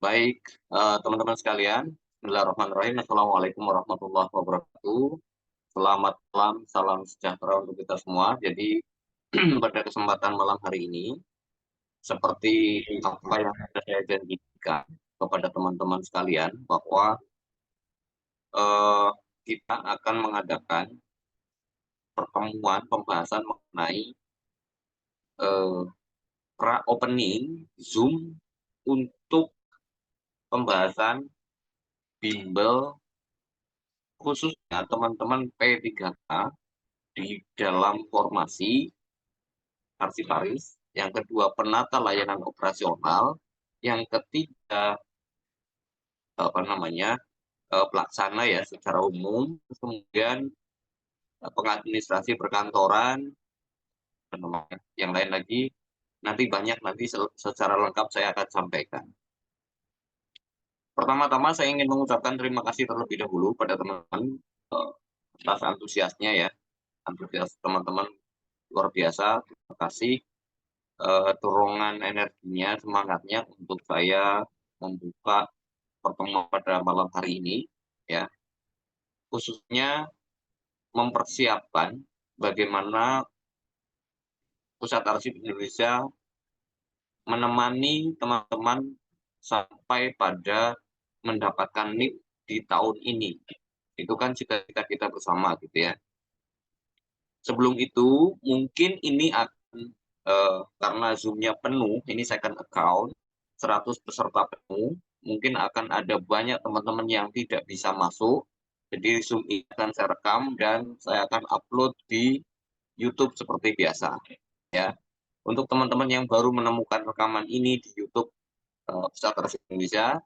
Baik, teman-teman sekalian, bismillahirrahmanirrahim. Assalamualaikum warahmatullahi wabarakatuh. Selamat malam, salam sejahtera untuk kita semua. Jadi, pada kesempatan malam hari ini, seperti apa yang sudah saya janjikan kepada teman-teman sekalian, bahwa eh, kita akan mengadakan pertemuan pembahasan mengenai eh, pra-opening Zoom untuk pembahasan bimbel khususnya teman-teman P3K di dalam formasi arsiparis, yang kedua penata layanan operasional, yang ketiga pelaksana ya secara umum, kemudian pengadministrasi perkantoran, dan yang lain lagi nanti banyak nanti secara lengkap saya akan sampaikan. Pertama-tama saya ingin mengucapkan terima kasih terlebih dahulu pada teman-teman atas antusiasnya ya, antusias teman-teman luar biasa. Terima kasih dorongan energinya, semangatnya untuk saya membuka pertemuan pada malam hari ini, ya, khususnya mempersiapkan bagaimana Pusat Arsip Indonesia menemani teman-teman sampai pada mendapatkan NIP di tahun ini. Itu kan cita-cita kita bersama gitu ya. Sebelum itu, mungkin ini akan, karena Zoom-nya penuh, ini second account, 100 peserta penuh, mungkin akan ada banyak teman-teman yang tidak bisa masuk. Jadi Zoom ini akan saya rekam dan saya akan upload di YouTube seperti biasa. Ya, untuk teman-teman yang baru menemukan rekaman ini di YouTube Pusat Arsip Indonesia,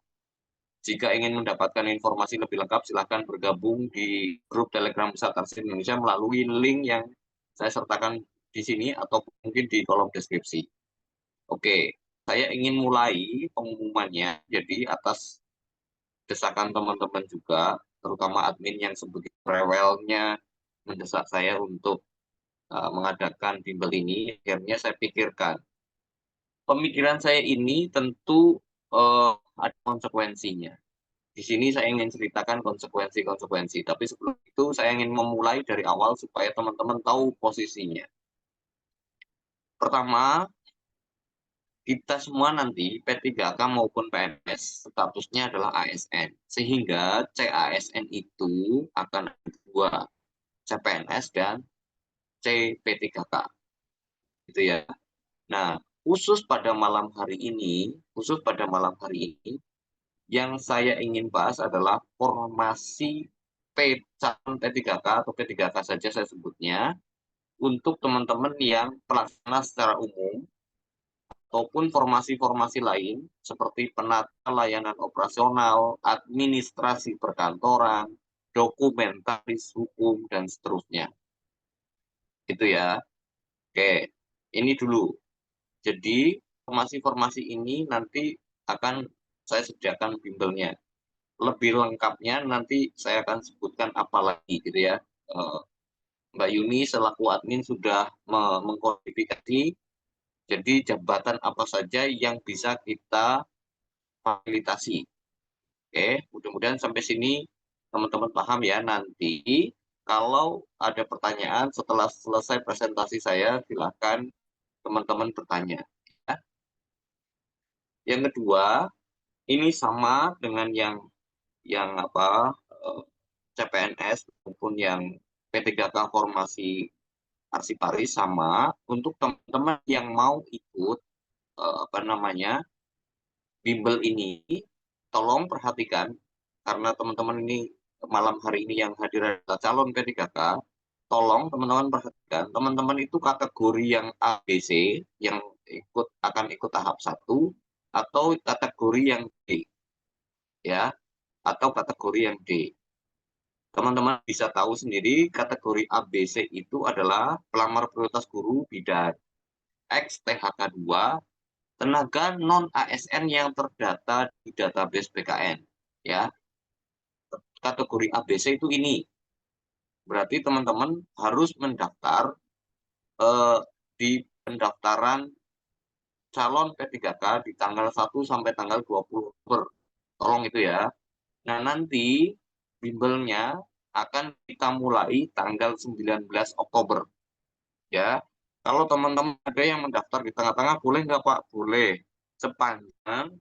jika ingin mendapatkan informasi lebih lengkap, silahkan bergabung di grup Telegram Pusat Arsip Indonesia melalui link yang saya sertakan di sini atau mungkin di kolom deskripsi. Oke, saya ingin mulai pengumumannya. Jadi atas desakan teman-teman juga, terutama admin yang sebegitu rewelnya mendesak saya untuk mengadakan bimbel ini, akhirnya saya pikirkan. Pemikiran saya ini tentu ada konsekuensinya. Di sini saya ingin ceritakan konsekuensi-konsekuensi, tapi sebelum itu saya ingin memulai dari awal supaya teman-teman tahu posisinya. Pertama, kita semua nanti P3K maupun PNS statusnya adalah ASN, sehingga CASN itu akan ada dua, CPNS dan CP3K. Gitu ya. Nah, khusus pada malam hari ini, yang saya ingin bahas adalah formasi calon P3K atau P3K saja saya sebutnya, untuk teman-teman yang pelaksana secara umum, ataupun formasi-formasi lain, seperti penata layanan operasional, administrasi perkantoran, dokumentaris hukum, dan seterusnya. Itu ya. Oke, ini dulu. Jadi, formasi-formasi ini nanti akan saya sediakan bimbelnya. Lebih lengkapnya nanti saya akan sebutkan apa lagi gitu ya. Mbak Yuni selaku admin sudah mengkodifikasi, jadi jabatan apa saja yang bisa kita fasilitasi. Oke, mudah-mudahan sampai sini teman-teman paham ya. Nanti kalau ada pertanyaan setelah selesai presentasi saya, silakan teman-teman bertanya. Ya. Yang kedua, ini sama dengan yang CPNS maupun yang P3K formasi arsiparis, sama untuk teman-teman yang mau ikut bimbel ini, tolong perhatikan karena teman-teman ini malam hari ini yang hadir adalah calon P3K. Tolong teman-teman perhatikan, teman-teman itu kategori yang ABC yang akan ikut tahap 1, atau kategori yang D ya, atau kategori yang D. Teman-teman bisa tahu sendiri kategori ABC itu adalah pelamar prioritas guru bidang X THK 2, tenaga non ASN yang terdata di database BKN ya. Kategori ABC itu ini. Berarti teman-teman harus mendaftar di pendaftaran calon P3K di tanggal 1 sampai tanggal 20 Oktober. Tolong itu ya. Nah, nanti bimbelnya akan kita mulai tanggal 19 Oktober. Ya, kalau teman-teman ada yang mendaftar di tengah-tengah, boleh nggak Pak? Boleh. Sepanjang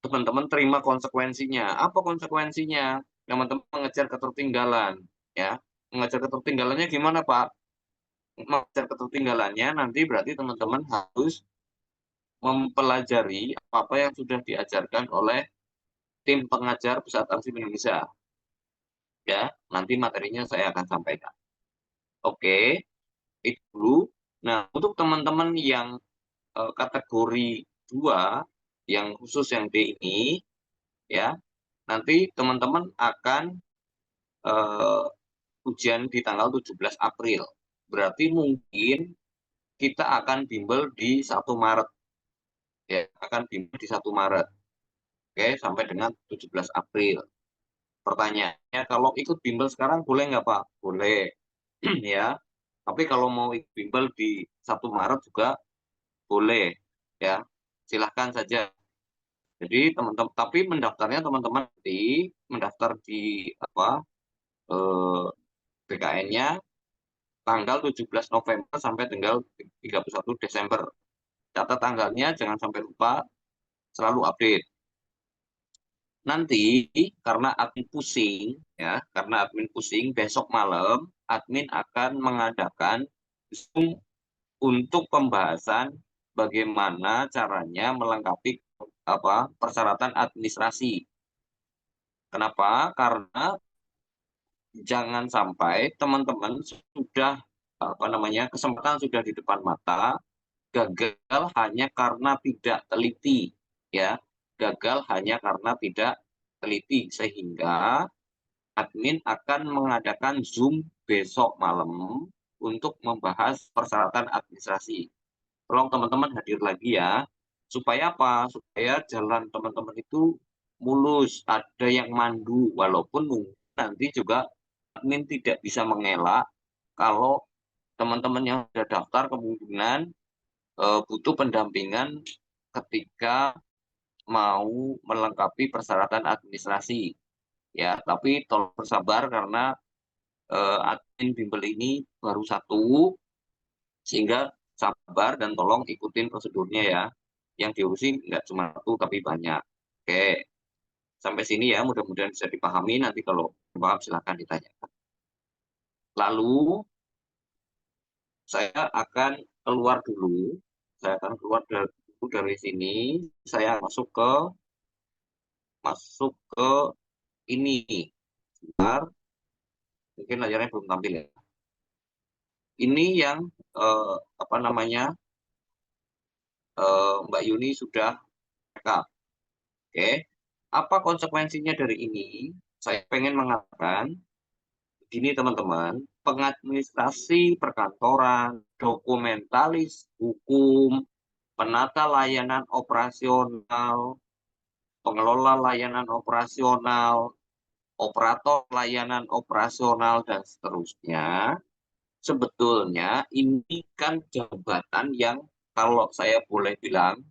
teman-teman terima konsekuensinya. Apa konsekuensinya? Teman-teman mengejar ketertinggalan. Ya, mengejar ketertinggalannya gimana Pak? Mengejar ketertinggalannya nanti berarti teman-teman harus mempelajari apa-apa yang sudah diajarkan oleh tim pengajar Pusat Arsip Indonesia. Ya, nanti materinya saya akan sampaikan. Oke, itu dulu. Nah, untuk teman-teman yang kategori 2, yang khusus yang D ini, ya, nanti teman-teman akan ujian di tanggal 17 April. Berarti mungkin kita akan bimbel di 1 Maret. Ya, akan bimbel di 1 Maret. Oke, sampai dengan 17 April. Pertanyaannya, kalau ikut bimbel sekarang boleh nggak Pak? Boleh. Ya, tapi kalau mau ikut bimbel di 1 Maret juga boleh. Ya, silahkan saja. Jadi teman-teman, tapi mendaftarnya teman-teman nanti mendaftar di apa BKN-nya tanggal 17 November sampai tanggal 31 Desember. Catat tanggalnya, jangan sampai lupa, selalu update. Nanti karena admin pusing, ya, karena admin pusing, besok malam admin akan mengadakan Zoom untuk pembahasan bagaimana caranya melengkapi persyaratan administrasi. Kenapa? Karena jangan sampai teman-teman sudah kesempatan sudah di depan mata, gagal hanya karena tidak teliti, ya, gagal hanya karena tidak teliti, sehingga admin akan mengadakan Zoom besok malam untuk membahas persyaratan administrasi. Tolong teman-teman hadir lagi ya, supaya apa? Supaya jalan teman-teman itu mulus, ada yang mandu, walaupun mungkin nanti juga admin tidak bisa mengelak kalau teman-teman yang sudah daftar kemungkinan butuh pendampingan ketika mau melengkapi persyaratan administrasi. Ya, tapi tolong bersabar karena admin bimbel ini baru 1, sehingga sabar dan tolong ikutin prosedurnya ya. Yang diurusin nggak cuma 1 tapi banyak. Oke, sampai sini ya, mudah-mudahan bisa dipahami. Nanti kalau paham silahkan ditanyakan. Lalu saya akan keluar dulu. Saya akan keluar dari sini. Saya masuk ke ini. Sebentar, mungkin layarnya belum tampil ya. Ini yang apa namanya Mbak Yuni sudah backup. Oke, apa konsekuensinya dari ini? Saya pengen mengatakan begini teman-teman, pengadministrasi perkantoran, dokumentalis hukum, penata layanan operasional, pengelola layanan operasional, operator layanan operasional, dan seterusnya. Sebetulnya ini kan jabatan yang kalau saya boleh bilang,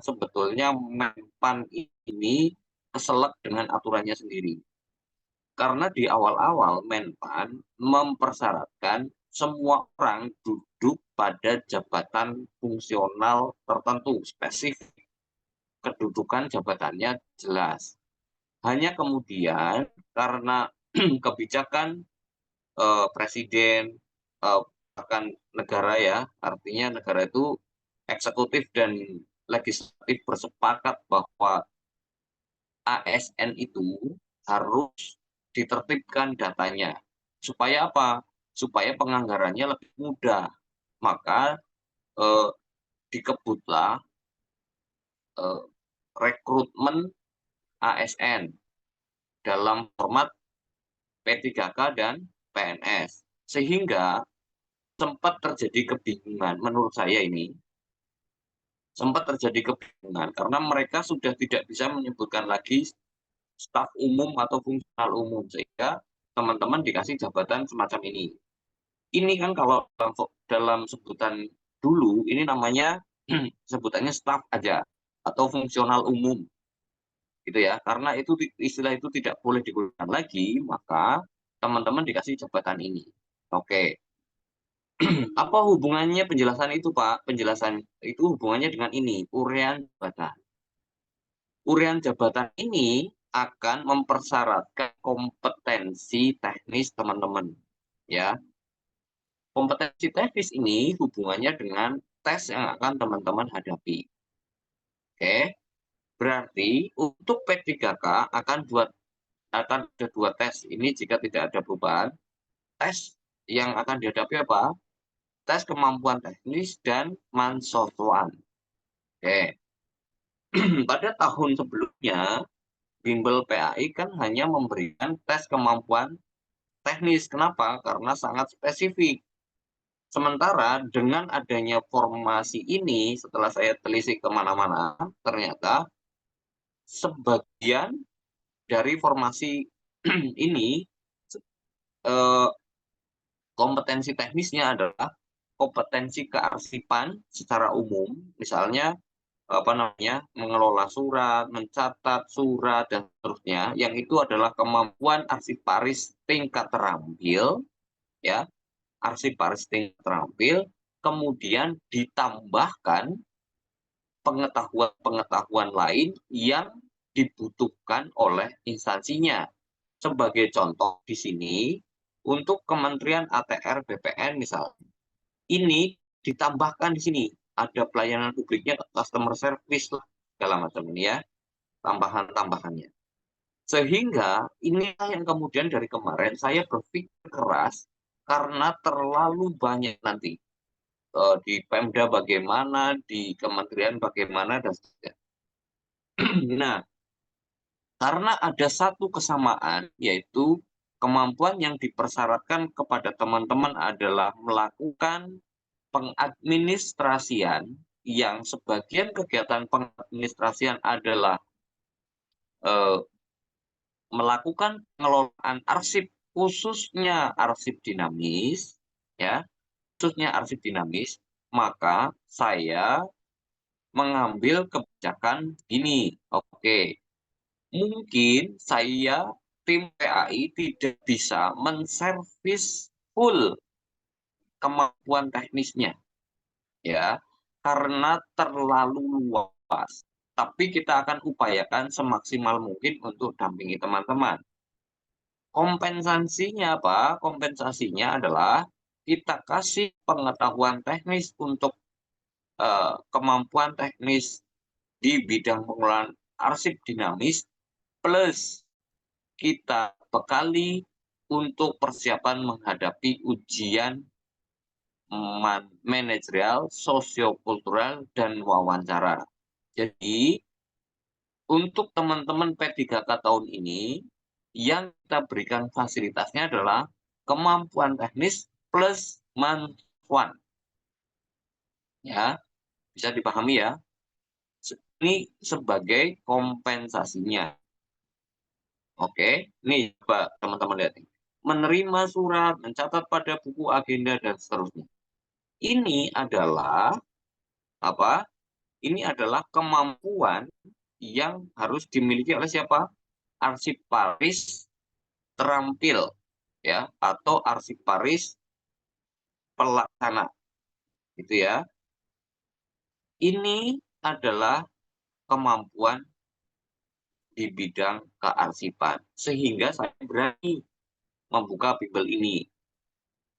sebetulnya Menpan ini keselak dengan aturannya sendiri. Karena di awal-awal Menpan mempersyaratkan semua orang duduk pada jabatan fungsional tertentu, spesifik. Kedudukan jabatannya jelas. Hanya kemudian karena kebijakan presiden, bahkan negara ya, artinya negara itu eksekutif dan legislatif bersepakat bahwa ASN itu harus ditertibkan datanya. Supaya apa? Supaya penganggarannya lebih mudah. Maka eh, dikebutlah eh, rekrutmen ASN dalam format P3K dan PNS. Sehingga sempat terjadi kebingungan, menurut saya ini, sempat terjadi kebingungan karena mereka sudah tidak bisa menyebutkan lagi staf umum atau fungsional umum, sehingga teman-teman dikasih jabatan semacam ini. Ini kan kalau dalam sebutan dulu ini namanya sebutannya staf aja atau fungsional umum gitu ya. Karena itu istilah itu tidak boleh digunakan lagi, maka teman-teman dikasih jabatan ini. Oke. Apa hubungannya penjelasan itu, Pak? Penjelasan itu hubungannya dengan ini, uraian jabatan. Uraian jabatan ini akan mempersyaratkan kompetensi teknis teman-teman, ya. Kompetensi teknis ini hubungannya dengan tes yang akan teman-teman hadapi. Oke, berarti untuk P3K akan ada dua tes ini jika tidak ada perubahan. Tes yang akan dihadapi apa? Tes kemampuan teknis dan mansotuan. Oke. Pada tahun sebelumnya, bimbel PAI kan hanya memberikan tes kemampuan teknis. Kenapa? Karena sangat spesifik. Sementara dengan adanya formasi ini, setelah saya telisik kemana-mana, ternyata sebagian dari formasi ini eh, kompetensi teknisnya adalah kompetensi kearsipan secara umum, misalnya apa namanya, mengelola surat, mencatat surat dan seterusnya, yang itu adalah kemampuan arsiparis tingkat terampil, ya, arsiparis tingkat terampil, kemudian ditambahkan pengetahuan-pengetahuan lain yang dibutuhkan oleh instansinya. Sebagai contoh di sini, untuk Kementerian ATR BPN misalnya, ini ditambahkan di sini, ada pelayanan publiknya, customer service, segala macam ini ya, tambahan-tambahannya. Sehingga inilah yang kemudian dari kemarin saya berpikir keras, karena terlalu banyak nanti di Pemda bagaimana, di kementerian bagaimana, dan sebagainya. Nah, karena ada satu kesamaan, yaitu kemampuan yang dipersyaratkan kepada teman-teman adalah melakukan pengadministrasian, yang sebagian kegiatan pengadministrasian adalah eh, melakukan pengelolaan arsip, khususnya arsip dinamis, ya, khususnya arsip dinamis, maka saya mengambil kebijakan gini. Oke, mungkin saya tim PAI tidak bisa menservis full kemampuan teknisnya, ya, karena terlalu luas. Tapi kita akan upayakan semaksimal mungkin untuk dampingi teman-teman. Kompensasinya apa? Kompensasinya adalah kita kasih pengetahuan teknis untuk kemampuan teknis di bidang pengelolaan arsip dinamis, plus kita bekali untuk persiapan menghadapi ujian manajerial, sosiokultural, dan wawancara. Jadi, untuk teman-teman P3K tahun ini, yang kita berikan fasilitasnya adalah kemampuan teknis plus manfaat. Ya, bisa dipahami ya. Ini sebagai kompensasinya. Oke, nih coba teman-teman lihat. Menerima surat, mencatat pada buku agenda, dan seterusnya. Ini adalah apa? Ini adalah kemampuan yang harus dimiliki oleh siapa? Arsiparis terampil, ya, atau arsiparis pelaksana, gitu ya. Ini adalah kemampuan di bidang kearsipan, sehingga saya berani membuka bimbel ini.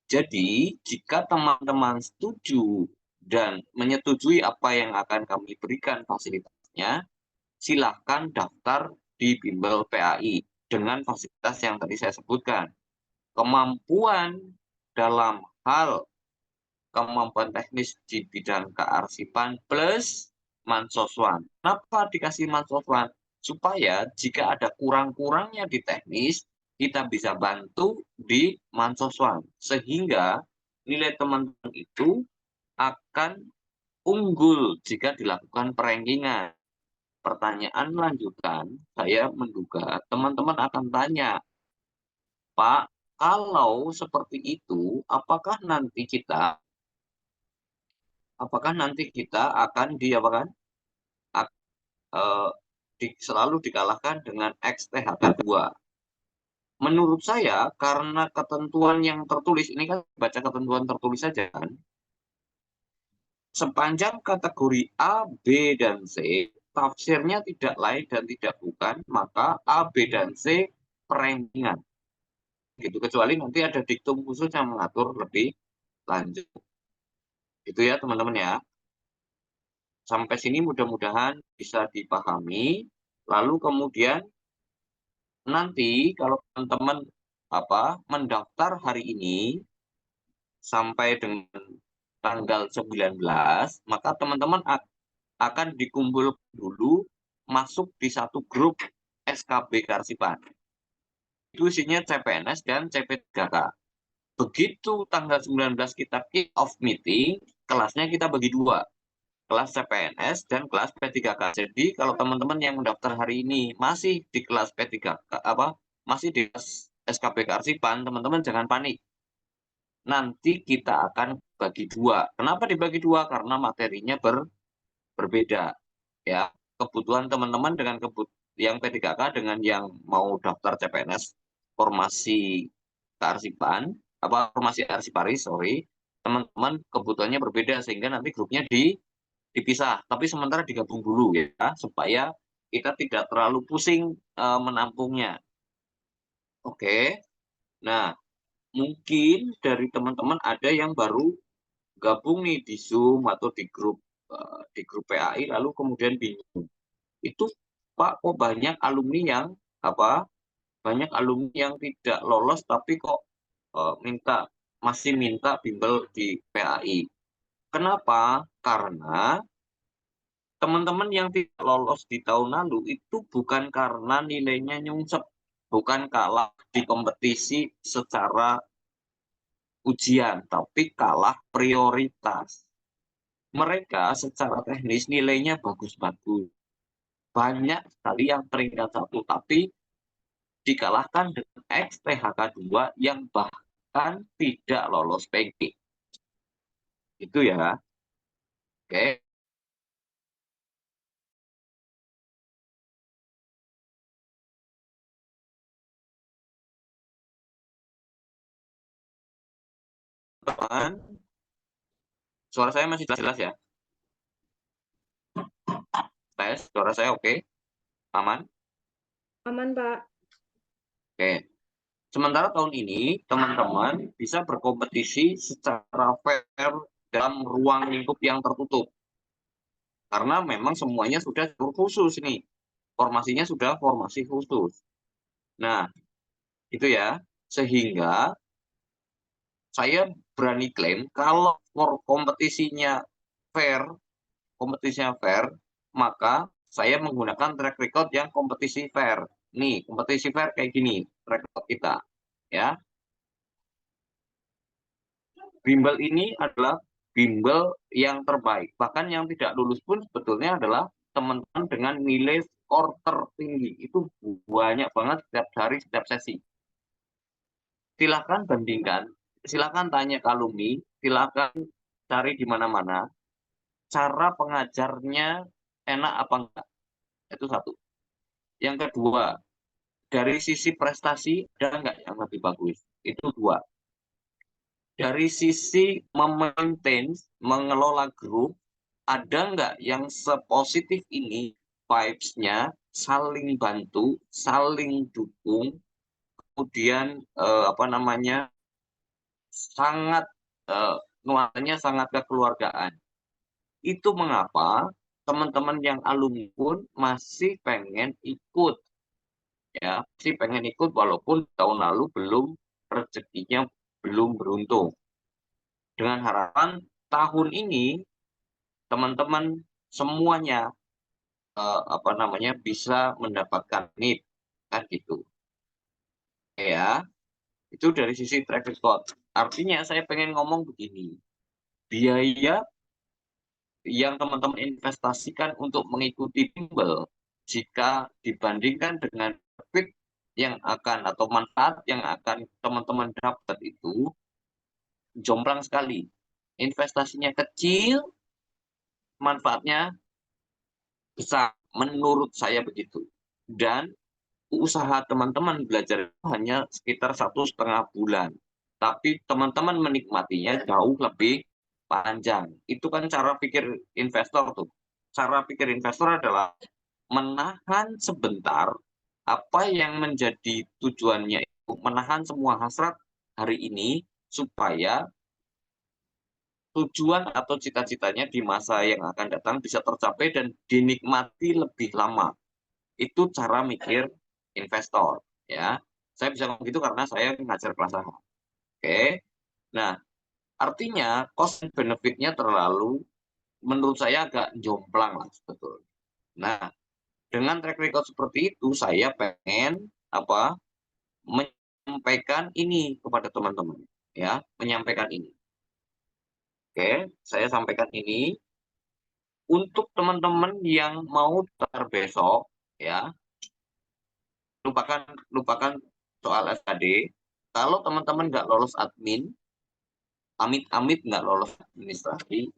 Jadi, jika teman-teman setuju dan menyetujui apa yang akan kami berikan fasilitasnya, silahkan daftar di bimbel PAI dengan fasilitas yang tadi saya sebutkan. Kemampuan dalam hal kemampuan teknis di bidang kearsipan plus mansoswan. Kenapa dikasih mansoswan? Supaya jika ada kurang-kurangnya di teknis, kita bisa bantu di mansoswan. Sehingga nilai teman-teman itu akan unggul jika dilakukan perankingan. Pertanyaan lanjutan, saya menduga teman-teman akan tanya, Pak, kalau seperti itu, apakah nanti kita apakah nanti kita akan diapakan? Selalu dikalahkan dengan XTHK2. Menurut saya, karena ketentuan yang tertulis, ini kan baca ketentuan tertulis saja kan, sepanjang kategori A, B, dan C, tafsirnya tidak lain dan tidak bukan, maka A, B, dan C perenggingan. Gitu, kecuali nanti ada diktum khusus yang mengatur lebih lanjut. Itu ya teman-teman ya. Sampai sini mudah-mudahan bisa dipahami. Lalu kemudian nanti kalau teman-teman mendaftar hari ini sampai dengan tanggal 19, maka teman-teman akan dikumpul dulu masuk di satu grup SKB Karsipan. Itu isinya CPNS dan CP3K. Begitu tanggal 19 kita kick off meeting, kelasnya kita bagi dua. Kelas CPNS dan kelas P3K. Jadi kalau teman-teman yang mendaftar hari ini masih di kelas P3K, masih di kelas SKB Karsipan, teman-teman jangan panik. Nanti kita akan bagi dua. Kenapa dibagi dua? Karena materinya berbeda. Ya, kebutuhan teman-teman dengan yang P3K dengan yang mau daftar CPNS formasi kearsipan, formasi arsiparis, sorry, teman-teman kebutuhannya berbeda sehingga nanti grupnya dipisah, tapi sementara digabung dulu ya, supaya kita tidak terlalu pusing menampungnya. Oke, nah mungkin dari teman-teman ada yang baru gabung nih di Zoom atau di grup PAI lalu kemudian bingung. Itu Pak, kok banyak alumni yang banyak alumni yang tidak lolos tapi kok masih minta bimbel di PAI. Kenapa? Karena teman-teman yang tidak lolos di tahun lalu itu bukan karena nilainya nyungsep, bukan kalah di kompetisi secara ujian, tapi kalah prioritas. Mereka secara teknis nilainya bagus-bagus. Banyak sekali yang peringkat 1, tapi dikalahkan dengan XTHK2 yang bahkan tidak lolos PG. Itu ya. Oke. Teman, suara saya masih jelas ya? Tes, suara saya oke? Aman? Aman, Pak. Oke. Sementara tahun ini, teman-teman bisa berkompetisi secara fair dalam ruang lingkup yang tertutup. Karena memang semuanya sudah khusus nih. Formasinya sudah formasi khusus. Nah, itu ya. Sehingga saya berani klaim kalau kompetisinya fair, maka saya menggunakan track record yang kompetisi fair. Nih, kompetisi fair kayak gini, track record kita. Ya, bimbel ini adalah bimbel yang terbaik. Bahkan yang tidak lulus pun sebetulnya adalah teman-teman dengan nilai skor tertinggi. Itu banyak banget setiap hari, setiap sesi. Silakan bandingkan, silakan tanya ke alumni, silakan cari di mana-mana. Cara pengajarnya enak apa enggak? Itu satu. Yang kedua, dari sisi prestasi ada enggak yang lebih bagus? Itu dua. Dari sisi memaintain, mengelola grup, ada nggak yang sepositif ini vibes-nya, saling bantu, saling dukung, kemudian sangat nuansanya sangat kekeluargaan. Itu mengapa teman-teman yang alumni pun masih pengen ikut, ya, masih pengen ikut walaupun tahun lalu rezekinya belum beruntung. Dengan harapan tahun ini teman-teman semuanya bisa mendapatkan NIP kan gitu. Ya, itu dari sisi track record. Artinya saya pengen ngomong begini. Biaya yang teman-teman investasikan untuk mengikuti bimbel jika dibandingkan dengan profit yang akan atau manfaat yang akan teman-teman dapat itu jomplang sekali. Investasinya kecil, manfaatnya besar, menurut saya begitu. Dan usaha teman-teman belajar itu hanya sekitar 1,5 bulan. Tapi teman-teman menikmatinya jauh lebih panjang. Itu kan cara pikir investor tuh. Cara pikir investor adalah menahan sebentar apa yang menjadi tujuannya itu, menahan semua hasrat hari ini supaya tujuan atau cita-citanya di masa yang akan datang bisa tercapai dan dinikmati lebih lama. Itu cara mikir investor, ya. Saya bisa ngomong gitu karena saya ngajar kelas saham. Oke. Nah, artinya cost and benefit-nya terlalu menurut saya agak jomplang lah sebetulnya. Nah, dengan track record seperti itu saya pengen apa? Menyampaikan ini kepada teman-teman, ya, menyampaikan ini. Oke, saya sampaikan ini untuk teman-teman yang mau daftar besok, ya, lupakan lupakan soal SKD. Kalau teman-teman nggak lolos admin, amit-amit nggak lolos administrasi,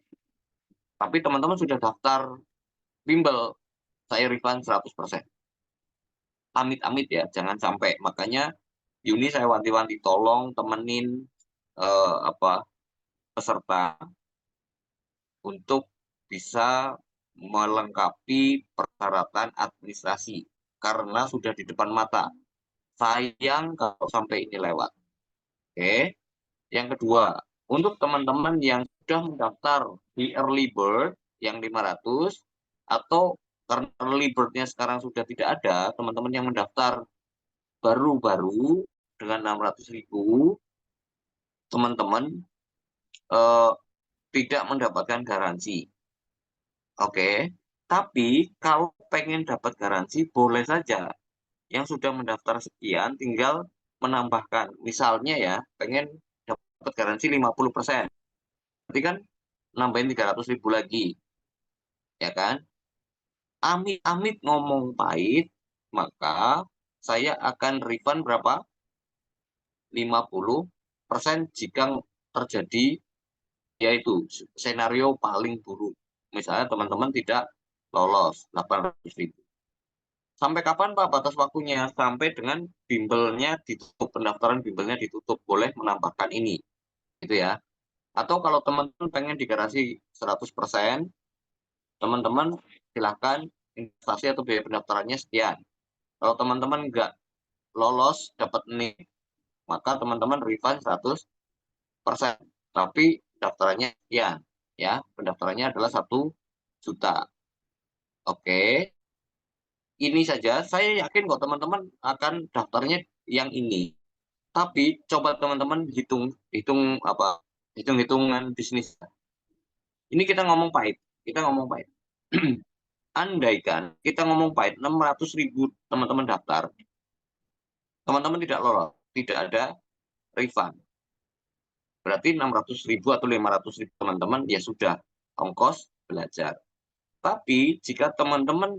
tapi teman-teman sudah daftar bimbel, saya refund 100%. Amit-amit ya, jangan sampai. Makanya Yuni saya wanti-wanti tolong temenin apa peserta untuk bisa melengkapi persyaratan administrasi karena sudah di depan mata. Sayang kalau sampai ini lewat. Oke. Yang kedua, untuk teman-teman yang sudah mendaftar di early bird yang 500 atau karena early bird-nya sekarang sudah tidak ada, teman-teman yang mendaftar baru-baru dengan 600.000, teman-teman eh, tidak mendapatkan garansi. Oke, tapi kalau pengen dapat garansi boleh saja. Yang sudah mendaftar sekian tinggal menambahkan. Misalnya ya, pengen dapat garansi 50%. Berarti kan nambahin 300.000 lagi, ya kan? Amit-amit ngomong pahit, maka saya akan refund berapa? 50% jika terjadi yaitu senario paling buruk. Misalnya teman-teman tidak lolos 800.000. Sampai kapan Pak batas waktunya? Sampai dengan bimbelnya ditutup, pendaftaran bimbelnya ditutup, boleh menambahkan ini. Gitu ya. Atau kalau teman-teman pengen digaransi 100%, teman-teman silahkan investasi atau biaya pendaftarannya sekian. Kalau teman-teman nggak lolos dapat NIP, maka teman-teman refund 100%. Tapi pendaftarannya sekian. Ya, pendaftarannya adalah 1 juta. Oke. Ini saja, saya yakin kok teman-teman akan daftarnya yang ini. Tapi coba teman-teman hitung hitung apa hitung-hitungan bisnis. Ini kita ngomong pahit, kita ngomong pahit. Andaikan kita ngomong pahit 600.000 teman-teman daftar, teman-teman tidak lolos, tidak ada refund. Berarti 600.000 atau 500.000 teman-teman ya sudah ongkos belajar. Tapi jika teman-teman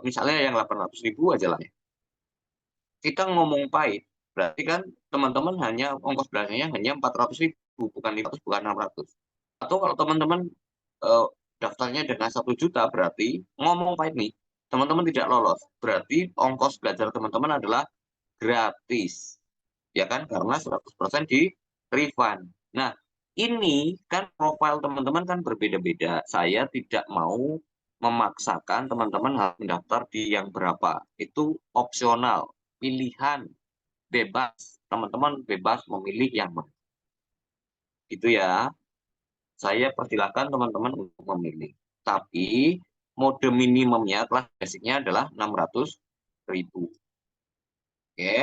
misalnya yang 800.000 aja lah ya, kita ngomong pahit, berarti kan teman-teman hanya ongkos belajarnya hanya 400.000, bukan 500, bukan 600. Atau kalau teman-teman eh, daftarnya dengan 1 juta, berarti ngomong pahit nih, teman-teman tidak lolos. Berarti ongkos belajar teman-teman adalah gratis. Ya kan? Karena 100% di refund. Nah, ini kan profil teman-teman kan berbeda-beda. Saya tidak mau memaksakan teman-teman harus mendaftar di yang berapa. Itu opsional, pilihan, bebas. Teman-teman bebas memilih yang mana. Itu ya. Saya persilahkan teman-teman untuk memilih. Tapi mode minimumnya, kelas basicnya adalah 600.000. Oke.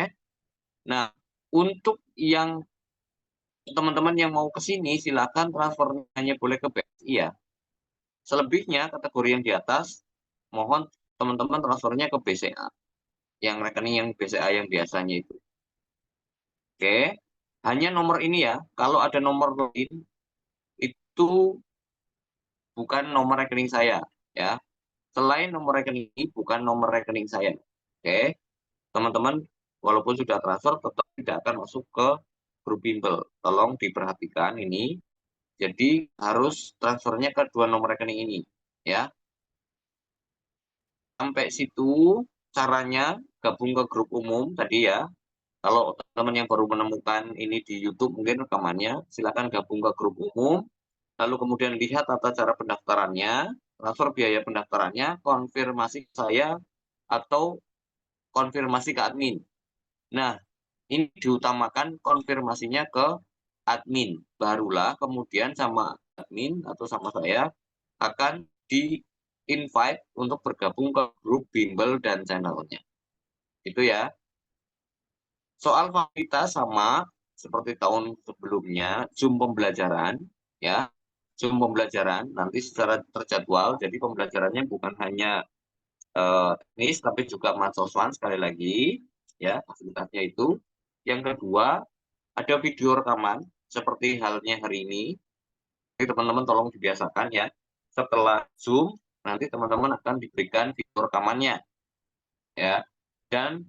Nah, untuk yang teman-teman yang mau ke sini, silakan transfernya hanya boleh ke BSI ya. Selebihnya, kategori yang di atas, mohon teman-teman transfernya ke BCA. Yang rekening yang BCA yang biasanya itu. Oke. Hanya nomor ini ya. Kalau ada nomor lain, itu bukan nomor rekening saya. Ya. Selain nomor rekening ini, bukan nomor rekening saya. Oke. Teman-teman, walaupun sudah transfer, tetap tidak akan masuk ke grup bimbel. Tolong diperhatikan ini. Jadi harus transfernya ke 2 nomor rekening ini. ya. Sampai situ caranya gabung ke grup umum tadi ya. Kalau teman-teman yang baru menemukan ini di YouTube mungkin rekamannya, silakan gabung ke grup umum, lalu kemudian lihat tata cara pendaftarannya, transfer biaya pendaftarannya, konfirmasi ke saya, atau konfirmasi ke admin. Nah, ini diutamakan konfirmasinya ke admin. Barulah kemudian sama admin atau sama saya akan di-invite untuk bergabung ke grup bimbel dan channelnya. Itu ya. Soal fasilitas sama seperti tahun sebelumnya, Zoom pembelajaran, ya. Zoom pembelajaran nanti secara terjadwal, jadi pembelajarannya bukan hanya teknis, tapi juga mahasiswa sekali lagi, ya, fasilitasnya itu. Yang kedua, ada video rekaman, seperti halnya hari ini. Jadi teman-teman tolong dibiasakan ya, setelah Zoom, nanti teman-teman akan diberikan video rekamannya, ya. Dan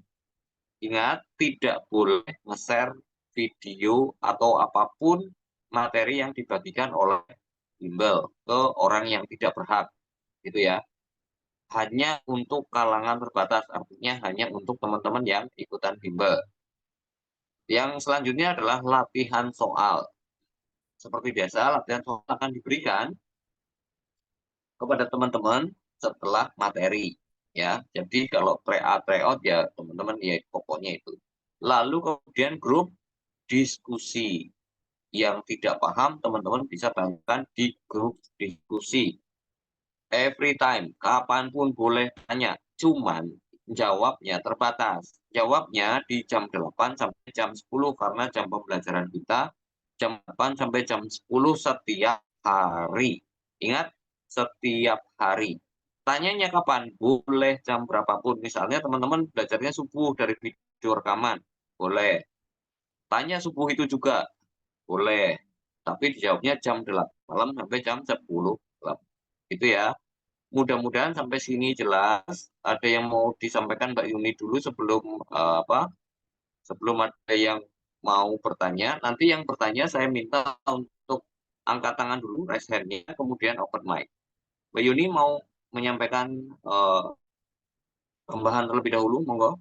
ingat, tidak boleh nge-share video atau apapun materi yang dibagikan oleh bimbel ke orang yang tidak berhak, gitu ya. Hanya untuk kalangan terbatas, artinya hanya untuk teman-teman yang ikutan bimbel. Yang selanjutnya adalah latihan soal. Seperti biasa, latihan soal akan diberikan kepada teman-teman setelah materi. Ya, jadi kalau tryout ya teman-teman ya pokoknya itu. Lalu kemudian grup diskusi. Yang tidak paham, teman-teman bisa tanyakan di grup diskusi. Every time, kapanpun boleh tanya. Cuman jawabnya terbatas. Jawabnya di jam 8 sampai jam 10 karena jam pembelajaran kita jam 8 sampai jam 10 setiap hari. Ingat, setiap hari. Tanyanya kapan? Boleh jam berapapun. Misalnya teman-teman belajarnya subuh dari video rekaman. Boleh. Tanya subuh itu juga. Boleh. Tapi dijawabnya jam 8 malam sampai jam 10 malam. Itu ya. Mudah-mudahan sampai sini jelas. Ada yang mau disampaikan Mbak Yuni dulu sebelum sebelum ada yang mau bertanya. Nanti yang bertanya saya minta untuk angkat tangan dulu, raise hand-nya, kemudian open mic. Mbak Yuni mau menyampaikan tambahan terlebih dahulu, monggo.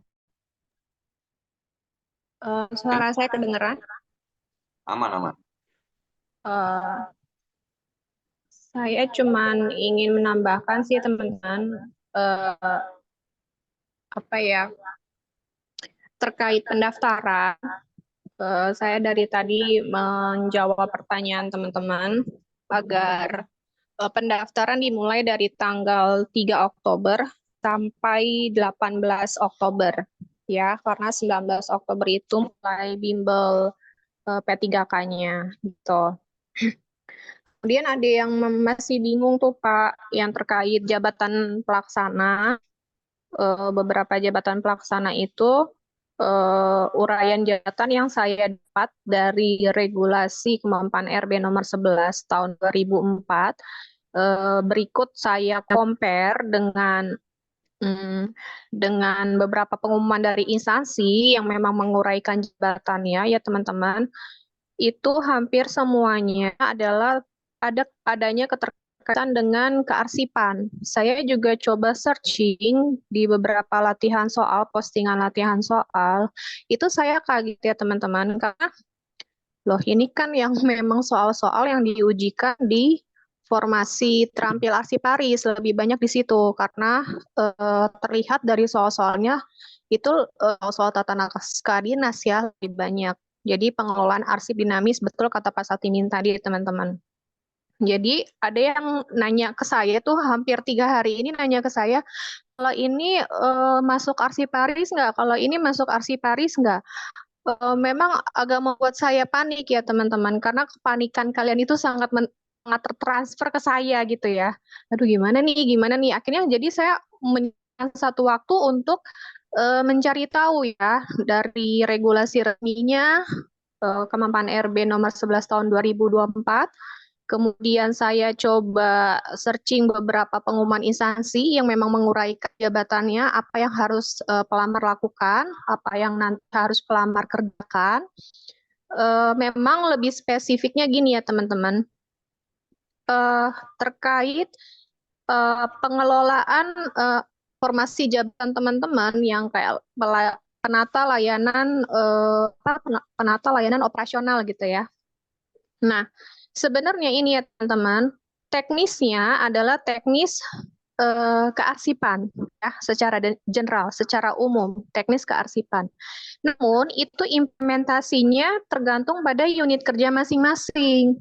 Suara saya kedengeran. Aman-aman. Eh, saya cuman ingin menambahkan sih teman-teman, apa ya, terkait pendaftaran. Saya dari tadi menjawab pertanyaan teman-teman agar pendaftaran dimulai dari tanggal 3 Oktober sampai 18 Oktober. Ya, karena 19 Oktober itu mulai bimbel P3K-nya gitu. Kemudian ada yang masih bingung tuh Pak, yang terkait jabatan pelaksana. Beberapa jabatan pelaksana itu uraian jabatan yang saya dapat dari regulasi Kemampuan RB nomor 11 tahun 2004. Berikut saya compare dengan beberapa pengumuman dari instansi yang memang menguraikan jabatannya ya teman-teman. Itu hampir semuanya adalah adanya keterkaitan dengan kearsipan. Saya juga coba searching di beberapa latihan soal, postingan latihan soal, itu saya kaget ya teman-teman, karena loh ini kan yang memang soal-soal yang diujikan di formasi terampil arsiparis, lebih banyak di situ, karena terlihat dari soal-soalnya itu soal tata naskah dinas ya, lebih banyak. Jadi pengelolaan arsip dinamis, betul kata Pak Satimin tadi teman-teman. Jadi ada yang nanya ke saya tuh hampir 3 hari ini nanya ke saya, kalau ini masuk arsiparis nggak? Kalau ini masuk arsiparis nggak? Memang agak membuat saya panik ya teman-teman, karena kepanikan kalian itu sangat tertransfer ke saya gitu ya. Aduh gimana nih, gimana nih? Akhirnya jadi saya menyediakan satu waktu untuk mencari tahu ya dari regulasi resminya Kemampuan RB nomor 11 tahun 2024. Kemudian saya coba searching beberapa pengumuman instansi yang memang menguraikan jabatannya, apa yang harus pelamar lakukan, apa yang nanti harus pelamar kerjakan. Memang lebih spesifiknya gini ya teman-teman, terkait pengelolaan formasi jabatan teman-teman yang kayak penata layanan penata layanan operasional gitu ya. Nah, sebenarnya ini ya teman-teman, teknisnya adalah teknis kearsipan ya, secara general, secara umum, teknis kearsipan. Namun itu implementasinya tergantung pada unit kerja masing-masing.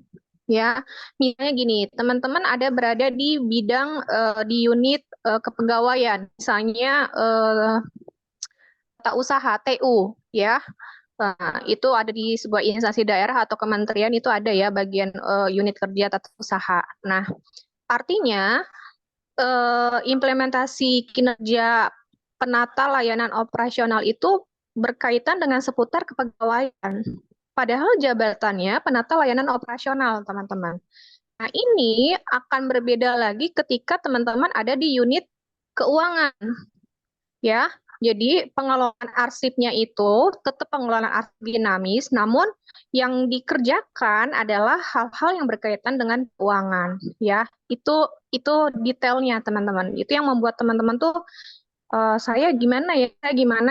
Ya, misalnya gini, teman-teman ada berada di bidang di unit kepegawaian, misalnya tata usaha TU, ya. Nah, itu ada di sebuah instansi daerah atau kementerian itu ada ya bagian unit kerja tata usaha. Nah, artinya implementasi kinerja penata layanan operasional itu berkaitan dengan seputar kepegawaian. Padahal jabatannya penata layanan operasional, teman-teman. Nah, ini akan berbeda lagi ketika teman-teman ada di unit keuangan, ya. Jadi pengelolaan arsipnya itu tetap pengelolaan arsip dinamis, namun yang dikerjakan adalah hal-hal yang berkaitan dengan keuangan, ya. Itu detailnya, teman-teman. Itu yang membuat teman-teman tuh saya gimana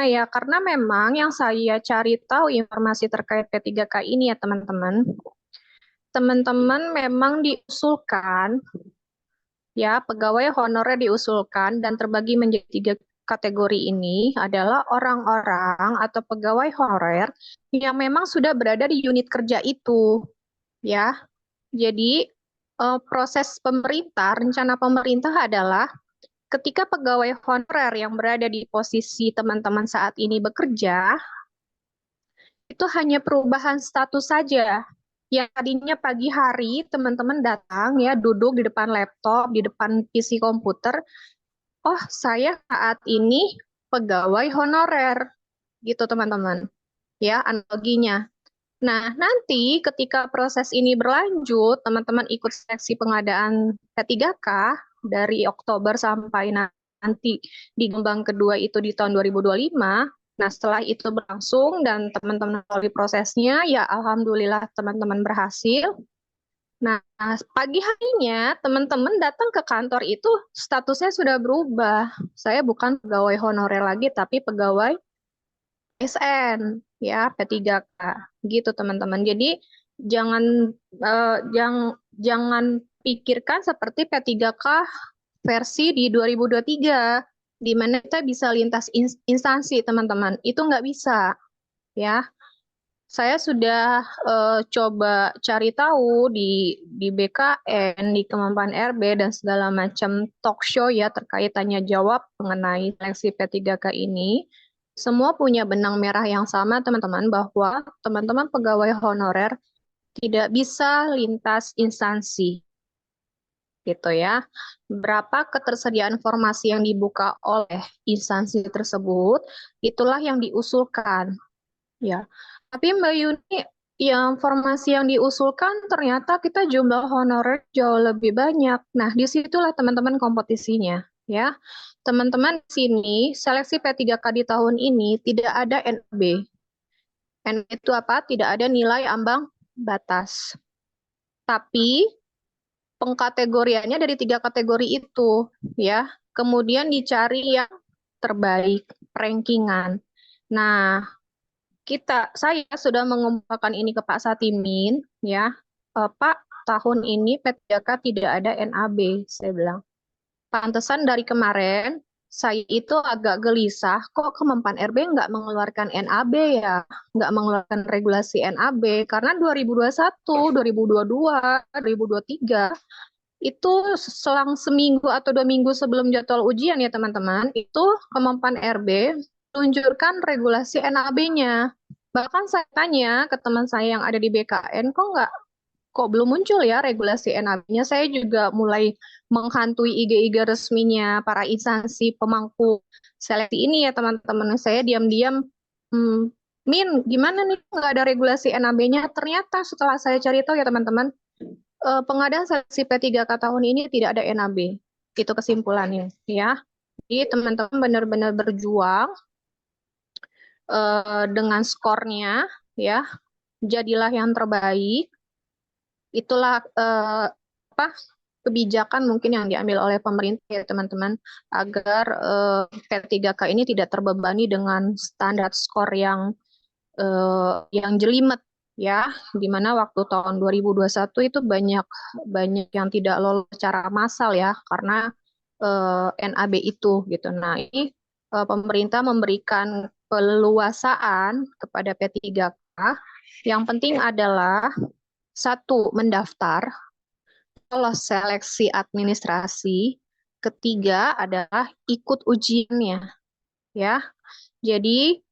ya, karena memang yang saya cari tahu informasi terkait P3K ini ya, teman-teman. Teman-teman memang diusulkan, ya, pegawai honorer diusulkan dan terbagi menjadi 3 kategori ini adalah orang-orang atau pegawai honorer yang memang sudah berada di unit kerja itu, ya. Jadi proses pemerintah, rencana pemerintah adalah ketika pegawai honorer yang berada di posisi teman-teman saat ini bekerja, itu hanya perubahan status saja. Yang tadinya pagi hari teman-teman datang ya duduk di depan laptop, di depan PC komputer, oh saya saat ini pegawai honorer gitu teman-teman. Ya, analoginya. Nah, nanti ketika proses ini berlanjut, teman-teman ikut seleksi pengadaan P3K dari Oktober sampai nanti di gelombang kedua itu di tahun 2025. Nah, setelah itu berlangsung dan teman-teman melalui prosesnya, ya alhamdulillah teman-teman berhasil. Nah, pagi harinya teman-teman datang ke kantor itu statusnya sudah berubah. Saya bukan pegawai honorer lagi, tapi pegawai ASN, ya P3K, gitu teman-teman. Jadi jangan jangan pikirkan seperti P3K versi di 2023, di mana kita bisa lintas instansi teman-teman. Itu nggak bisa, ya. Saya sudah coba cari tahu di BKN, di Kemampuan RB, dan segala macam talk show ya terkait tanya jawab mengenai seleksi P3K ini. Semua punya benang merah yang sama, teman-teman, bahwa teman-teman pegawai honorer tidak bisa lintas instansi, gitu ya. Berapa ketersediaan informasi yang dibuka oleh instansi tersebut, itulah yang diusulkan, ya. Tapi Mbak Yuni, yang formasi yang diusulkan ternyata kita jumlah honorer jauh lebih banyak. Nah, disitulah teman-teman kompetisinya, ya. Teman-teman di sini, seleksi P3K di tahun ini tidak ada NAB. NAB itu apa? Tidak ada nilai ambang batas. Tapi pengkategoriannya dari 3 kategori itu, ya. Kemudian dicari yang terbaik, rankingan. Nah, saya sudah mengumpulkan ini ke Pak Satimin, ya. Pak, tahun ini P3K tidak ada NAB, saya bilang. Pantesan dari kemarin saya itu agak gelisah, kok Kemempan RB nggak mengeluarkan NAB ya, nggak mengeluarkan regulasi NAB, karena 2021, 2022, 2023, itu selang seminggu atau 2 minggu sebelum jadwal ujian ya teman-teman, itu Kemempan RB meluncurkan regulasi NAB-nya. Bahkan saya tanya ke teman saya yang ada di BKN, kok belum muncul ya regulasi NAB-nya. Saya juga mulai menghantui IG-IG resminya para instansi pemangku seleksi ini ya teman-teman. Saya diam-diam, Min, gimana nih nggak ada regulasi NAB-nya? Ternyata setelah saya cari tahu ya teman-teman, pengadaan seleksi P3K tahun ini tidak ada NAB. Itu kesimpulannya, ya. Jadi teman-teman benar-benar berjuang dengan skornya, ya. Jadilah yang terbaik. Itulah apa kebijakan mungkin yang diambil oleh pemerintah ya teman-teman, agar P3K ini tidak terbebani dengan standar skor yang jelimet ya, di mana waktu tahun 2021 itu banyak banyak yang tidak lolos secara massal ya karena NAB itu gitu. Nah, ini pemerintah memberikan peluasaan kepada P3K. Yang penting adalah satu, mendaftar, lolos seleksi administrasi, ketiga adalah ikut ujiannya ya. Jadi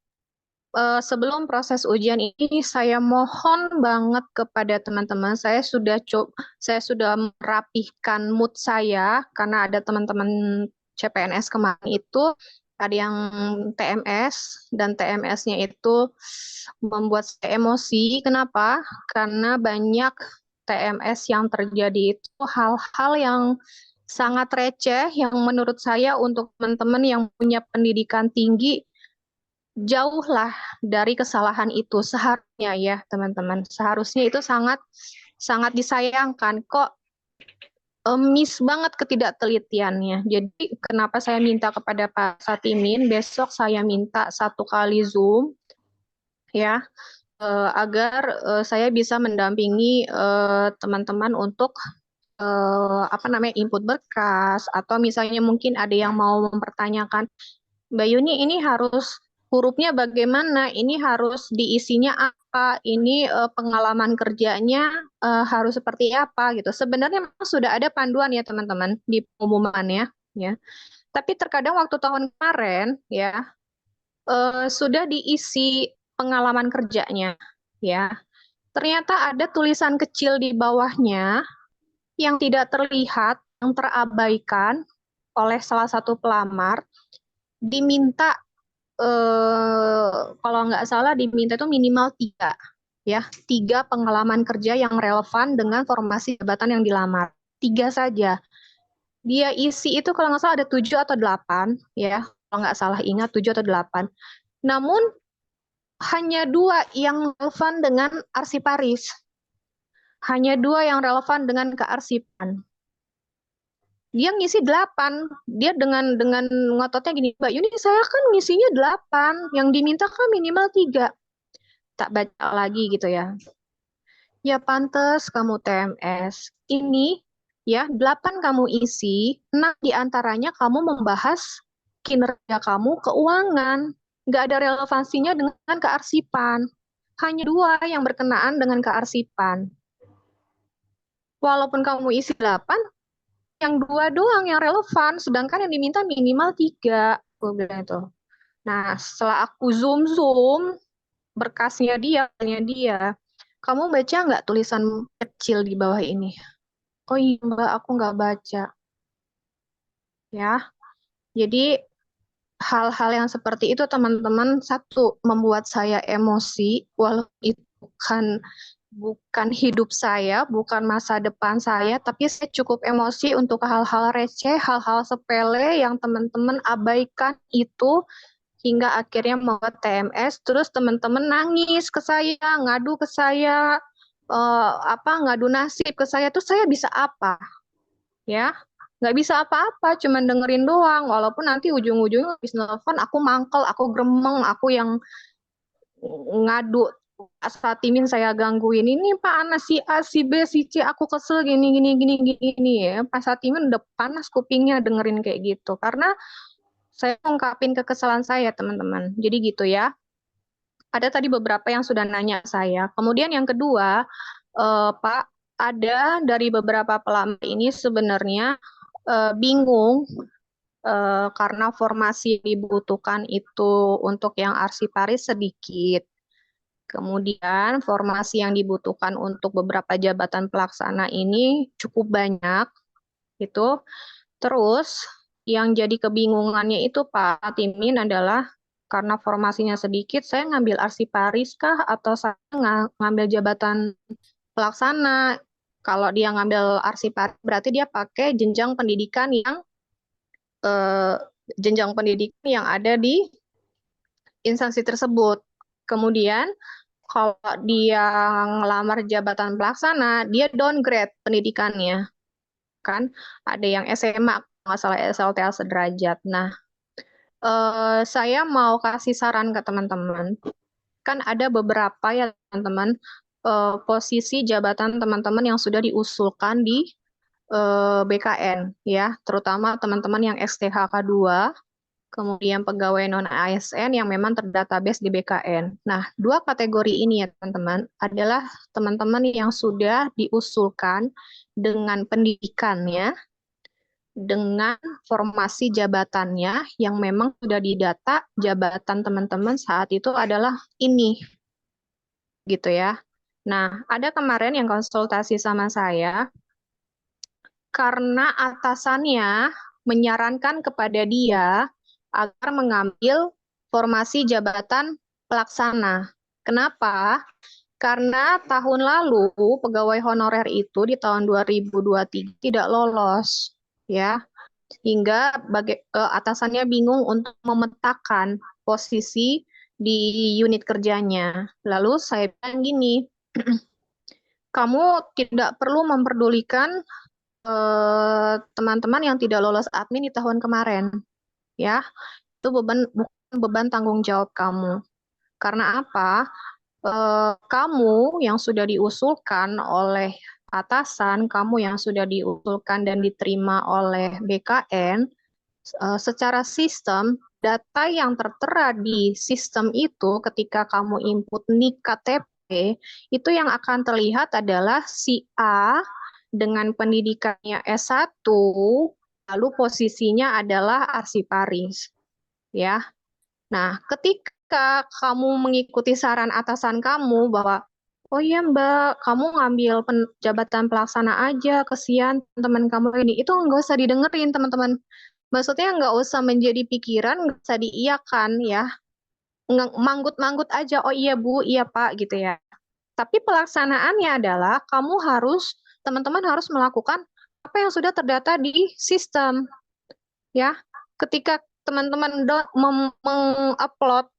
sebelum proses ujian ini saya mohon banget kepada teman-teman, saya sudah merapihkan mood saya karena ada teman-teman CPNS kemarin itu ada yang TMS dan TMS-nya itu membuat saya emosi. Kenapa? Karena banyak TMS yang terjadi itu hal-hal yang sangat receh yang menurut saya untuk teman-teman yang punya pendidikan tinggi jauhlah dari kesalahan itu seharusnya ya teman-teman. Seharusnya itu sangat sangat disayangkan. Kok miss banget ketidaktelitiannya. Jadi kenapa saya minta kepada Pak Satimin besok saya minta 1 kali Zoom ya agar saya bisa mendampingi teman-teman untuk apa namanya input berkas atau misalnya mungkin ada yang mau mempertanyakan Mbak Yuni ini harus hurufnya bagaimana, ini harus diisinya apa, ini pengalaman kerjanya harus seperti apa gitu. Sebenarnya memang sudah ada panduan ya teman-teman di pengumumannya ya. Tapi terkadang waktu tahun kemarin ya sudah diisi pengalaman kerjanya ya. Ternyata ada tulisan kecil di bawahnya yang tidak terlihat, yang terabaikan oleh salah satu pelamar, diminta kalau nggak salah diminta itu minimal 3 ya, 3 pengalaman kerja yang relevan dengan formasi jabatan yang dilamar. 3 saja. Dia isi itu kalau nggak salah ada 7 atau 8 ya, kalau nggak salah ingat 7 atau 8. Namun hanya 2 yang relevan dengan arsiparis. Hanya 2 yang relevan dengan kearsipan. Dia ngisi 8. Dia dengan ngototnya gini, Mbak Yuni saya kan ngisinya 8, yang diminta kan minimal 3. Tak baca lagi gitu ya. Ya pantes kamu TMS. Ini ya 8 kamu isi, 6 diantaranya kamu membahas kinerja kamu keuangan. Nggak ada relevansinya dengan kearsipan. Hanya 2 yang berkenaan dengan kearsipan. Walaupun kamu isi 8, yang 2 doang yang relevan, sedangkan yang diminta minimal 3. Gue bilang itu. Nah, setelah aku zoom berkasnya dia, kamu baca nggak tulisan kecil di bawah ini? Oh iya Mbak, aku nggak baca. Ya, jadi hal-hal yang seperti itu teman-teman, satu, membuat saya emosi, walaupun itu bukan hidup saya, bukan masa depan saya, tapi saya cukup emosi untuk hal-hal receh, hal-hal sepele yang teman-teman abaikan itu hingga akhirnya membuat TMS, terus teman-teman nangis ke saya, ngadu ke saya, ngadu nasib ke saya, tuh saya bisa apa? Ya, nggak bisa apa-apa, cuman dengerin doang, walaupun nanti ujung-ujungnya habis nelfon, aku mangkel, aku gremeng, aku yang ngadu saat Timin saya gangguin ini Pak Anas si A si B si C aku kesel gini gini gini gini ya Pak Satimin udah panas kupingnya dengerin kayak gitu karena saya ungkapin kekesalan saya teman-teman jadi gitu ya ada tadi beberapa yang sudah nanya saya kemudian yang kedua Pak ada dari beberapa pelamar ini sebenarnya bingung karena formasi yang dibutuhkan itu untuk yang arsiparis sedikit. Kemudian formasi yang dibutuhkan untuk beberapa jabatan pelaksana ini cukup banyak, gitu. Terus yang jadi kebingungannya itu Pak Timin adalah karena formasinya sedikit, saya ngambil arsiparis kah atau saya ngambil jabatan pelaksana? Kalau dia ngambil arsiparis berarti dia pakai eh, jenjang pendidikan yang ada di instansi tersebut. Kemudian kalau dia ngelamar jabatan pelaksana, dia downgrade pendidikannya. kan ada yang SMA, nggak salah SLTA sederajat. Nah, saya mau kasih saran ke teman-teman. Kan ada beberapa ya teman-teman posisi jabatan teman-teman yang sudah diusulkan di BKN ya, terutama teman-teman yang STHK2, kemudian pegawai non-ASN yang memang terdatabase di BKN. Nah, dua kategori ini ya teman-teman adalah teman-teman yang sudah diusulkan dengan pendidikannya, dengan formasi jabatannya yang memang sudah didata jabatan teman-teman saat itu adalah ini, gitu ya. Nah, ada kemarin yang konsultasi sama saya, karena atasannya menyarankan kepada dia agar mengambil formasi jabatan pelaksana. Kenapa? Karena tahun lalu pegawai honorer itu di tahun 2023 tidak lolos, ya, hingga atasannya bingung untuk memetakan posisi di unit kerjanya. Lalu saya bilang gini, kamu tidak perlu memperdulikan teman-teman yang tidak lolos admin di tahun kemarin, ya. Itu bukan beban tanggung jawab kamu. Karena apa? Kamu yang sudah diusulkan oleh atasan, kamu yang sudah diusulkan dan diterima oleh BKN, secara sistem, data yang tertera di sistem itu ketika kamu input NIK KTP, itu yang akan terlihat adalah si A dengan pendidikannya S1, lalu posisinya adalah arsiparis. Ya. Nah, ketika kamu mengikuti saran atasan kamu bahwa, oh iya Mbak, kamu ngambil jabatan pelaksana aja, kesian teman kamu ini, itu nggak usah didengerin teman-teman. Maksudnya nggak usah menjadi pikiran, nggak usah diiyakan ya. Manggut-manggut aja, oh iya Bu, iya Pak gitu ya. Tapi pelaksanaannya adalah kamu harus, teman-teman harus melakukan apa yang sudah terdata di sistem. Ya, ketika teman-teman mengupload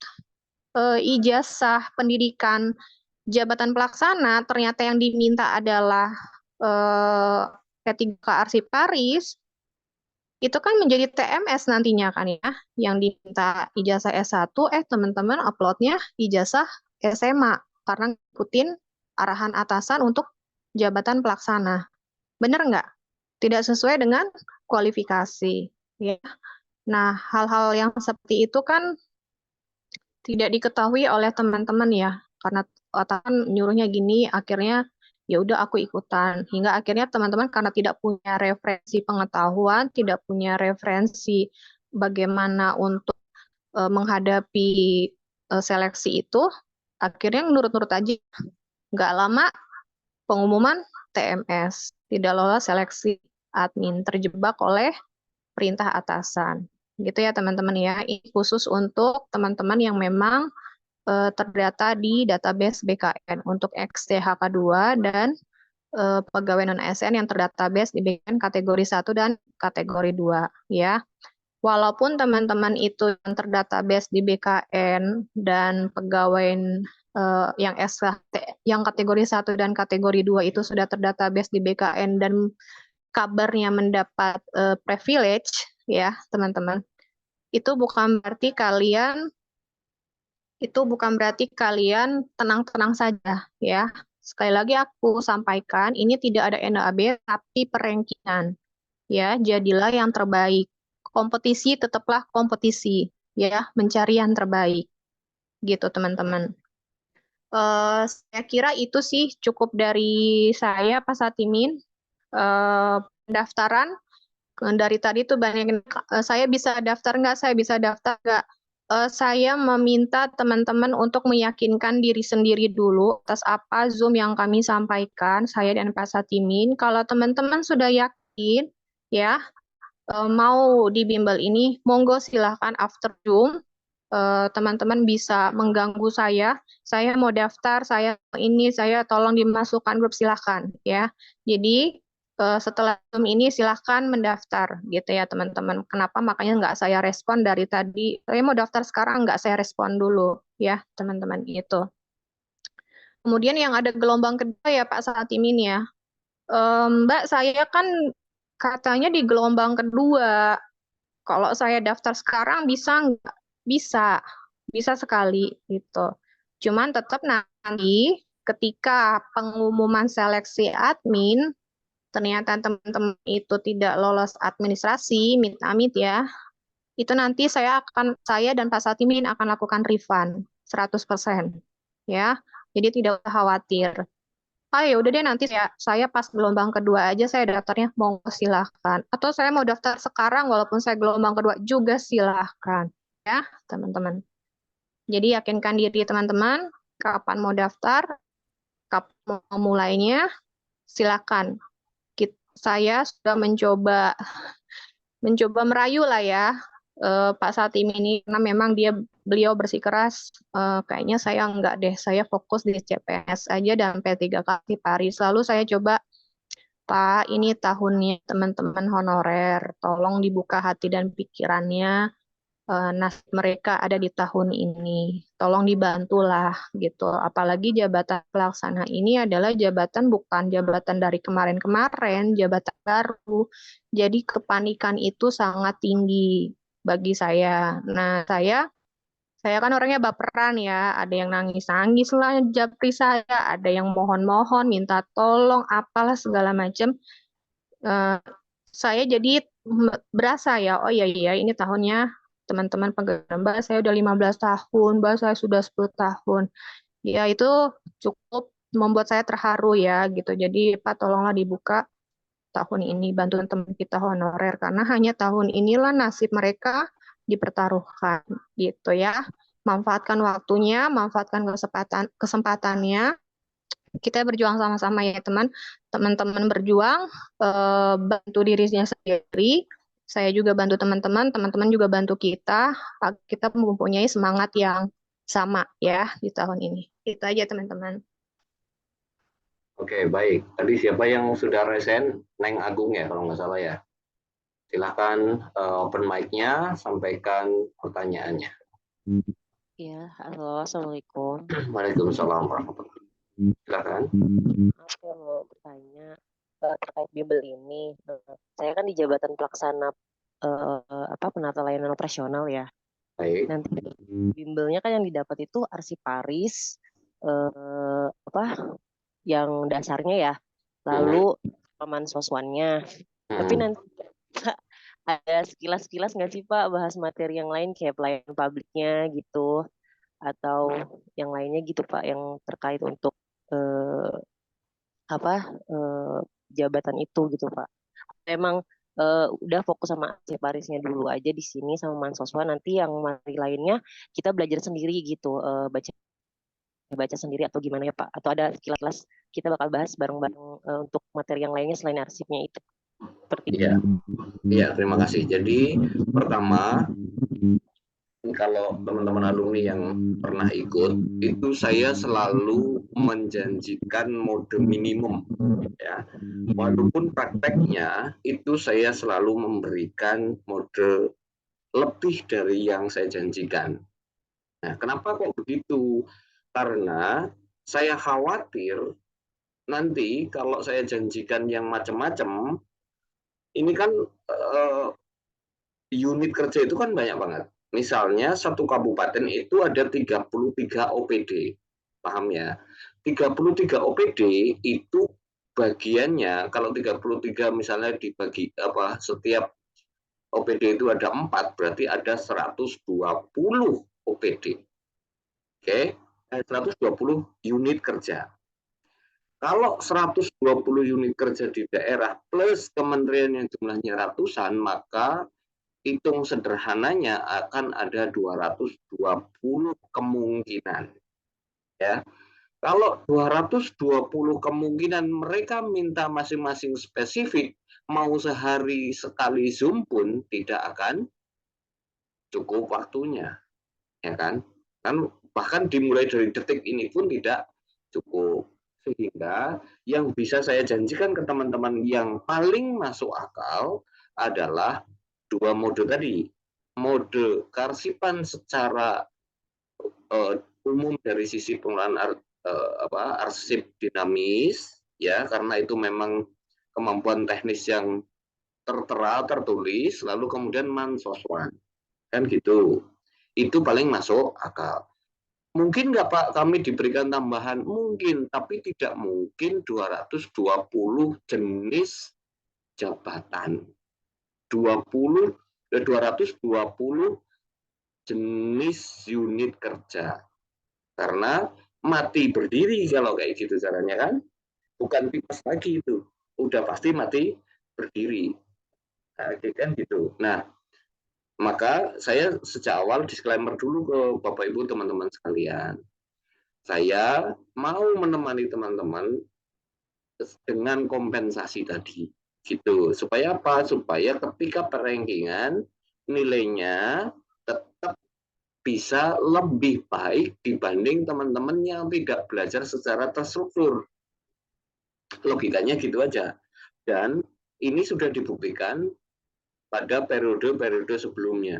ijazah pendidikan jabatan pelaksana, ternyata yang diminta adalah K3 Arsiparis, itu kan menjadi TMS nantinya kan ya, yang diminta ijazah S1, teman-teman uploadnya ijazah SMA, karena ngikutin arahan atasan untuk jabatan pelaksana. Benar nggak? Tidak sesuai dengan kualifikasi. Ya. Nah, hal-hal yang seperti itu kan tidak diketahui oleh teman-teman ya, karena atasan nyuruhnya gini, akhirnya ya udah aku ikutan. Hingga akhirnya teman-teman karena tidak punya referensi pengetahuan, tidak punya referensi bagaimana untuk menghadapi seleksi itu, akhirnya nurut-nurut aja. Nggak lama pengumuman TMS, tidak lolos seleksi admin, terjebak oleh perintah atasan. Gitu ya teman-teman ya. Ini khusus untuk teman-teman yang memang terdata di database BKN untuk XTHK2 dan pegawai non-ASN yang terdatabase di BKN kategori 1 dan kategori 2 ya. Walaupun teman-teman itu yang terdatabase di BKN dan pegawai yang yang kategori 1 dan kategori 2 itu sudah terdatabase di BKN dan kabarnya mendapat privilege ya, teman-teman. Itu bukan berarti kalian tenang-tenang saja ya. Sekali lagi aku sampaikan, ini tidak ada NAB tapi perankingan. Ya, jadilah yang terbaik. Kompetisi tetaplah kompetisi ya, mencari yang terbaik. Gitu teman-teman. Saya kira itu sih cukup dari saya Pak Satimin. Pendaftaran dari tadi tuh banyak saya bisa daftar nggak, saya bisa daftar nggak. Saya meminta teman-teman untuk meyakinkan diri sendiri dulu atas apa Zoom yang kami sampaikan, saya dan Pak Satimin. Kalau teman-teman sudah yakin, ya, mau di bimbel ini, monggo silahkan after Zoom. Teman-teman bisa mengganggu saya mau daftar, saya tolong dimasukkan grup silahkan, ya. Jadi setelah Zoom ini silahkan mendaftar gitu ya teman-teman. Kenapa makanya nggak saya respon dari tadi, saya mau daftar sekarang nggak saya respon dulu ya teman-teman itu. Kemudian yang ada gelombang kedua ya Pak Satimin ya. Mbak, saya kan Katanya di gelombang kedua. Kalau saya daftar sekarang bisa nggak? Bisa, bisa sekali gitu. Cuman tetap nanti ketika pengumuman seleksi admin, ternyata teman-teman itu tidak lolos administrasi, amit-amit ya, itu nanti saya dan Pak Satimin akan lakukan refund 100%. Ya, jadi tidak usah khawatir. Ah ya udah deh nanti saya pas gelombang kedua aja saya daftarnya mau silahkan. Atau saya mau daftar sekarang walaupun saya gelombang kedua juga silahkan. Ya teman-teman. Jadi yakinkan diri teman-teman kapan mau daftar, kapan mau mulainya, silahkan. Saya sudah mencoba merayu lah ya Pak Satim ini karena memang beliau bersikeras kayaknya saya enggak deh, saya fokus di CPNS aja dan P3 kali Paris. Lalu saya coba, Pak, ini tahunnya teman-teman honorer, tolong dibuka hati dan pikirannya, nasib mereka ada di tahun ini. Tolong dibantulah gitu. Apalagi jabatan pelaksana ini adalah jabatan bukan jabatan dari kemarin-kemarin, jabatan baru. Jadi kepanikan itu sangat tinggi bagi saya. Nah, saya kan orangnya baperan ya, ada yang nangis-nangis lah japri saya, ada yang mohon-mohon, minta tolong, apalah segala macam. Eh, saya jadi berasa ya, oh iya iya ini tahunnya teman-teman pegang Mbak, saya udah 15 tahun, Mbak saya sudah 10 tahun. Ya itu cukup membuat saya terharu ya gitu. Jadi Pak tolonglah dibuka tahun ini bantu teman kita honorer karena hanya tahun inilah nasib mereka dipertaruhkan gitu ya. Manfaatkan waktunya, manfaatkan kesempatannya. Kita berjuang sama-sama ya teman-teman berjuang, bantu dirinya sendiri, saya juga bantu teman-teman, teman-teman juga bantu kita, kita mempunyai semangat yang sama ya di tahun ini. Itu aja teman-teman. Oke, baik. Tadi siapa yang sudah resen? Neng Agung ya, kalau nggak salah ya. Silahkan open mic-nya, sampaikan pertanyaannya. Iya, halo, Assalamualaikum. Waalaikumsalam warahmatullahi wabarakatuh. Silahkan. Aku mau bertanya terkait bimbel ini. Saya kan di jabatan pelaksana penata layanan operasional ya. Baik. Nanti bimbelnya kan yang didapat itu arsiparis, yang dasarnya ya. Lalu paman soswannya. Tapi nanti ada sekilas-sekilas nggak sih Pak bahas materi yang lain kayak pelayanan publiknya gitu atau yang lainnya gitu Pak yang terkait untuk eh, jabatan itu gitu Pak. Emang udah fokus sama arsiparisnya dulu aja di sini sama Mansoswa nanti yang materi lainnya kita belajar sendiri gitu baca baca sendiri atau gimana ya Pak atau ada sekilas kita bakal bahas bareng-bareng untuk materi yang lainnya selain arsipnya itu seperti Iya. Iya, terima kasih. Jadi pertama, kalau teman-teman alumni yang pernah ikut, itu saya selalu menjanjikan mode minimum. Ya, walaupun prakteknya itu saya selalu memberikan mode lebih dari yang saya janjikan. Nah, kenapa kok begitu? Karena saya khawatir nanti kalau saya janjikan yang macam-macam, ini kan unit kerja itu kan banyak banget. Misalnya satu kabupaten itu ada 33 OPD. Paham ya? 33 OPD itu bagiannya kalau 33 misalnya dibagi setiap OPD itu ada 4 berarti ada 120 OPD. Oke, 120 unit kerja. Kalau 120 unit kerja di daerah plus kementerian yang jumlahnya ratusan, maka hitung sederhananya akan ada 220 kemungkinan. Ya. Kalau 220 kemungkinan mereka minta masing-masing spesifik, mau sehari sekali Zoom pun tidak akan cukup waktunya. Ya kan? Bahkan dimulai dari detik ini pun tidak cukup. Sehingga yang bisa saya janjikan ke teman-teman yang paling masuk akal adalah dua mode tadi. Mode kearsipan secara umum dari sisi pengelolaan arsip dinamis, ya karena itu memang kemampuan teknis yang tertera, tertulis, lalu kemudian mansoswan. Kan gitu. Itu paling masuk akal. Mungkin nggak Pak kami diberikan tambahan? Mungkin, tapi tidak mungkin 220 jenis jabatan. 220 jenis unit kerja. Karena mati berdiri kalau kayak gitu caranya kan. Bukan tipes lagi itu. Udah pasti mati berdiri. Nah, kan gitu. Nah, maka saya sejak awal disclaimer dulu ke Bapak Ibu teman-teman sekalian. Saya mau menemani teman-teman dengan kompensasi tadi. Gitu. Supaya apa? Supaya ketika perankingan nilainya tetap bisa lebih baik dibanding teman-teman yang tidak belajar secara terstruktur. Logikanya gitu aja. Dan ini sudah dibuktikan pada periode-periode sebelumnya.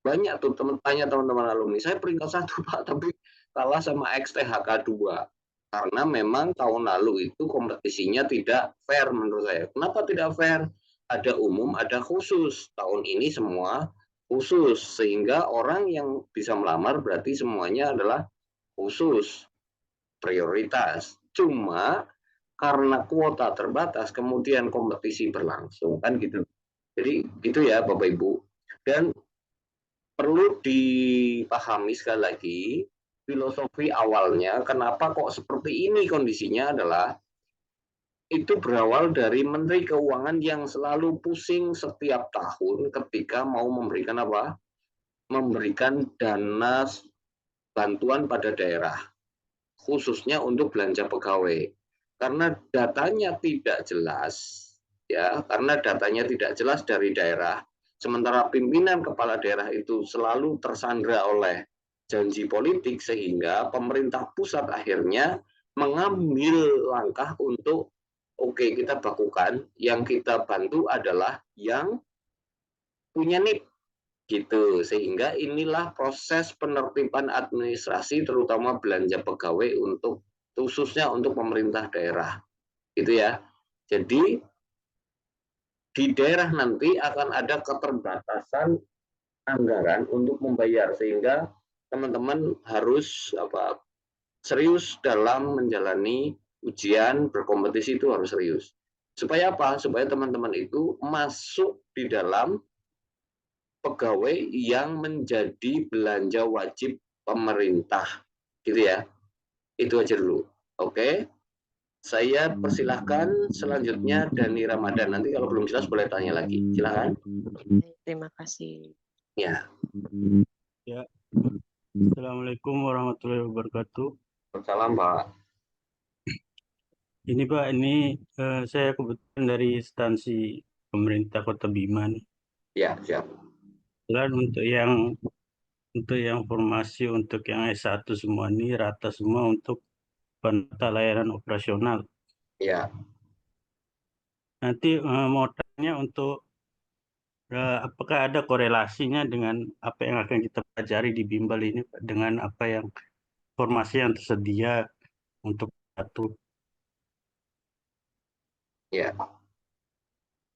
Banyak tuh teman-teman alumni, saya peringkat 1 Pak, tapi kalah sama XTHK 2. Karena memang tahun lalu itu kompetisinya tidak fair menurut saya. Kenapa tidak fair? Ada umum, ada khusus. Tahun ini semua khusus. Sehingga orang yang bisa melamar berarti semuanya adalah khusus. Prioritas. Cuma karena kuota terbatas, kemudian kompetisi berlangsung. Kan gitu. Jadi gitu ya Bapak Ibu. Dan perlu dipahami sekali lagi, filosofi awalnya kenapa kok seperti ini kondisinya adalah itu berawal dari Menteri Keuangan yang selalu pusing setiap tahun ketika mau memberikan apa? Memberikan dana bantuan pada daerah, khususnya untuk belanja pegawai. Karena datanya tidak jelas, ya, karena datanya tidak jelas dari daerah, sementara pimpinan kepala daerah itu selalu tersandra oleh janji politik, sehingga pemerintah pusat akhirnya mengambil langkah untuk oke, kita bakukan, yang kita bantu adalah yang punya NIP gitu. Sehingga inilah proses penertiban administrasi terutama belanja pegawai untuk khususnya untuk pemerintah daerah gitu ya. Jadi di daerah nanti akan ada keterbatasan anggaran untuk membayar, sehingga teman-teman harus serius dalam menjalani ujian berkompetisi. Itu harus serius. Supaya apa? Supaya teman-teman itu masuk di dalam pegawai yang menjadi belanja wajib pemerintah gitu ya. Itu aja dulu. Oke. Saya persilahkan selanjutnya Dani Ramadan. Nanti kalau belum jelas boleh tanya lagi. Silakan. Terima kasih. Ya. Ya. Assalamualaikum warahmatullahi wabarakatuh. Salam Pak. Ini Pak, ini saya kebetulan dari instansi pemerintah Kota Bima nih. Ya, siap. Dan untuk yang formasi untuk yang S1 semua ini rata semua untuk penata layanan operasional. Ya. Nanti mau tanya untuk apakah ada korelasinya dengan apa yang akan kita pelajari di bimbel ini Pak, dengan apa yang formasi yang tersedia untuk satu. Ya.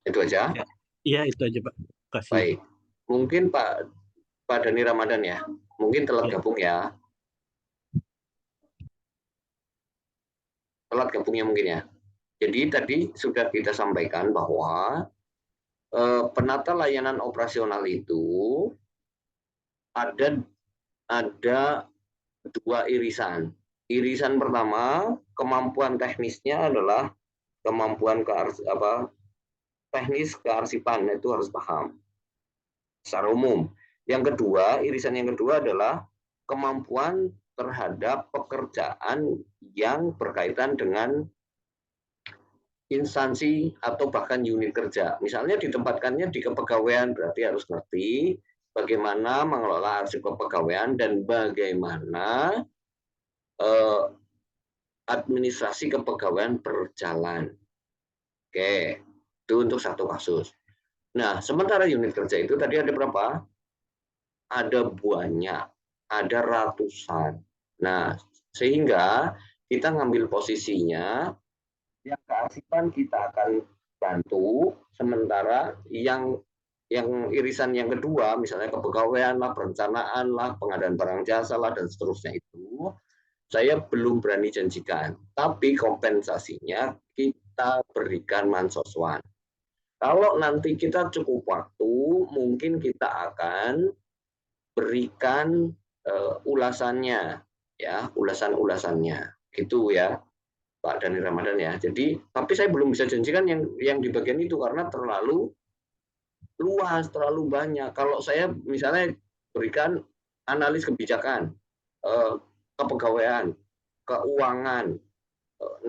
Itu aja. Iya, itu aja Pak. Kasih. Baik. Mungkin Pak Dani Ramadan ya. Mungkin telat gabung ya. Telat gabungnya mungkin ya. Jadi tadi sudah kita sampaikan bahwa penata layanan operasional itu ada dua irisan. Irisan pertama, kemampuan teknisnya adalah kemampuan teknis kearsipan, itu harus paham secara umum. Yang kedua, irisan yang kedua adalah kemampuan terhadap pekerjaan yang berkaitan dengan instansi atau bahkan unit kerja. Misalnya ditempatkannya di kepegawaian, berarti harus ngerti bagaimana mengelola arsip kepegawaian dan bagaimana administrasi kepegawaian berjalan. Oke, itu untuk satu kasus. Nah, sementara unit kerja itu tadi ada berapa? Ada banyak, ada ratusan. Nah, sehingga kita ngambil posisinya yang kearsipan kita akan bantu, sementara yang irisan yang kedua, misalnya kepegawaian lah, perencanaan lah, pengadaan barang jasa lah, dan seterusnya itu, saya belum berani janjikan. Tapi kompensasinya kita berikan mansoswan. Kalau nanti kita cukup waktu, mungkin kita akan berikan ulasannya, ya, ulasannya, gitu ya, Pak Dhani Ramadan ya. Jadi, tapi saya belum bisa janjikan yang di bagian itu karena terlalu luas, terlalu banyak. Kalau saya misalnya berikan analis kebijakan, kepegawaian, keuangan,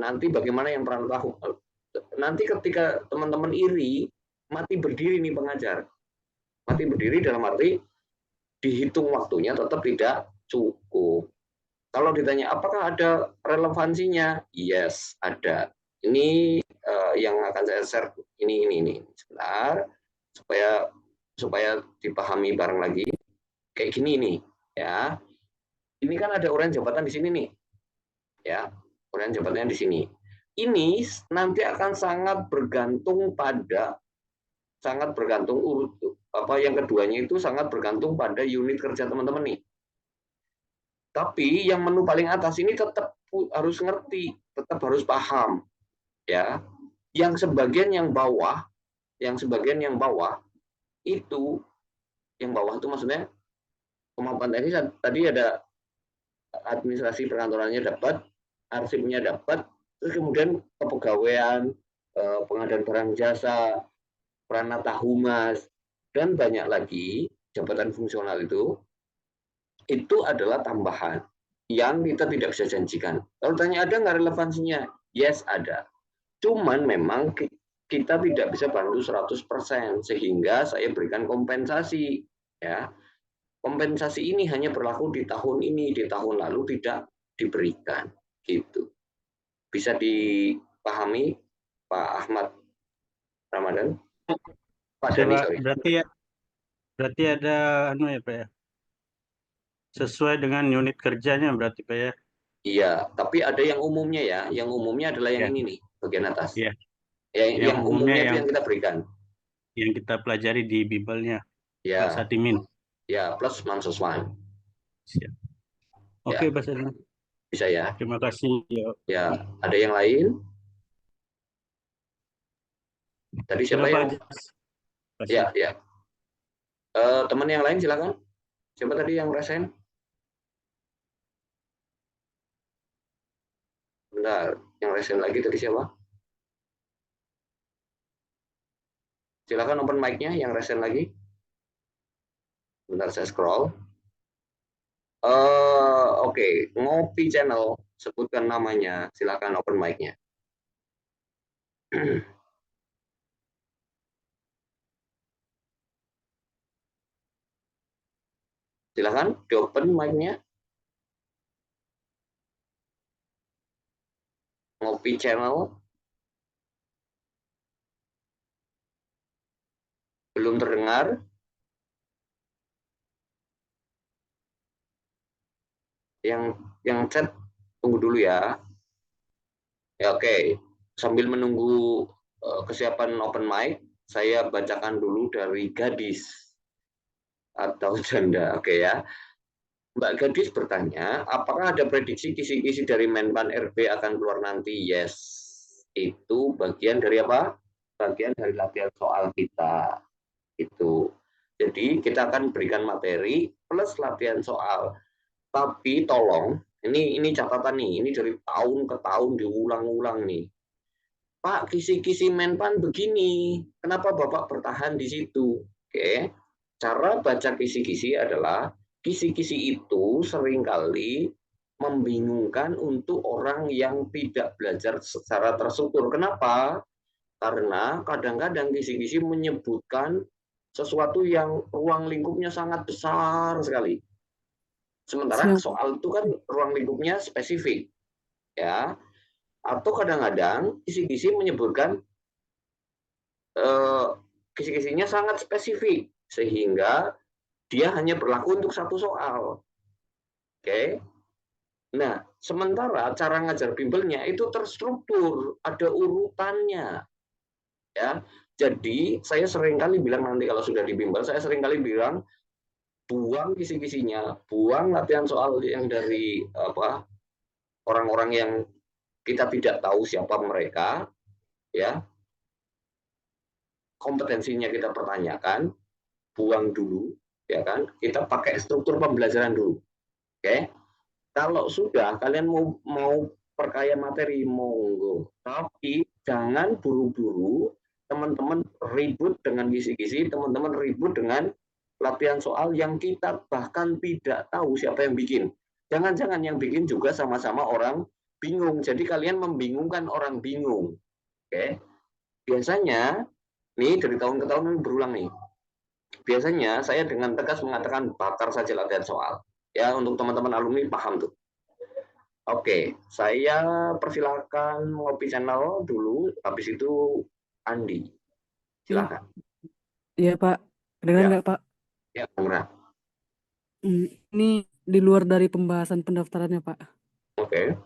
nanti bagaimana yang peran tahu. Nanti ketika teman-teman iri, mati berdiri nih pengajar. Mati berdiri dalam arti dihitung waktunya tetap tidak cukup. Kalau ditanya apakah ada relevansinya? Yes, ada. Ini yang akan saya share ini. Sebentar supaya dipahami bareng lagi. Kayak gini nih, ya. Ini kan ada uraian jabatan di sini nih. Ya, uraian jabatannya di sini. Ini nanti akan sangat bergantung urut apa yang keduanya itu sangat bergantung pada unit kerja teman-teman nih. Tapi yang menu paling atas ini tetap harus ngerti, tetap harus paham, ya. Yang sebagian yang bawah itu, yang bawah itu maksudnya kemampuan teknis tadi ada administrasi perkantorannya dapat, arsipnya dapat, terus kemudian kepegawaian, pengadaan barang jasa, pranata humas, dan banyak lagi jabatan fungsional itu adalah tambahan yang kita tidak bisa janjikan. Kalau tanya ada nggak relevansinya? Yes, ada. Cuman memang kita tidak bisa bantu 100%, sehingga saya berikan kompensasi. Ya, kompensasi ini hanya berlaku di tahun ini, di tahun lalu tidak diberikan. Gitu. Bisa dipahami, Pak Ahmad Ramadan? Pak Dhani, sorry. Berarti ada ya Pak ya. Sesuai dengan unit kerjanya berarti Pak ya. Iya, tapi ada yang umumnya ya. Yang umumnya adalah yang ini nih, bagian atas. Iya. Yang umumnya itu yang kita berikan. Yang kita pelajari di Bimbelnya. Ya. Pak Satimin. Ya, plus mansoswan. Siap. Oke, Pak Satimin. Bisa ya. Terima kasih. Ya, ada yang lain? Tadi siapa yang? Ya. Teman yang lain silakan. Siapa tadi yang resen? Bentar, yang resen lagi tadi siapa? Silakan open mic-nya yang resen lagi. Bentar saya scroll. Oke, Ngopi Channel, sebutkan namanya. Silakan open mic-nya. Silakan di open mic-nya. Ngopi Channel. Belum terdengar? Yang chat tunggu dulu ya. Ya oke. Sambil menunggu kesiapan open mic, saya bacakan dulu dari gadis atau janda. Oke ya. Mbak Gadis bertanya, apakah ada prediksi kisi-kisi dari Menpan RB akan keluar nanti? Yes. Itu bagian dari apa? Bagian dari latihan soal kita. Itu. Jadi kita akan berikan materi plus latihan soal. Tapi tolong, ini catatan nih, ini dari tahun ke tahun diulang-ulang nih. Pak, kisi-kisi Menpan begini, kenapa Bapak bertahan di situ? Oke, cara baca kisi-kisi adalah, kisi-kisi itu seringkali membingungkan untuk orang yang tidak belajar secara terstruktur. Kenapa? Karena kadang-kadang kisi-kisi menyebutkan sesuatu yang ruang lingkupnya sangat besar sekali. Sementara soal itu kan ruang lingkupnya spesifik, ya. Atau kadang-kadang kisi-kisi menyebutkan kisi-kisinya sangat spesifik, sehingga dia hanya berlaku untuk satu soal. Oke. Nah, sementara cara ngajar bimbelnya itu terstruktur, ada urutannya. Ya. Jadi saya sering kali bilang nanti kalau sudah di bimbel, saya sering kali bilang buang kisi-kisinya, buang latihan soal yang dari orang-orang yang kita tidak tahu siapa mereka, ya, kompetensinya kita pertanyakan, buang dulu, ya kan? Kita pakai struktur pembelajaran dulu, oke? Kalau sudah kalian mau perkaya materi, monggo, tapi jangan buru-buru teman-teman ribut dengan kisi-kisi, teman-teman ribut dengan latihan soal yang kita bahkan tidak tahu siapa yang bikin. Jangan-jangan yang bikin juga sama-sama orang bingung. Jadi kalian membingungkan orang bingung. Oke. Biasanya nih dari tahun ke tahun berulang nih. Biasanya saya dengan tegas mengatakan bakar saja latihan soal. Ya, untuk teman-teman alumni paham tuh. Oke, saya persilakan ngopi channel dulu, habis itu Andi. Silakan. Iya Pak, kedengeran Ya. nggak Pak? Ya, Murah. Ini di luar dari pembahasan pendaftarannya Pak. Oke.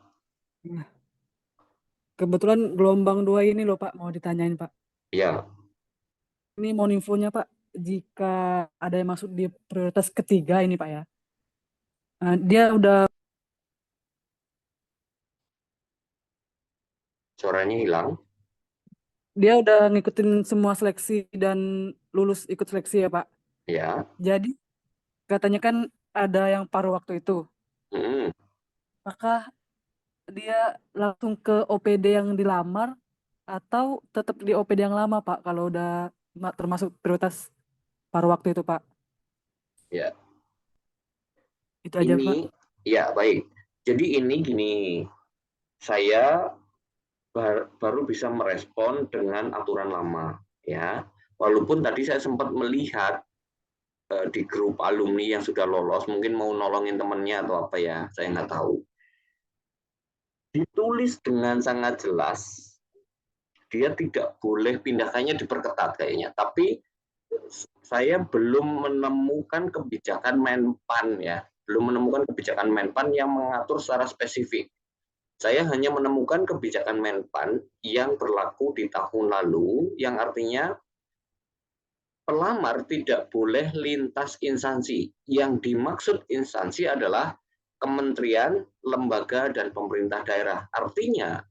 Nah, kebetulan gelombang 2 ini loh Pak, mau ditanyain Pak. Ya, Ini mau infonya Pak, jika ada yang masuk di prioritas ketiga ini Pak ya. Dia udah suaranya hilang. ngikutin semua seleksi dan lulus ikut seleksi ya Pak. Ya. Jadi katanya kan ada yang paruh waktu itu. Hmm. Apakah dia langsung ke OPD yang dilamar atau tetap di OPD yang lama Pak kalau udah termasuk prioritas paruh waktu itu Pak? Ya. Itu aja Pak. Ini, ya baik. Jadi ini gini, saya baru bisa merespon dengan aturan lama, ya. Walaupun tadi saya sempat melihat di grup alumni yang sudah lolos, mungkin mau nolongin temennya atau apa ya, saya nggak tahu. Ditulis dengan sangat jelas, dia tidak boleh pindahkannya diperketat kayaknya. Tapi saya belum menemukan kebijakan Menpan ya, belum menemukan kebijakan Menpan yang mengatur secara spesifik. Saya hanya menemukan kebijakan Menpan yang berlaku di tahun lalu, yang artinya pelamar tidak boleh lintas instansi. Yang dimaksud instansi adalah kementerian, lembaga, dan pemerintah daerah. Artinya,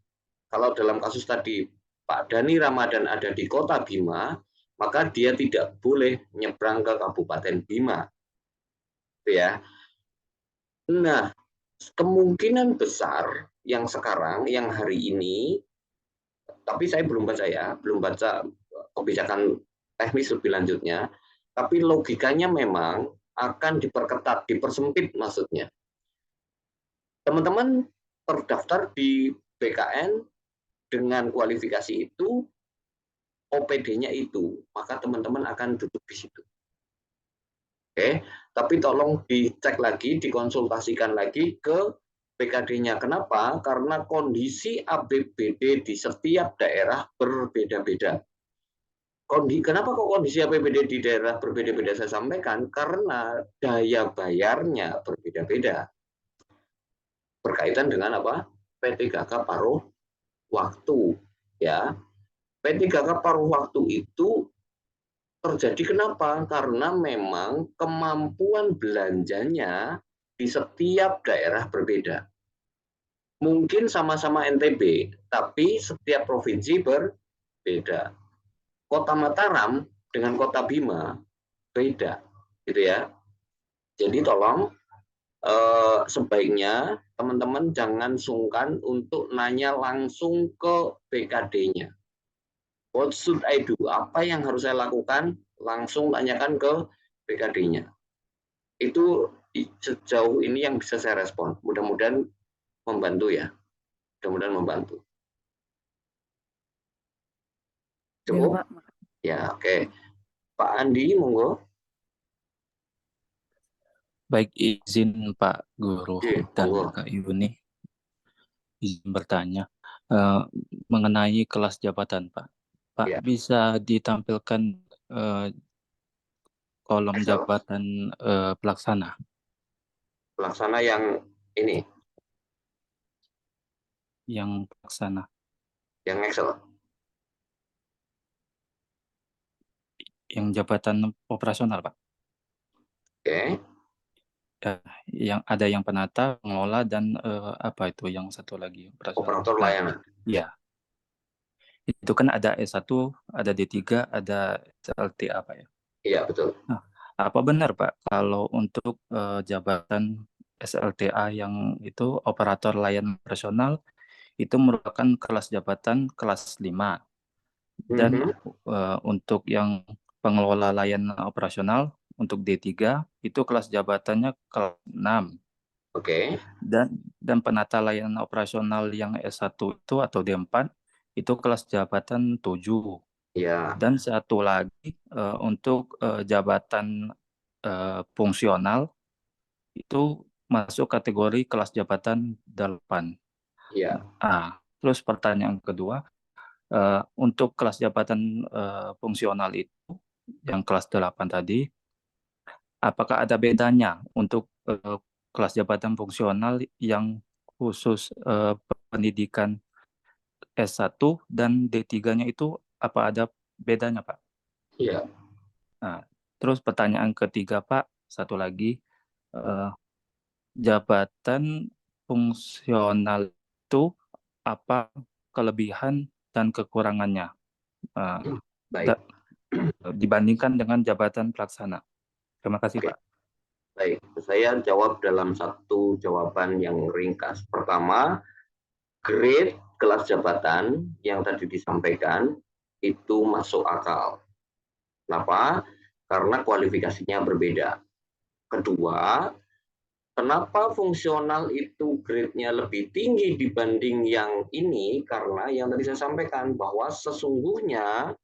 kalau dalam kasus tadi Pak Dhani Ramadan ada di Kota Bima, maka dia tidak boleh nyebrang ke Kabupaten Bima. Ya. Nah, kemungkinan besar yang sekarang, yang hari ini, tapi saya belum baca ya, belum baca kebijakan teknis lebih lanjutnya, tapi logikanya memang akan diperketat, dipersempit maksudnya. Teman-teman terdaftar di BKN dengan kualifikasi itu, OPD-nya itu, maka teman-teman akan duduk di situ. Oke, tapi tolong dicek lagi, dikonsultasikan lagi ke PKD-nya. Kenapa? Karena kondisi APBD di setiap daerah berbeda-beda. Kenapa kok kondisi APBD di daerah berbeda-beda saya sampaikan? Karena daya bayarnya berbeda-beda. Berkaitan dengan apa? P3K paruh waktu. Ya, P3K paruh waktu itu terjadi kenapa? Karena memang kemampuan belanjanya di setiap daerah berbeda. Mungkin sama-sama NTB, tapi setiap provinsi berbeda. Kota Mataram dengan Kota Bima beda, gitu ya. Jadi tolong sebaiknya teman-teman jangan sungkan untuk nanya langsung ke BKD-nya. What should I do? Apa yang harus saya lakukan? Langsung tanyakan ke BKD-nya. Itu sejauh ini yang bisa saya respon. Mudah-mudahan membantu ya. Mudah-mudahan membantu. Cukup? Pak. Ya, oke. Pak Andi, monggo. Baik, izin Pak Guru Oke, dan monggo. Kak Yuni, izin bertanya mengenai kelas jabatan, Pak. Pak, Ya. bisa ditampilkan kolom Excel. jabatan pelaksana? Pelaksana yang ini, Yang pelaksana. yang Excel. yang jabatan operasional, Pak. Oke. Yang ada yang penata, pengelola, dan apa itu yang satu lagi operasional. Operator Nah, layanan. ya. Itu kan ada S1, ada D3, ada SLTA, Pak ya. Iya, betul. Nah, apa benar, Pak, kalau untuk jabatan SLTA yang itu operator layanan operasional itu merupakan kelas jabatan kelas 5 dan untuk yang pengelola layanan operasional untuk D3 itu kelas jabatannya kelas 6. Oke. Dan penata layanan operasional yang S1 itu atau D4 itu kelas jabatan 7. Iya. Dan satu lagi untuk jabatan fungsional itu masuk kategori kelas jabatan 8. Iya. Terus pertanyaan kedua, untuk kelas jabatan fungsional itu yang kelas 8 tadi, apakah ada bedanya untuk kelas jabatan fungsional yang khusus pendidikan S1 dan D3-nya itu apa ada bedanya, Pak? Iya. Nah, terus pertanyaan ketiga, Pak, satu lagi, jabatan fungsional itu apa kelebihan dan kekurangannya Baik. dibandingkan dengan jabatan pelaksana? Terima kasih, Oke. Pak. Baik, saya jawab dalam satu jawaban yang ringkas. Pertama, grade kelas jabatan yang tadi disampaikan itu masuk akal. Kenapa? Karena kualifikasinya berbeda. Kedua, kenapa fungsional itu grade-nya lebih tinggi dibanding yang ini? Karena yang tadi saya sampaikan bahwa sesungguhnya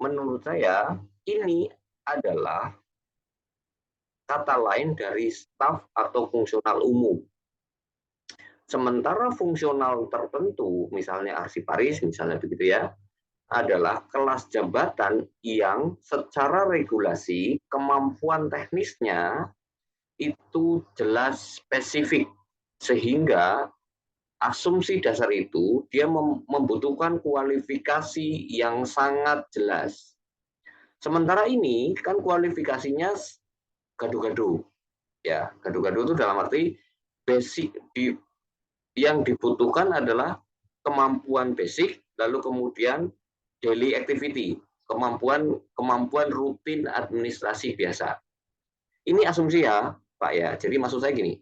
menurut saya ini adalah kata lain dari staf atau fungsional umum. Sementara fungsional tertentu, misalnya arsiparis, misalnya begitu ya, adalah kelas jabatan yang secara regulasi kemampuan teknisnya itu jelas spesifik. Sehingga asumsi dasar itu dia membutuhkan kualifikasi yang sangat jelas. Sementara ini kan kualifikasinya gaduh-gaduh. Ya, gaduh-gaduh itu dalam arti basic yang dibutuhkan adalah kemampuan basic, lalu kemudian daily activity, kemampuan rutin administrasi biasa. Ini asumsi ya, Pak ya. Jadi maksud saya gini,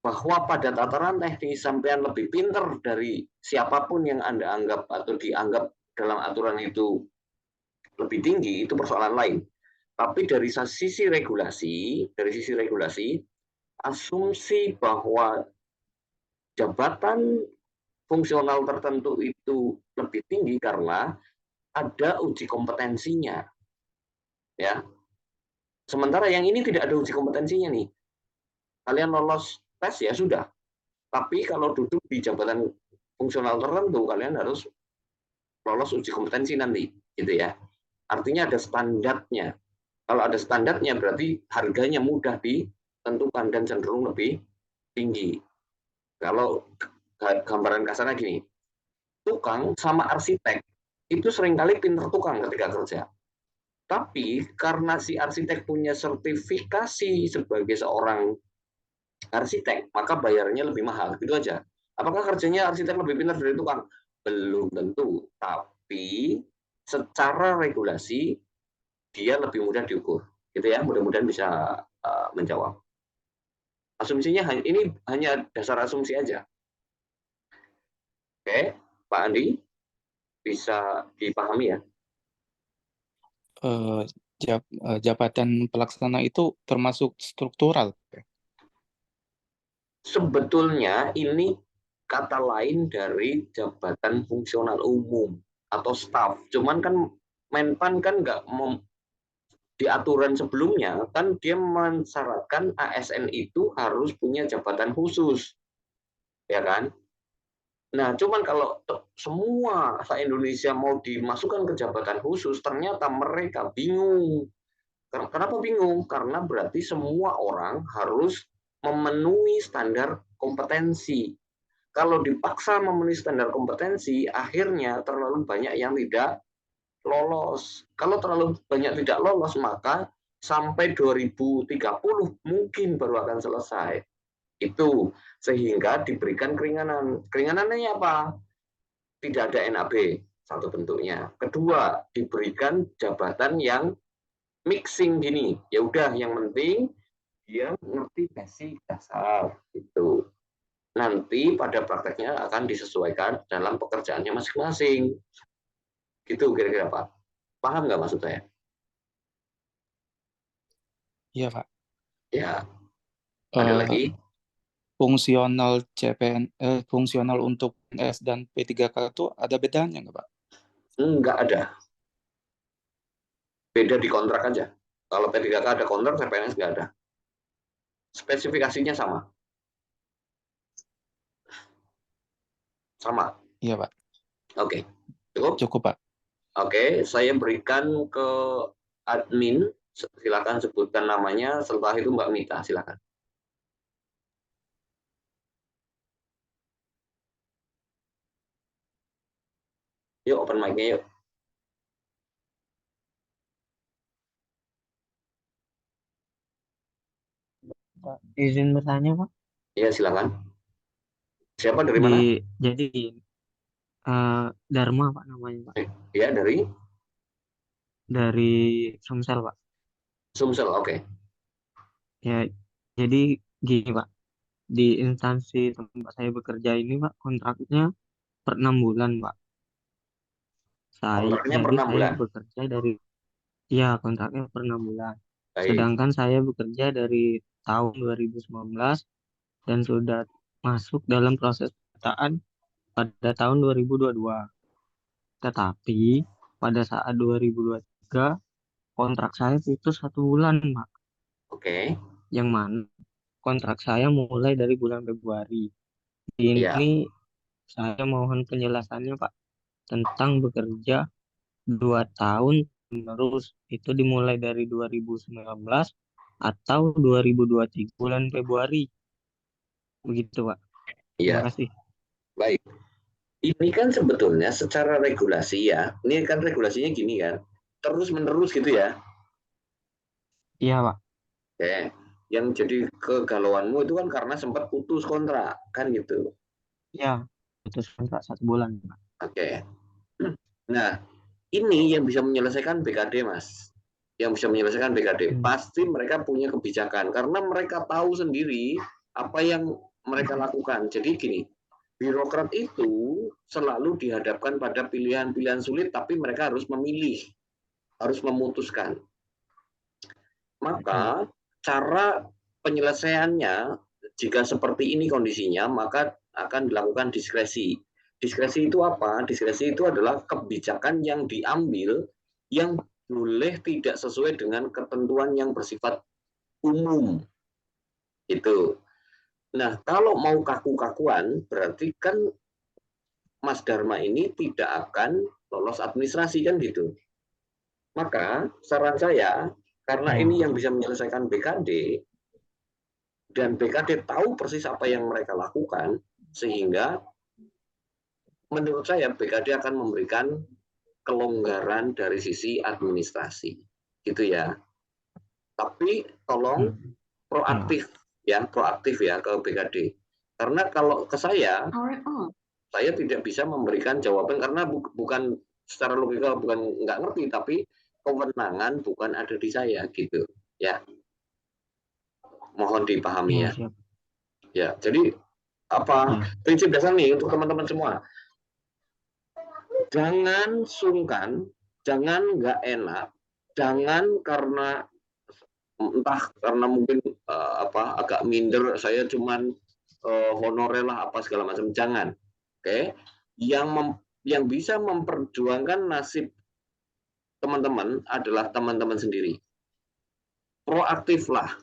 bahwa pada tataran teknis sampean lebih pinter dari siapapun yang Anda anggap atau dianggap dalam aturan itu lebih tinggi, itu persoalan lain. Tapi dari sisi regulasi, asumsi bahwa jabatan fungsional tertentu itu lebih tinggi karena ada uji kompetensinya. Ya. Sementara yang ini tidak ada uji kompetensinya nih. Kalian lolos tes ya sudah. Tapi kalau duduk di jabatan fungsional tertentu kalian harus lolos uji kompetensi nanti, gitu ya. Artinya ada standarnya. Kalau ada standarnya berarti harganya mudah ditentukan dan cenderung lebih tinggi. Kalau gambaran kasarnya gini, tukang sama arsitek itu seringkali pinter tukang ketika kerja. Tapi karena si arsitek punya sertifikasi sebagai seorang arsitek, maka bayarnya lebih mahal. Gitu aja. Apakah kerjanya arsitek lebih pintar dari tukang? Belum tentu. Tapi secara regulasi dia lebih mudah diukur. Gitu ya. Mudah-mudahan bisa menjawab. Asumsinya ini hanya dasar asumsi aja. Oke, Pak Andi, bisa dipahami ya? Jabatan pelaksana itu termasuk struktural. Sebetulnya ini kata lain dari jabatan fungsional umum atau staf. Cuman kan Menpan kan nggak di aturan sebelumnya kan dia mensyaratkan ASN itu harus punya jabatan khusus, ya kan? Nah, cuman kalau semua se-Indonesia mau dimasukkan ke jabatan khusus, ternyata mereka bingung. Kenapa bingung? Karena berarti semua orang harus memenuhi standar kompetensi. Kalau dipaksa memenuhi standar kompetensi, akhirnya terlalu banyak yang tidak lolos. Kalau terlalu banyak tidak lolos, maka sampai 2030 mungkin baru akan selesai. Itu sehingga diberikan keringanan. Keringanannya apa? Tidak ada NAB, satu bentuknya. Kedua, diberikan jabatan yang mixing gini. Ya udah, yang penting dia ngerti basic dasar itu. Nanti pada prakteknya akan disesuaikan dalam pekerjaannya masing-masing. Gitu kira-kira Pak. Paham nggak maksud saya? Iya, Pak. Ya. Ada Eh, lagi? fungsional fungsional untuk PNS dan P3K itu ada bedanya nggak, Pak? Nggak ada. Beda di kontrak aja. Kalau P3K ada kontrak, CPNS nggak ada. Spesifikasinya sama. Sama. Iya, Pak. Oke. Cukup? Cukup, Pak. Oke, saya berikan ke admin. Silakan sebutkan namanya. Setelah itu Mbak Mita, silakan. Yuk, open mic-nya yuk. Pak, izin bertanya, Pak. Iya, silakan. Siapa dari mana? Jadi Dharma, Pak, namanya, Pak. Ya, dari Dari Sumsel, Pak. Sumsel, oke. Ya, jadi gini, Pak. Di instansi tempat saya bekerja ini, Pak, kontraknya per 6 bulan, Pak. Kontraknya per Jadi 6 saya bulan. bekerja dari, ya, kontraknya per 6 bulan. Baik. Sedangkan saya bekerja dari tahun 2019 dan sudah masuk dalam proses pemetaan pada tahun 2022. Tetapi pada saat 2023 kontrak saya putus 1 bulan, Pak. Oke. Yang mana kontrak saya mulai dari bulan Februari. Iya. Ini saya mohon penjelasannya, Pak, tentang bekerja 2 tahun terus itu dimulai dari 2019 atau 2023 bulan Februari. Begitu, Pak. Terima Iya. kasih. Baik. Ini kan sebetulnya secara regulasi ya. Ini kan regulasinya gini kan. Terus-menerus gitu ya. Iya, Pak. Oke. Yang jadi kegalauanmu itu kan karena sempat putus kontrak, kan gitu. Iya, putus kontrak 1 bulan, Pak. Oke. Nah, ini yang bisa menyelesaikan BKD, Mas. Yang bisa menyelesaikan BKD. Pasti mereka punya kebijakan. Karena mereka tahu sendiri apa yang mereka lakukan. Jadi gini, birokrat itu selalu dihadapkan pada pilihan-pilihan sulit, tapi mereka harus memilih, harus memutuskan. Maka cara penyelesaiannya, jika seperti ini kondisinya, maka akan dilakukan diskresi. Diskresi itu apa? Diskresi itu adalah kebijakan yang diambil yang boleh tidak sesuai dengan ketentuan yang bersifat umum. Itu. Nah, kalau mau kaku-kakuan, berarti kan Mas Dharma ini tidak akan lolos administrasi kan gitu. Maka saran saya, karena ini yang bisa menyelesaikan BKD, dan BKD tahu persis apa yang mereka lakukan, sehingga menurut saya BKD akan memberikan kelonggaran dari sisi administrasi. Gitu ya. Tapi tolong proaktif ya ke BKD. Karena kalau ke saya tidak bisa memberikan jawaban karena bukan secara logika bukan nggak ngerti, tapi kewenangan bukan ada di saya gitu ya. Mohon dipahami ya. Ya, jadi apa prinsip dasar nih untuk teman-teman semua. Jangan sungkan, jangan nggak enak, jangan karena entah karena mungkin agak minder, saya cuman honorer lah apa segala macam, jangan. Oke, yang bisa memperjuangkan nasib teman-teman adalah teman-teman sendiri. Proaktiflah,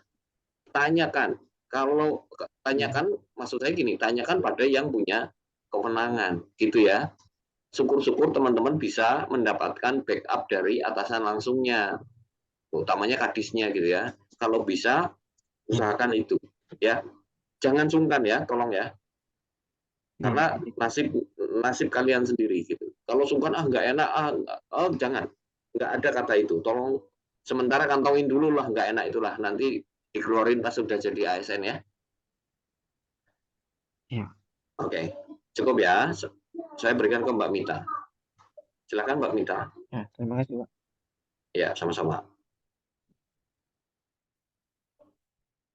tanyakan. Kalau tanyakan, maksud saya gini, tanyakan pada yang punya kewenangan, gitu ya. Syukur-syukur teman-teman bisa mendapatkan backup dari atasan langsungnya, utamanya kadisnya gitu ya. Kalau bisa, usahakan itu, ya. Jangan sungkan ya, tolong ya. Karena nasib kalian sendiri gitu. Kalau sungkan nggak enak, jangan, nggak ada kata itu. Tolong sementara kantongin dulu lah, nggak enak itulah, nanti dikeluarin pas sudah jadi ASN ya. Iya. Oke, cukup ya. Saya berikan ke Mbak Mita. Silakan Mbak Mita. Ya, terima kasih Pak. Ya, sama-sama.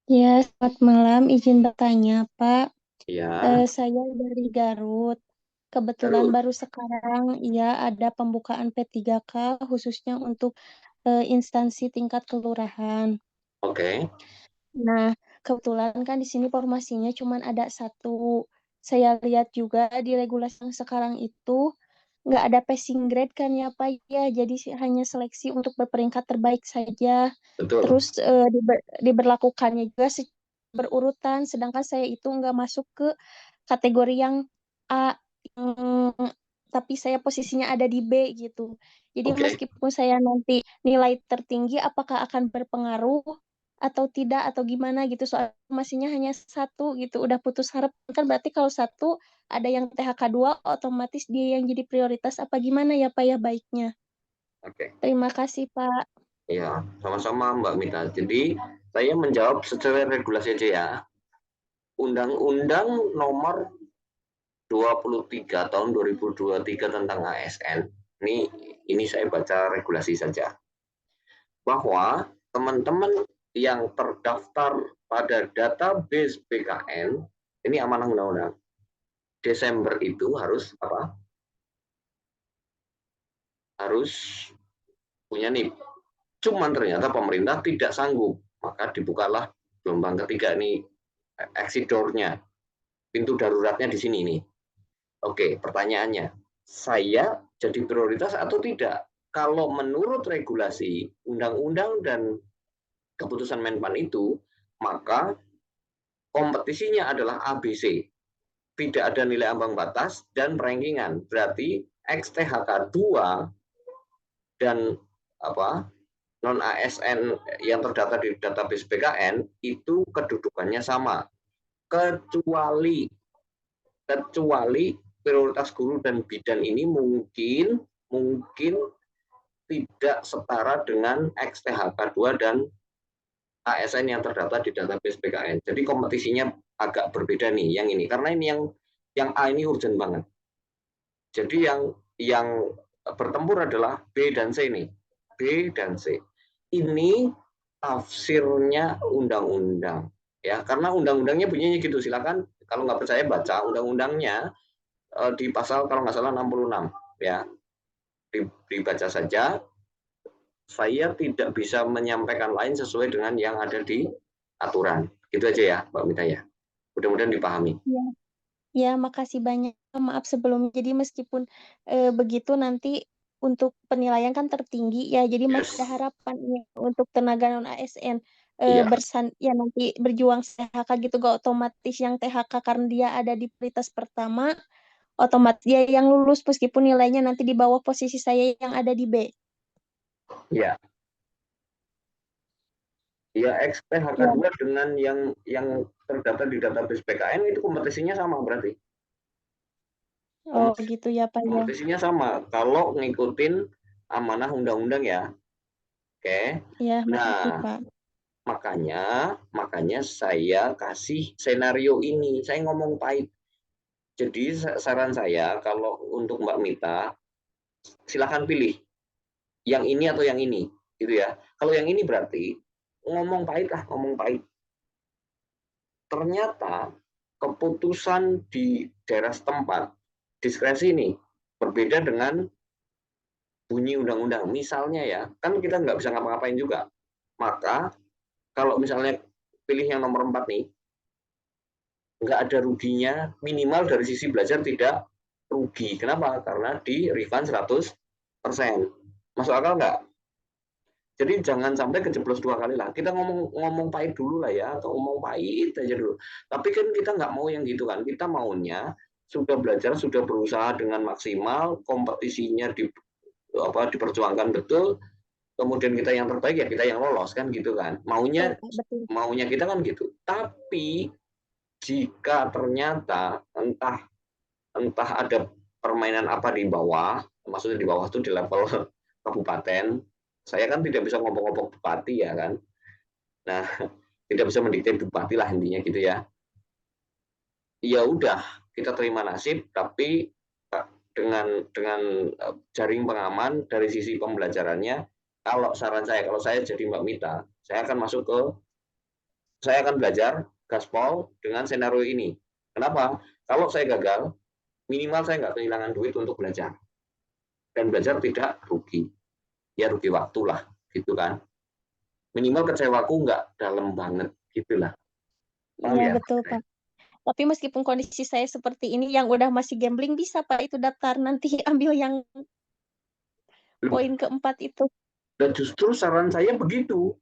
Ya, selamat malam. Izin bertanya, Pak. Ya, Saya dari Garut. Kebetulan Garut. baru sekarang ya ada pembukaan P3K khususnya untuk instansi tingkat kelurahan. Oke. Nah, kebetulan kan di sini formasinya cuma ada satu. Saya lihat juga di regulasi yang sekarang itu nggak ada passing grade kan ya Pak ya, jadi hanya seleksi untuk berperingkat terbaik saja. Betul. Terus diberlakukannya juga berurutan, sedangkan saya itu nggak masuk ke kategori yang A, tapi saya posisinya ada di B gitu. Jadi Oke. meskipun saya nanti nilai tertinggi, apakah akan berpengaruh atau tidak atau gimana gitu? Soalnya masihnya hanya satu gitu, udah putus harapan kan berarti kalau satu ada yang THK 2 otomatis dia yang jadi prioritas apa gimana ya Pak ya baiknya? Oke. Terima kasih Pak. Ya, sama-sama Mbak Mita. Jadi saya menjawab secara regulasi aja ya. Undang-Undang Nomor 23 tahun 2023 tentang ASN. Ini saya baca regulasi saja. Bahwa teman-teman yang terdaftar pada database BKN, ini amanah undang-undang. Desember itu harus apa? Harus punya NIP. Cuman ternyata pemerintah tidak sanggup, maka dibukalah gelombang ketiga ini, exit door-nya, pintu daruratnya di sini nih. Oke, pertanyaannya, saya jadi prioritas atau tidak? Kalau menurut regulasi undang-undang dan keputusan Menpan itu, maka kompetisinya adalah ABC. Tidak ada nilai ambang batas dan rankingan. Berarti XTHK 2 dan non ASN yang terdata di database BKN itu kedudukannya sama, kecuali prioritas guru dan bidan ini mungkin tidak setara dengan XTHK 2 dan ASN yang terdata di database BKN. Jadi kompetisinya agak berbeda nih yang ini, karena ini yang A ini urgent banget. Jadi yang bertempur adalah B dan C nih. B dan C. Ini tafsirnya undang-undang ya, karena undang-undangnya bunyinya gitu. Silakan kalau nggak percaya baca undang-undangnya di pasal kalau nggak salah 66 ya, dibaca saja. Saya tidak bisa menyampaikan lain sesuai dengan yang ada di aturan. Gitu aja ya Mbak Mita ya, mudah-mudahan dipahami. Ya, ya makasih banyak. Maaf sebelumnya. Jadi meskipun begitu nanti untuk penilaian kan tertinggi ya, jadi masih ada harapan ya, untuk tenaga non ASN Iya. ya nanti berjuang THK gitu, gak otomatis yang THK karena dia ada di prioritas pertama, otomatis dia yang lulus meskipun nilainya nanti di bawah posisi saya yang ada di B. Ya. Ya, XTHK 2 dengan yang terdata di database BKN itu kompetisinya sama berarti. Oh gitu ya Pak ya. Kompetisinya sama kalau ngikutin amanah undang-undang ya. Oke. Ya, makasih Nah, Pak. makanya saya kasih senario ini. Saya ngomong pahit. Jadi saran saya kalau untuk Mbak Mita, silakan pilih yang ini atau yang ini, gitu ya. Kalau yang ini berarti ngomong pahit lah, ngomong pahit. Ternyata keputusan di daerah setempat diskresi ini berbeda dengan bunyi undang-undang. Misalnya ya, kan kita nggak bisa ngapa-ngapain juga. Maka kalau misalnya pilih yang nomor 4 nih, nggak ada ruginya, minimal dari sisi belajar tidak rugi. Kenapa? Karena di refund 100%. Masuk akal nggak? Jadi jangan sampai kejeblos 2 kali lah. Kita ngomong pahit dulu lah ya, atau ngomong pahit aja dulu. Tapi kan kita nggak mau yang gitu kan. Kita maunya sudah belajar, sudah berusaha dengan maksimal, kompetisinya diperjuangkan betul, kemudian kita yang terbaik ya kita yang lolos kan gitu kan. Maunya kita kan gitu. Tapi jika ternyata entah ada permainan apa di bawah, maksudnya di bawah itu di level kabupaten. Saya kan tidak bisa ngomong-ngomong bupati ya kan. Nah, tidak bisa mendikte bupati lah intinya gitu ya. Ya udah, kita terima nasib, tapi dengan jaring pengaman dari sisi pembelajarannya, kalau saran saya, kalau saya jadi Mbak Mita, saya akan belajar gaspol dengan senario ini. Kenapa? Kalau saya gagal, minimal saya nggak kehilangan duit untuk belajar. Dan belajar tidak rugi. Ya rugi waktu lah, gitu kan. Minimal kecewaku nggak dalam banget, gitulah. Paham Iya ya? betul Pak. Tapi meskipun kondisi saya seperti ini, yang udah masih gambling bisa Pak itu daftar nanti ambil yang poin keempat itu. Dan justru saran saya begitu.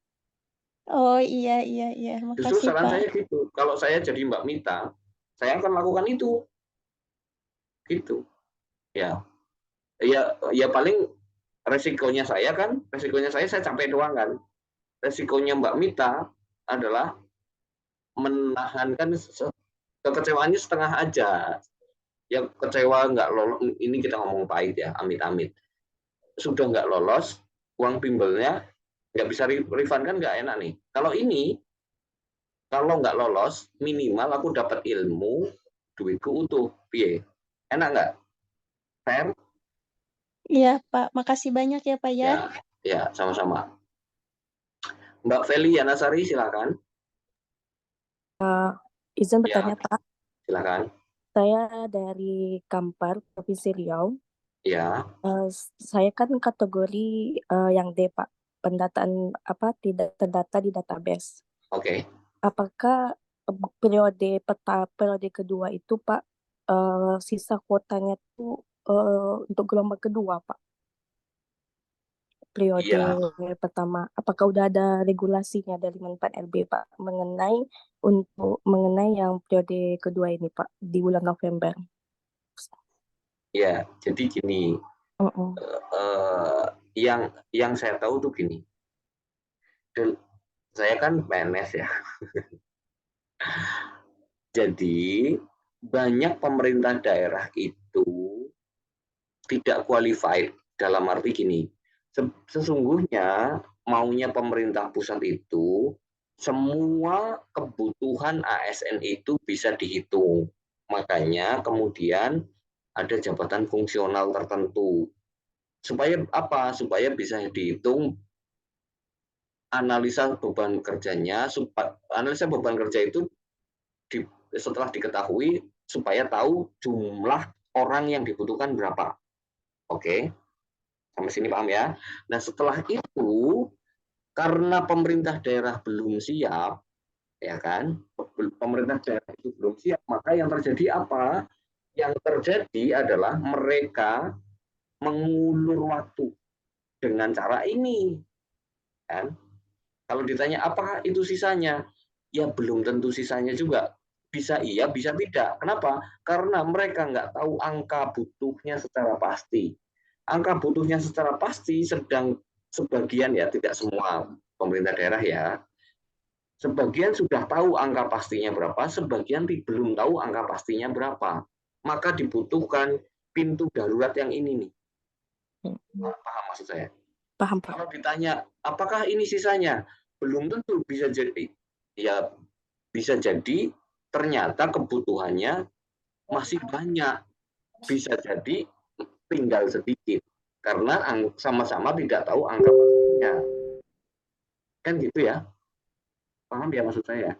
Oh iya iya iya, Justru makasih saran Pak. saya gitu. Kalau saya jadi Mbak Mita, saya akan lakukan itu. Gitu. Ya. Ya paling resikonya saya capek doang kan. Resikonya Mbak Mita adalah menahankan kekecewaannya setengah aja. Yang kecewa nggak lolos, ini kita ngomong pahit ya, amit-amit. Sudah nggak lolos, uang bimbelnya nggak bisa refund kan nggak enak nih. Kalau nggak lolos, minimal aku dapat ilmu, duitku utuh. Piye? Enak nggak? Fair? Iya Pak, makasih banyak ya Pak ya. Ya, sama-sama. Mbak Feli Yanasari, silakan. Izin Ya, bertanya Pak, silakan. saya dari Kampar, Provinsi Riau. Ya, Saya kan kategori yang D Pak, pendataan tidak terdata di database. oke. Apakah periode kedua itu Pak, sisa kuotanya itu untuk gelombang kedua Pak? Periode Iya. pertama, apakah udah ada regulasinya dari Menpan RB Pak mengenai yang periode kedua ini Pak di bulan November? Ya, jadi gini. Yang saya tahu tuh gini. Dan saya kan PNS ya. Jadi banyak pemerintah daerah itu tidak qualified, dalam arti gini. Sesungguhnya maunya pemerintah pusat itu semua kebutuhan ASN itu bisa dihitung. Makanya kemudian ada jabatan fungsional tertentu. Supaya apa? Supaya bisa dihitung analisa beban kerjanya. Analisa beban kerja itu setelah diketahui supaya tahu jumlah orang yang dibutuhkan berapa. Oke, sampai sini paham ya? Nah, setelah itu, karena pemerintah daerah belum siap, ya kan? Pemerintah daerah itu belum siap, maka yang terjadi apa? Yang terjadi adalah mereka mengulur waktu dengan cara ini, kan? Kalau ditanya apakah itu sisanya, ya belum tentu sisanya juga. Bisa iya, bisa tidak. Kenapa? Karena mereka nggak tahu angka butuhnya secara pasti. Angka butuhnya secara pasti sedang sebagian ya, tidak semua pemerintah daerah ya. Sebagian sudah tahu angka pastinya berapa, sebagian belum tahu angka pastinya berapa. Maka dibutuhkan pintu darurat yang ini nih. Paham maksud saya? Paham Pak. Kalau ditanya apakah ini sisanya, belum tentu. Bisa jadi ya, bisa jadi ternyata kebutuhannya masih banyak, bisa jadi tinggal sedikit karena sama-sama tidak tahu angka pastinya, kan gitu ya. Paham ya maksud saya?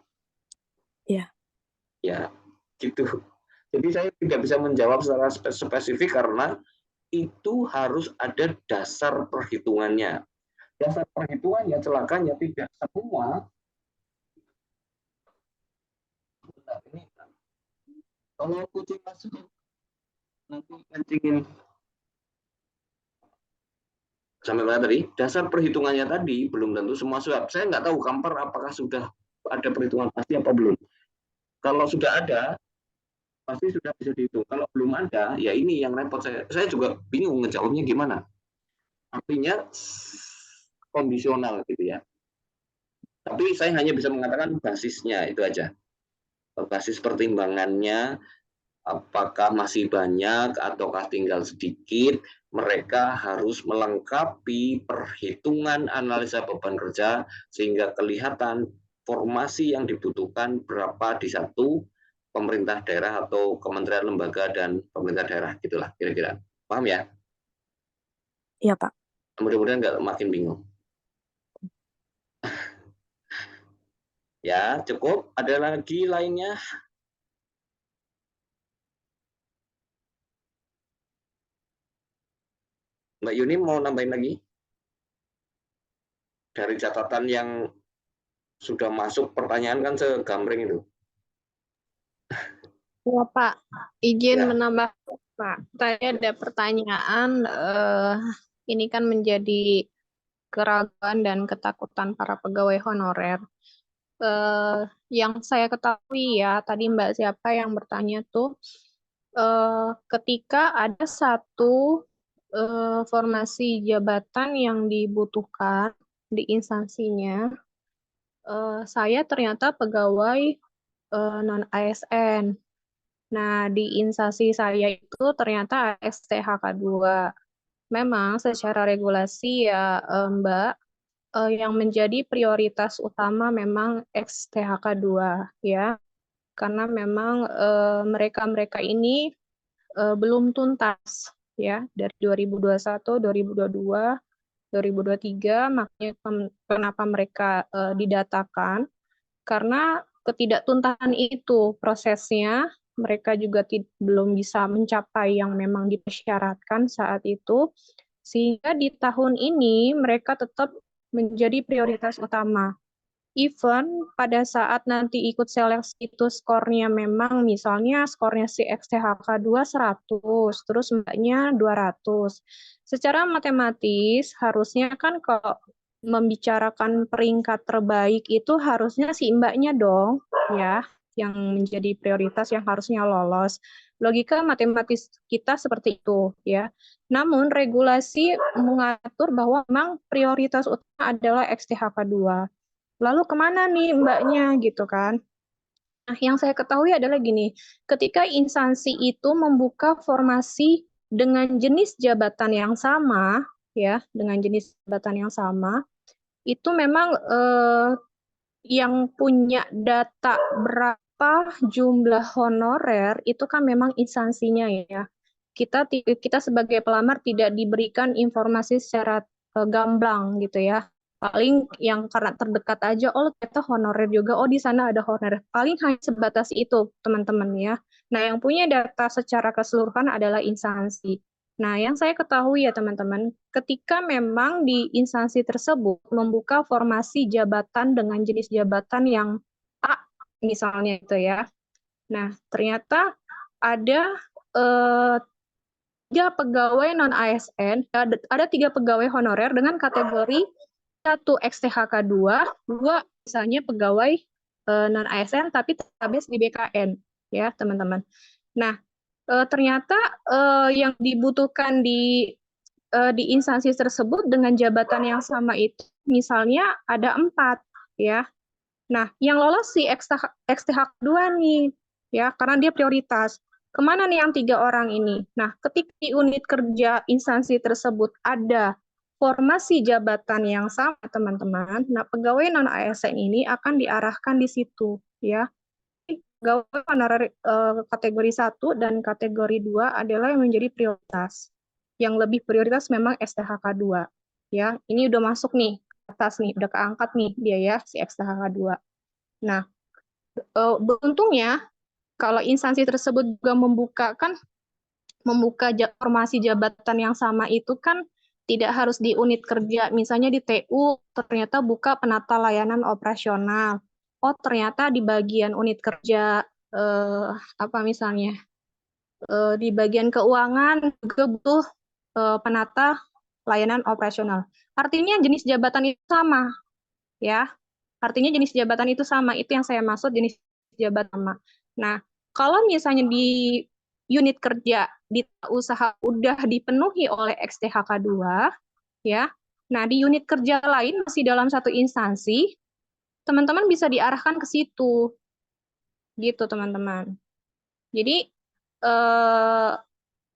Iya. Ya gitu. Jadi saya tidak bisa menjawab secara spesifik karena itu harus ada dasar perhitungannya. Dasar perhitungannya celakanya tidak semua. Kalau kucing masuk nanti kencingin. Sampai mana tadi? Dasar perhitungannya tadi belum tentu semua suap. Saya nggak tahu Kampar apakah sudah ada perhitungan pasti apa belum. Kalau sudah ada, pasti sudah bisa dihitung. Kalau belum ada, ya ini yang repot saya. Saya juga bingung ngejawabnya gimana. Artinya kondisional gitu ya. Tapi saya hanya bisa mengatakan basisnya itu aja. Basis pertimbangannya apakah masih banyak ataukah tinggal sedikit, mereka harus melengkapi perhitungan analisa beban kerja sehingga kelihatan formasi yang dibutuhkan berapa di satu pemerintah daerah atau kementerian lembaga dan pemerintah daerah, gitulah kira-kira. Paham ya? Iya, Pak. Mudah-mudahan nggak makin bingung. Ya, cukup. Ada lagi lainnya? Mbak Yuni mau nambahin lagi? Dari catatan yang sudah masuk pertanyaan kan segambreng itu. Ya, Pak. Izin Ya. menambah, Pak. Tadi ada pertanyaan, ini kan menjadi keraguan dan ketakutan para pegawai honorer. Yang saya ketahui ya, tadi Mbak siapa yang bertanya tuh, ketika ada satu formasi jabatan yang dibutuhkan di instansinya, saya ternyata pegawai non-ASN. Nah, di instansi saya itu ternyata STHK 2. Memang secara regulasi ya Mbak, yang menjadi prioritas utama memang STHK 2 ya. Karena memang mereka-mereka ini belum tuntas ya dari 2021, 2022, 2023, makanya kenapa mereka didatakan karena ketidaktuntasan itu prosesnya mereka juga belum bisa mencapai yang memang dipersyaratkan saat itu, sehingga di tahun ini mereka tetap menjadi prioritas utama. Even pada saat nanti ikut seleksi itu skornya memang misalnya skornya si XTHK 2 100, terus mbaknya 200. Secara matematis harusnya kan kalau membicarakan peringkat terbaik itu harusnya si mbaknya dong ya yang menjadi prioritas yang harusnya lolos. Logika matematis kita seperti itu ya. Namun regulasi mengatur bahwa memang prioritas utama adalah XTHK 2. Lalu kemana nih mbaknya gitu kan? Nah, yang saya ketahui adalah gini, ketika instansi itu membuka formasi dengan jenis jabatan yang sama, ya, dengan jenis jabatan yang sama, itu memang yang punya data berapa jumlah honorer itu kan memang instansinya ya. Kita sebagai pelamar tidak diberikan informasi secara gamblang gitu ya. Paling yang karena terdekat aja, oh ternyata honorer juga, oh di sana ada honorer. Paling hanya sebatas itu teman-teman ya. Nah yang punya data secara keseluruhan adalah instansi. Nah yang saya ketahui ya teman-teman, ketika memang di instansi tersebut membuka formasi jabatan dengan jenis jabatan yang A misalnya itu ya. Nah ternyata ada 3 pegawai non-ASN, ada 3 pegawai honorer dengan kategori 1 XTHK 2, 2 misalnya pegawai non-ASN tapi database di BKN, ya teman-teman. Nah, ternyata yang dibutuhkan di instansi tersebut dengan jabatan yang sama itu, misalnya ada 4, ya. Nah, yang lolos si XTHK 2 nih, ya, karena dia prioritas. Kemana nih yang 3 orang ini? Nah, ketika di unit kerja instansi tersebut ada formasi jabatan yang sama, teman-teman, nah pegawai non-ASN ini akan diarahkan di situ, ya. Pegawai honorer kategori 1 dan kategori 2 adalah yang menjadi prioritas. Yang lebih prioritas memang STHK 2, ya. Ini udah masuk nih, atas nih, udah keangkat nih dia ya, si XTHK 2. Nah, beruntungnya kalau instansi tersebut juga membuka formasi jabatan yang sama itu kan tidak harus di unit kerja, misalnya di TU ternyata buka penata layanan operasional. Oh ternyata di bagian unit kerja apa misalnya di bagian keuangan juga butuh penata layanan operasional. Artinya jenis jabatan itu sama, ya. Artinya jenis jabatan itu sama, itu yang saya maksud jenis jabatan sama. Nah, kalau misalnya di unit kerja di usaha udah dipenuhi oleh XTHK 2, ya. Nah, di unit kerja lain masih dalam satu instansi, teman-teman bisa diarahkan ke situ. Gitu, teman-teman. Jadi, eh,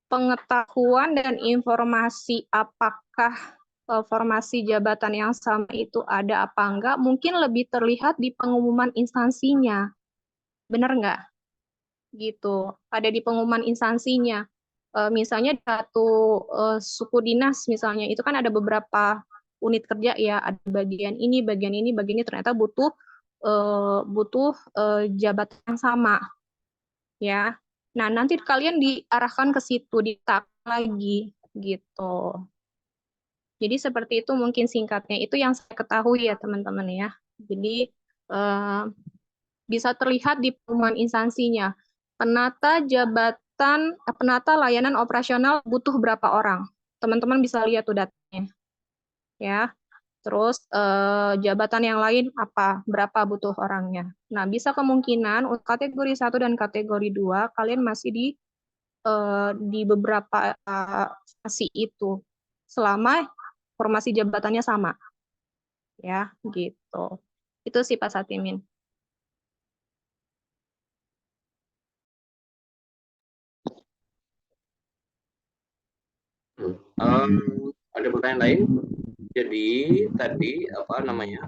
pengetahuan dan informasi apakah formasi jabatan yang sama itu ada apa enggak, mungkin lebih terlihat di pengumuman instansinya. Benar nggak? Gitu. Ada di pengumuman instansinya. Misalnya satu suku dinas misalnya, itu kan ada beberapa unit kerja ya, ada bagian ini, bagian ini, bagian ini, ternyata butuh jabatan yang sama. Ya. Nah, nanti kalian diarahkan ke situ, ditap lagi gitu. Jadi seperti itu mungkin singkatnya. Itu yang saya ketahui ya teman-teman ya. Jadi bisa terlihat di pengumuman instansinya. Penata layanan operasional butuh berapa orang? Teman-teman bisa lihat tuh datanya. Ya. Terus jabatan yang lain apa? Berapa butuh orangnya? Nah, bisa kemungkinan untuk kategori 1 dan kategori 2 kalian masih di beberapa fase itu selama formasi jabatannya sama. Ya, gitu. Itu sih Pak Satimin. Ada pertanyaan lain? Jadi tadi apa namanya?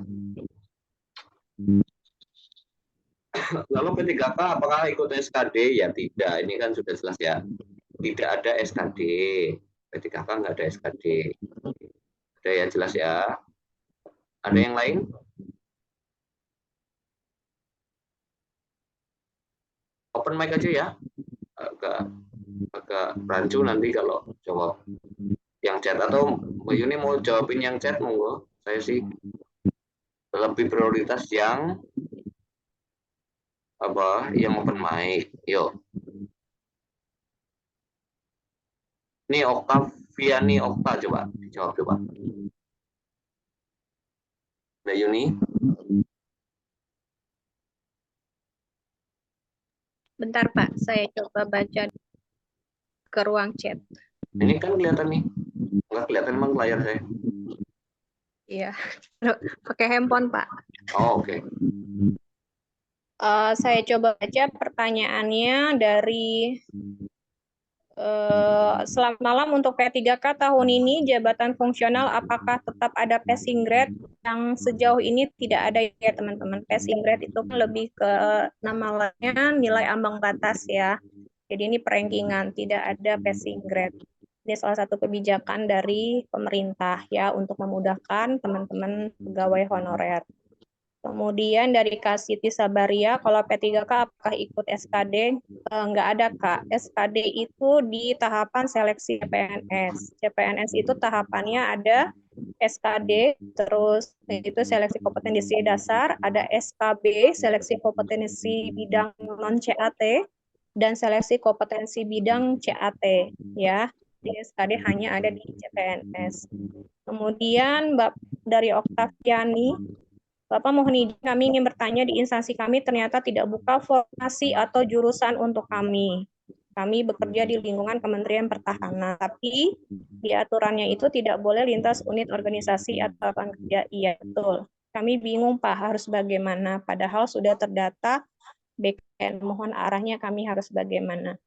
Lalu P3K apakah ikut SKD? Ya tidak, ini kan sudah jelas ya. Tidak ada SKD. P3K nggak ada SKD. Ada ya, jelas ya. Ada yang lain? Open mic aja ya. Agak rancu nanti kalau jawab yang chat, atau Mbak Yuni mau jawabin yang chat, monggo. Saya sih lebih prioritas yang open mic. Yuk. Ini Oktaviani Okta, coba dijawab coba. Mbak Yuni. Bentar Pak, saya coba baca ke ruang chat. Ini kan kelihatan nih. Nggak kelihatan emang layar saya. Iya, pakai handphone Pak. Oh, oke. Saya coba baca pertanyaannya dari selamat malam, untuk P3K tahun ini jabatan fungsional apakah tetap ada passing grade? Yang sejauh ini tidak ada ya teman-teman. Passing grade itu kan lebih ke nama lainnya nilai ambang batas ya. Jadi ini perankingan, tidak ada passing grade. Ini salah satu kebijakan dari pemerintah ya untuk memudahkan teman-teman pegawai honorer. Kemudian dari Kak Siti Sabaria, kalau P3K apakah ikut SKD? Enggak ada Kak. SKD itu di tahapan seleksi CPNS. CPNS itu tahapannya ada SKD, terus itu seleksi kompetensi dasar, ada SKB, seleksi kompetensi bidang non-CAT, dan seleksi kompetensi bidang CAT. Ya, di SKD hanya ada di CPNS. Kemudian dari Oktaviani, Bapak mohon izin, kami ingin bertanya, di instansi kami ternyata tidak buka formasi atau jurusan untuk kami. Kami bekerja di lingkungan Kementerian Pertahanan, tapi di aturannya itu tidak boleh lintas unit organisasi atau lapangan kerja. Iya, betul. Kami bingung Pak, harus bagaimana, padahal sudah terdata BKN. Mohon arahnya kami harus bagaimana.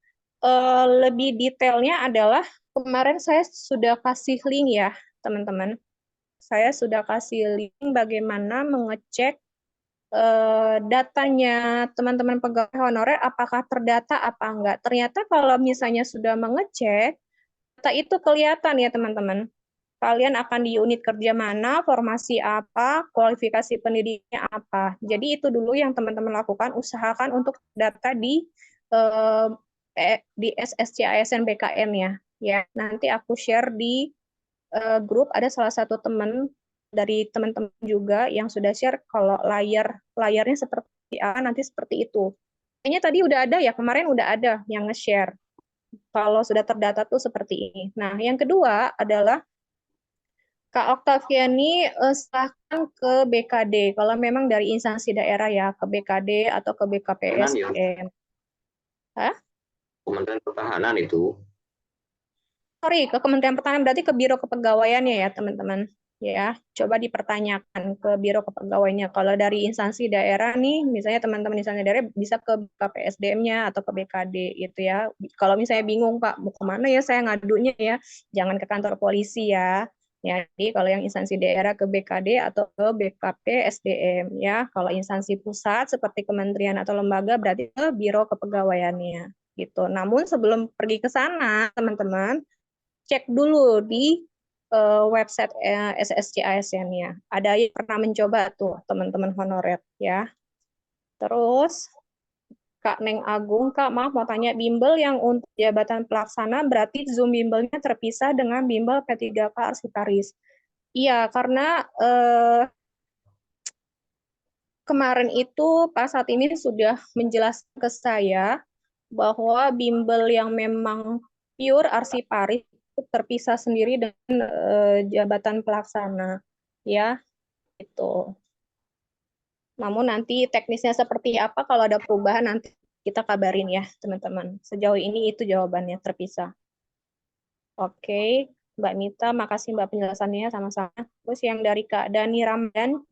Lebih detailnya adalah, kemarin saya sudah kasih link ya, teman-teman. Saya sudah kasih link bagaimana mengecek datanya teman-teman pegawai honorer apakah terdata apa enggak. Ternyata kalau misalnya sudah mengecek, data itu kelihatan ya teman-teman. Kalian akan di unit kerja mana, formasi apa, kualifikasi pendidiknya apa. Jadi itu dulu yang teman-teman lakukan, usahakan untuk data di SSC ASN BKN ya. Ya, nanti aku share di grup, ada salah satu teman dari teman-teman juga yang sudah share kalau layarnya seperti apa, nanti seperti itu. Kayaknya tadi udah ada ya, kemarin udah ada yang nge-share. Kalau sudah terdata tuh seperti ini. Nah, yang kedua adalah Kak Oktaviani silahkan ke BKD. Kalau memang dari instansi daerah ya, ke BKD atau ke BKPSDM. Hah? Kementerian Pertahanan itu. Sorry, ke Kementerian Pertahanan, berarti ke Biro Kepegawaiannya ya, teman-teman. ya. Coba dipertanyakan ke Biro Kepegawaiannya. Kalau dari instansi daerah nih, misalnya teman-teman instansi daerah bisa ke KPSDM-nya atau ke BKD gitu ya. Kalau misalnya bingung Pak, mau kemana ya saya ngadunya ya, jangan ke kantor polisi ya. Ya, jadi kalau yang instansi daerah ke BKD atau ke BKP SDM ya. Kalau instansi pusat seperti kementerian atau lembaga berarti ke Biro Kepegawaiannya gitu. Namun sebelum pergi ke sana, teman-teman cek dulu di website SSC ASN-nya. Ada yang pernah mencoba tuh teman-teman honorer ya. Terus Kak Neng Agung, Kak maaf mau tanya, bimbel yang untuk jabatan pelaksana berarti Zoom bimbelnya terpisah dengan bimbel P3K Arsitaris. Iya, karena kemarin itu Pak Satimi sudah menjelaskan ke saya bahwa bimbel yang memang pure arsiparis itu terpisah sendiri dengan jabatan pelaksana, ya, itu. Namun nanti teknisnya seperti apa kalau ada perubahan nanti kita kabarin ya, teman-teman. Sejauh ini itu jawabannya terpisah. Oke, Mbak Mita, makasih Mbak penjelasannya sama-sama. Terus yang dari Kak Dani Ramdan,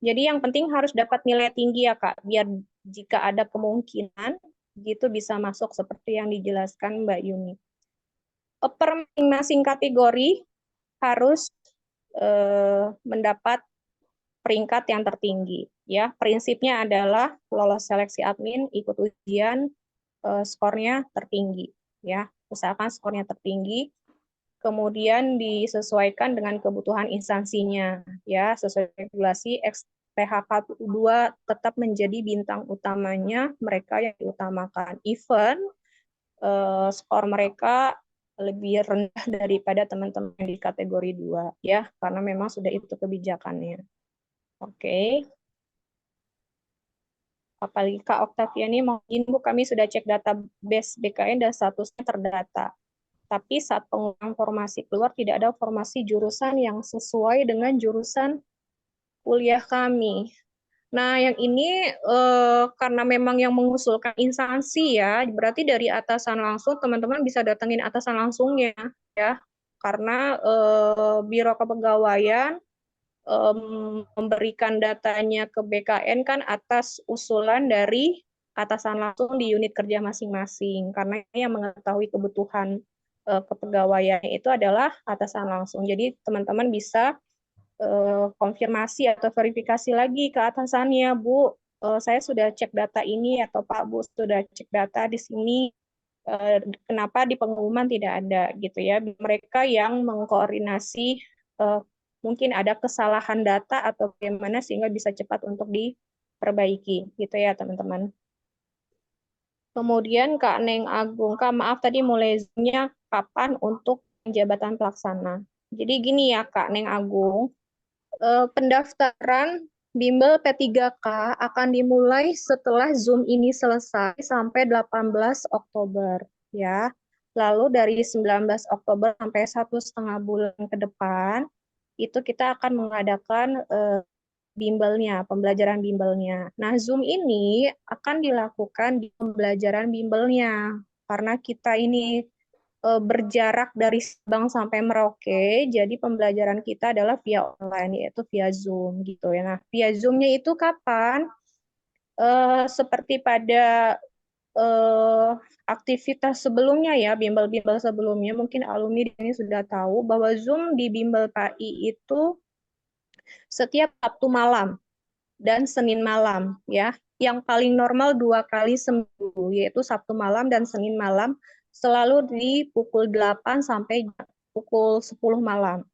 jadi yang penting harus dapat nilai tinggi ya Kak, biar jika ada kemungkinan gitu bisa masuk seperti yang dijelaskan Mbak Yuni. Per masing-masing kategori harus mendapat peringkat yang tertinggi. Ya, prinsipnya adalah lolos seleksi admin, ikut ujian, skornya tertinggi. Ya, usahakan skornya tertinggi. Kemudian disesuaikan dengan kebutuhan instansinya. Ya, sesuai regulasi PHK 2 tetap menjadi bintang utamanya mereka yang diutamakan. Even skor mereka lebih rendah daripada teman-teman di kategori 2 ya, karena memang sudah itu kebijakannya. Oke. Apalagi Kak Oktaviani mau izin Bu, kami sudah cek database BKN dan statusnya terdata. Tapi saat pengumuman formasi keluar tidak ada formasi jurusan yang sesuai dengan jurusan kuliah kami. Nah, yang ini karena memang yang mengusulkan instansi ya, berarti dari atasan langsung teman-teman bisa datengin atasan langsungnya ya. Karena Biro Kepegawaian memberikan datanya ke BKN kan atas usulan dari atasan langsung di unit kerja masing-masing. Karena yang mengetahui kebutuhan kepegawaian itu adalah atasan langsung. Jadi teman-teman bisa konfirmasi atau verifikasi lagi ke atasannya, Bu, saya sudah cek data ini atau Pak Bu sudah cek data di sini, kenapa di pengumuman tidak ada gitu ya. Mereka yang mengkoordinasi mungkin ada kesalahan data atau bagaimana sehingga bisa cepat untuk diperbaiki gitu ya teman-teman. Kemudian Kak Neng Agung, Kak maaf tadi mulai Zoom-nya kapan untuk jabatan pelaksana. Jadi gini ya Kak Neng Agung, pendaftaran bimbel P3K akan dimulai setelah Zoom ini selesai sampai 18 Oktober ya. Lalu dari 19 Oktober sampai 1,5 bulan ke depan itu kita akan mengadakan bimbelnya, pembelajaran bimbelnya. Nah, Zoom ini akan dilakukan di pembelajaran bimbelnya karena kita ini berjarak dari Sabang sampai Merauke, jadi pembelajaran kita adalah via online, yaitu via Zoom gitu ya. Nah, via Zoom-nya itu kapan? Seperti pada aktivitas sebelumnya ya, bimbel-bimbel sebelumnya, mungkin alumni di sini sudah tahu bahwa Zoom di bimbel KI itu setiap Sabtu malam dan Senin malam ya. Yang paling normal 2 kali seminggu, yaitu Sabtu malam dan Senin malam, selalu di pukul 8 sampai pukul 10 malam.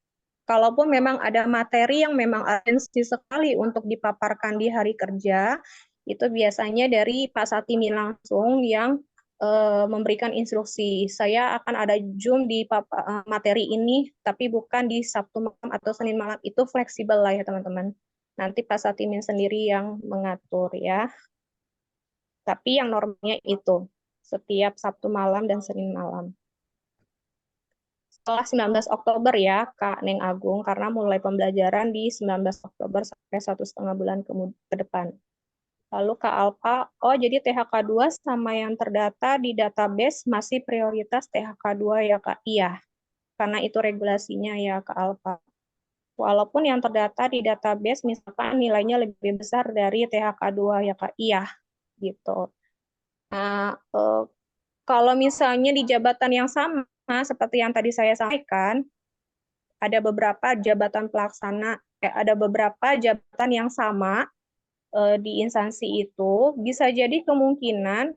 Kalaupun memang ada materi yang memang urgensi sekali untuk dipaparkan di hari kerja, itu biasanya dari Pak Satimi langsung yang memberikan instruksi. Saya akan ada Zoom di materi ini, tapi bukan di Sabtu malam atau Senin malam. Itu fleksibel lah ya teman-teman. Nanti Pak Satimin sendiri yang mengatur ya. Tapi yang normalnya itu setiap Sabtu malam dan Senin malam. Setelah 19 Oktober ya Kak Neng Agung, karena mulai pembelajaran di 19 Oktober sampai 1,5 bulan ke depan. Lalu Kak Alpa, oh jadi THK 2 sama yang terdata di database masih prioritas THK 2 ya Kak? Iya, karena itu regulasinya ya Kak Alpa. Walaupun yang terdata di database misalkan nilainya lebih besar dari THK2 ya Kak. Iya, gitu. Nah, kalau misalnya di jabatan yang sama seperti yang tadi saya sampaikan, ada beberapa jabatan pelaksana, ada beberapa jabatan yang sama di instansi itu, bisa jadi kemungkinan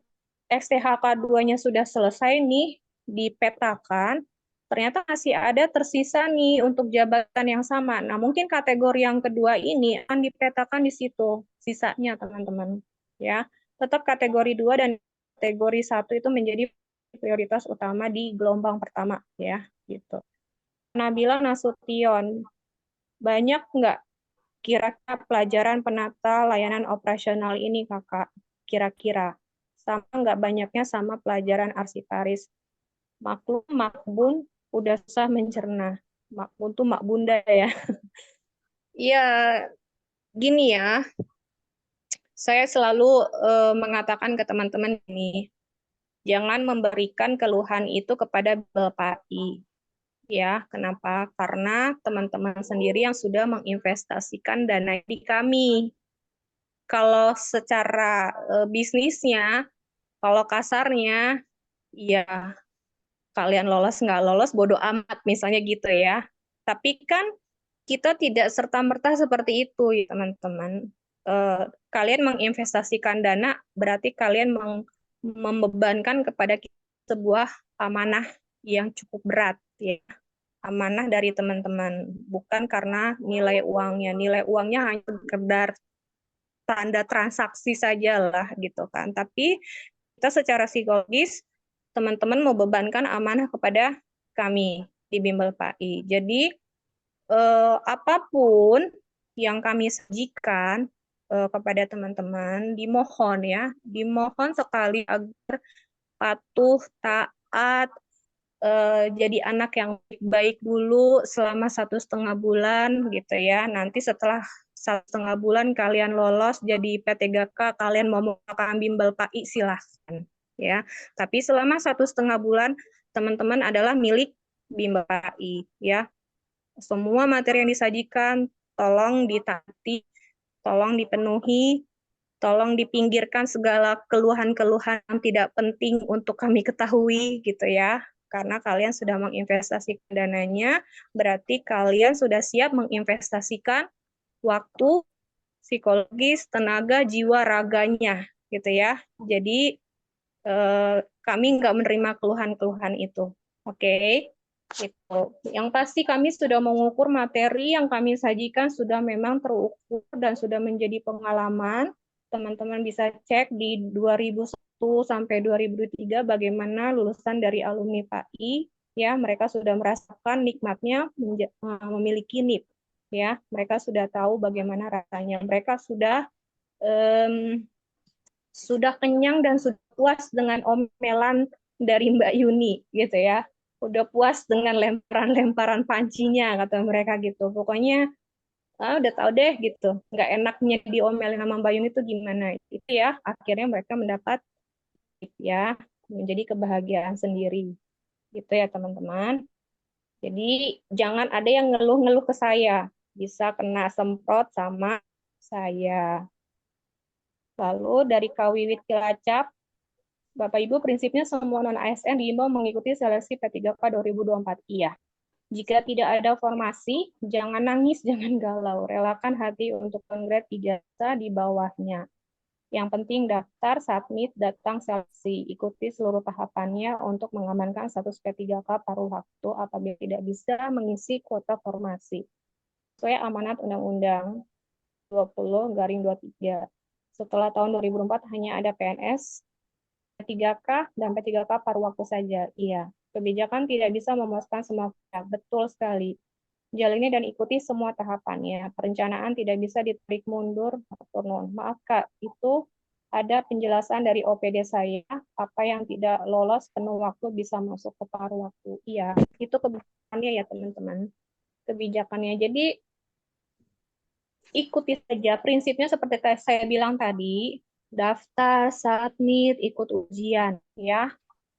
XTHK2-nya sudah selesai nih, dipetakan, ternyata masih ada tersisa nih untuk jabatan yang sama. Nah, mungkin kategori yang kedua ini akan dipetakan di situ, sisanya teman-teman. Ya, tetap kategori 2 dan kategori 1 itu menjadi prioritas utama di gelombang pertama, ya, gitu. Nabila Nasution, banyak nggak kira-kira pelajaran penata layanan operasional ini, Kakak? Kira-kira. Sama nggak banyaknya sama pelajaran arsiparis? Maklum, makbun, udah susah mencerna. Makbun tuh mak bunda ya. Iya, gini ya. Saya selalu mengatakan ke teman-teman ini, jangan memberikan keluhan itu kepada Bupati. Ya, kenapa? Karena teman-teman sendiri yang sudah menginvestasikan dana di kami. Kalau secara bisnisnya, kalau kasarnya, ya kalian lolos nggak lolos bodoh amat, misalnya gitu ya. Tapi kan kita tidak serta-merta seperti itu ya teman-teman. Kalian menginvestasikan dana, berarti kalian membebankan kepada kita sebuah amanah yang cukup berat ya. Amanah dari teman-teman, bukan karena nilai uangnya. Nilai uangnya hanya sekedar tanda transaksi sajalah gitu kan. Tapi kita secara psikologis teman-teman membebankan amanah kepada kami di Bimbel PAI. Jadi apapun yang kami sajikan kepada teman-teman dimohon sekali agar patuh, taat, jadi anak yang baik dulu selama 1,5 bulan gitu ya. Nanti setelah 1,5 bulan kalian lolos jadi P3K, kalian mau melakukan bimbel PAI silahkan ya. Tapi selama 1,5 bulan teman-teman adalah milik bimbel PAI ya. Semua materi yang disajikan tolong ditaati, tolong dipenuhi, tolong dipinggirkan segala keluhan-keluhan yang tidak penting untuk kami ketahui gitu ya. Karena kalian sudah menginvestasikan dananya, berarti kalian sudah siap menginvestasikan waktu, psikologis, tenaga, jiwa, raganya gitu ya. Jadi kami nggak menerima keluhan-keluhan itu. Oke. Gitu. Yang pasti kami sudah mengukur materi yang kami sajikan sudah memang terukur dan sudah menjadi pengalaman. Teman-teman bisa cek di 2001 sampai 2003 bagaimana lulusan dari alumni PAI ya, mereka sudah merasakan nikmatnya memiliki NIP ya. Mereka sudah tahu bagaimana rasanya. Mereka sudah kenyang dan sudah puas dengan omelan dari Mbak Yuni gitu ya. Udah puas dengan lemparan-lemparan pancinya kata mereka gitu. Pokoknya udah tahu deh gitu. Nggak enaknya diomelin sama Mbak Yuni itu gimana. Itu ya akhirnya mereka mendapat ya menjadi kebahagiaan sendiri. Gitu ya teman-teman. Jadi jangan ada yang ngeluh-ngeluh ke saya. Bisa kena semprot sama saya. Lalu dari Kawiwit Cilacap, Bapak Ibu, prinsipnya semua non-ASN diimbau mengikuti seleksi P3K 2024. Iya. Jika tidak ada formasi, jangan nangis, jangan galau. Relakan hati untuk menggrade ijazah di bawahnya. Yang penting daftar, submit, datang seleksi. Ikuti seluruh tahapannya untuk mengamankan status P3K paruh waktu apabila tidak bisa mengisi kuota formasi. Sesuai amanat Undang-Undang 20/23. Setelah tahun 2004 hanya ada PNS, P3K, dan P3K paruh waktu saja. Iya, kebijakan tidak bisa memuaskan semua pihak. Betul sekali. Jalani dan ikuti semua tahapannya. Perencanaan tidak bisa ditarik mundur atau non. Maaf Kak, itu ada penjelasan dari OPD saya, apa yang tidak lolos penuh waktu bisa masuk ke paruh waktu. Iya, itu kebijakannya ya teman-teman. Kebijakannya. Jadi ikuti saja. Prinsipnya seperti saya bilang tadi, daftar, submit, ikut ujian, ya,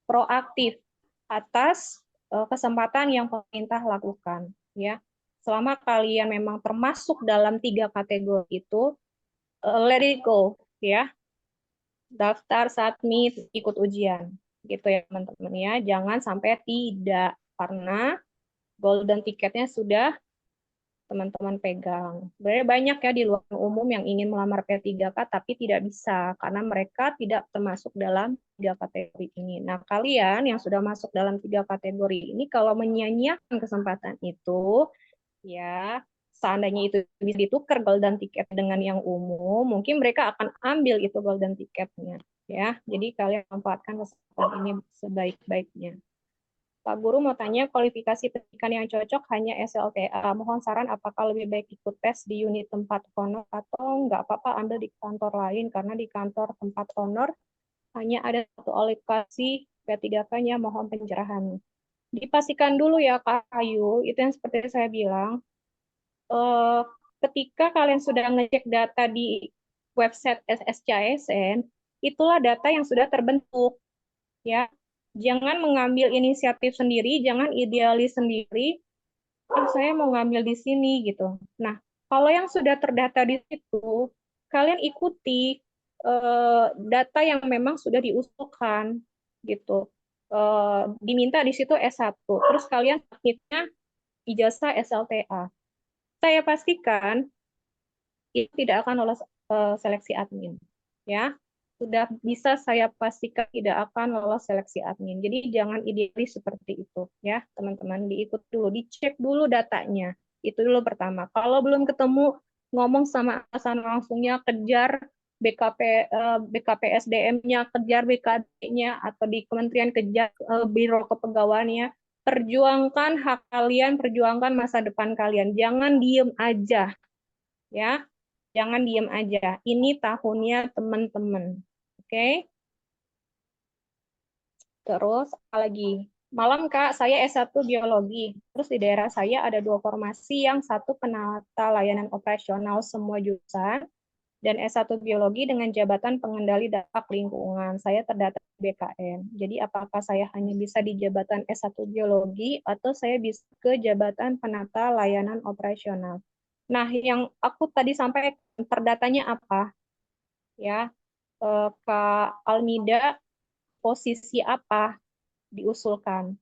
proaktif atas kesempatan yang pemerintah lakukan, ya. selama kalian memang termasuk dalam 3 kategori itu, let it go, ya. Daftar, submit, ikut ujian. Gitu ya teman-teman ya. Jangan sampai tidak, karena golden tiketnya sudah teman-teman pegang. Sebenarnya banyak ya di luar umum yang ingin melamar P3K tapi tidak bisa karena mereka tidak termasuk dalam 3 kategori ini. Nah, kalian yang sudah masuk dalam 3 kategori ini kalau menyia-nyiakan kesempatan itu, ya seandainya itu bisa ditukar golden ticket dengan yang umum, mungkin mereka akan ambil itu golden ticketnya. Ya, jadi kalian manfaatkan kesempatan ini sebaik-baiknya. Pak Guru mau tanya, kualifikasi pendidikan yang cocok hanya SLTA. Mohon saran apakah lebih baik ikut tes di unit tempat honor atau nggak apa-apa ambil di kantor lain, karena di kantor tempat honor hanya ada satu alokasi P3K-nya, mohon pencerahan. Dipastikan dulu ya Kak Ayu, itu yang seperti saya bilang, ketika kalian sudah ngecek data di website SSCASN, itulah data yang sudah terbentuk. Ya, jangan mengambil inisiatif sendiri, jangan idealis sendiri. Saya mau ngambil di sini gitu. Nah, kalau yang sudah terdata di situ, kalian ikuti data yang memang sudah diusulkan gitu. Diminta di situ S1, terus kalian submitnya ijazah SLTA. Saya pastikan itu tidak akan lolos seleksi admin, ya. Sudah bisa saya pastikan tidak akan lolos seleksi admin. Jadi jangan idealis seperti itu ya, teman-teman. Diikut dulu, dicek dulu datanya. Itu dulu pertama. Kalau belum ketemu, ngomong sama atasan langsungnya, kejar BKPSDM-nya, kejar BKD-nya, atau di kementerian kejar biro kepegawaiannya. Perjuangkan hak kalian, perjuangkan masa depan kalian. Jangan diem aja, ya. Jangan diem aja. Ini tahunnya teman-teman. Oke. Terus apa lagi? Malam Kak, saya S1 biologi. Terus di daerah saya ada 2 formasi, yang satu penata layanan operasional semua jurusan dan S1 biologi dengan jabatan pengendali dampak lingkungan. Saya terdata di BKN. Jadi apakah saya hanya bisa di jabatan S1 biologi atau saya bisa ke jabatan penata layanan operasional? Nah, yang aku tadi sampai terdatanya apa? Ya, Kak Almida, posisi apa diusulkan?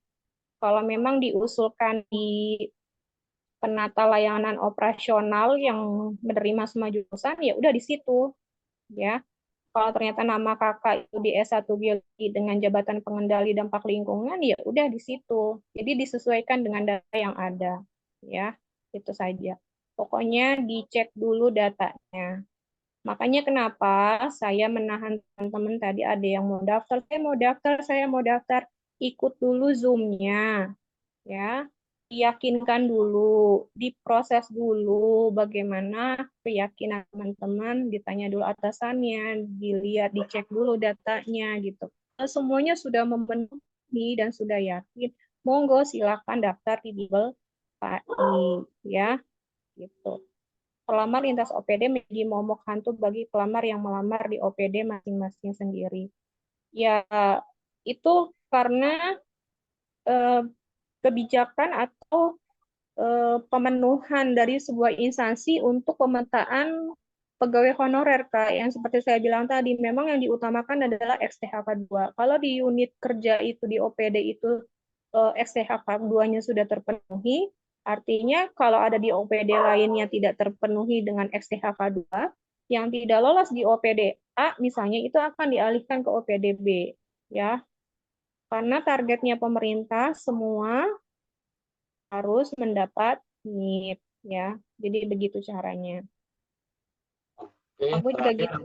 Kalau memang diusulkan di penata layanan operasional yang menerima semua jurusan, ya udah di situ, ya. Kalau ternyata nama kakak itu di S1 biologi dengan jabatan pengendali dampak lingkungan, ya udah di situ. Jadi disesuaikan dengan data yang ada, ya. Itu saja. Pokoknya dicek dulu datanya. Makanya kenapa saya menahan teman-teman tadi, ada yang mau daftar, saya mau daftar, ikut dulu Zoom-nya, ya. Diyakinkan dulu, diproses dulu bagaimana keyakinan teman-teman, ditanya dulu atasannya, dilihat, dicek dulu datanya gitu. Kalau semuanya sudah memenuhi dan sudah yakin, monggo silakan daftar di Bimbel PAI, ya. Gitu. Pelamar lintas OPD menjadi momok hantu bagi pelamar yang melamar di OPD masing-masing sendiri. Ya, itu karena kebijakan atau pemenuhan dari sebuah instansi untuk pemetaan pegawai honorer, Kak. Yang seperti saya bilang tadi, memang yang diutamakan adalah XTHK 2. Kalau di unit kerja itu, di OPD itu, XTHK 2-nya sudah terpenuhi, artinya kalau ada di OPD lainnya tidak terpenuhi dengan XTHK 2, yang tidak lolos di OPD A misalnya, itu akan dialihkan ke OPD B, ya. Karena targetnya pemerintah semua harus mendapat NIP, ya. Jadi begitu caranya. Oke, Aku juga gitu.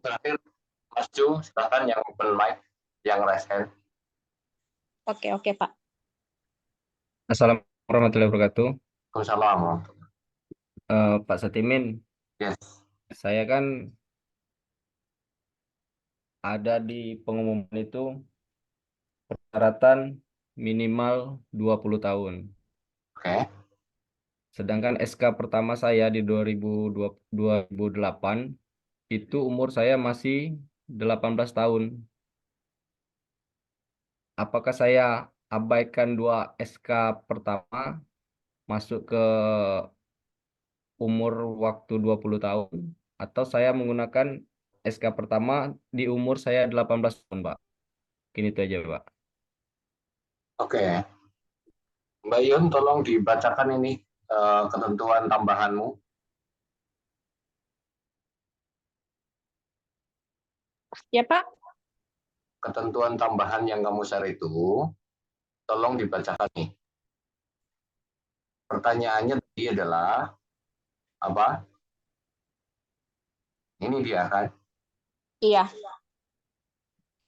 terakhir Mas Ju, silakan yang open mic, yang raise hand. Oke, Pak. Assalamualaikum warahmatullahi wabarakatuh. Assalamualaikum. Pak Satimin, Yes. saya kan ada di pengumuman itu persyaratan minimal 20 tahun. Oke. Sedangkan SK pertama saya di 2008 itu umur saya masih 18 tahun. Apakah saya abaikan 2 SK pertama masuk ke umur waktu 20 tahun atau saya menggunakan SK pertama di umur saya 18 tahun, Pak. Gini itu aja, Pak. Oke, Mbak Yun, tolong dibacakan ini ketentuan tambahanmu. Ya, Pak. Ketentuan tambahan yang kamu share itu, tolong dibacakan nih. Pertanyaannya tadi adalah apa? Ini dia kan? Iya.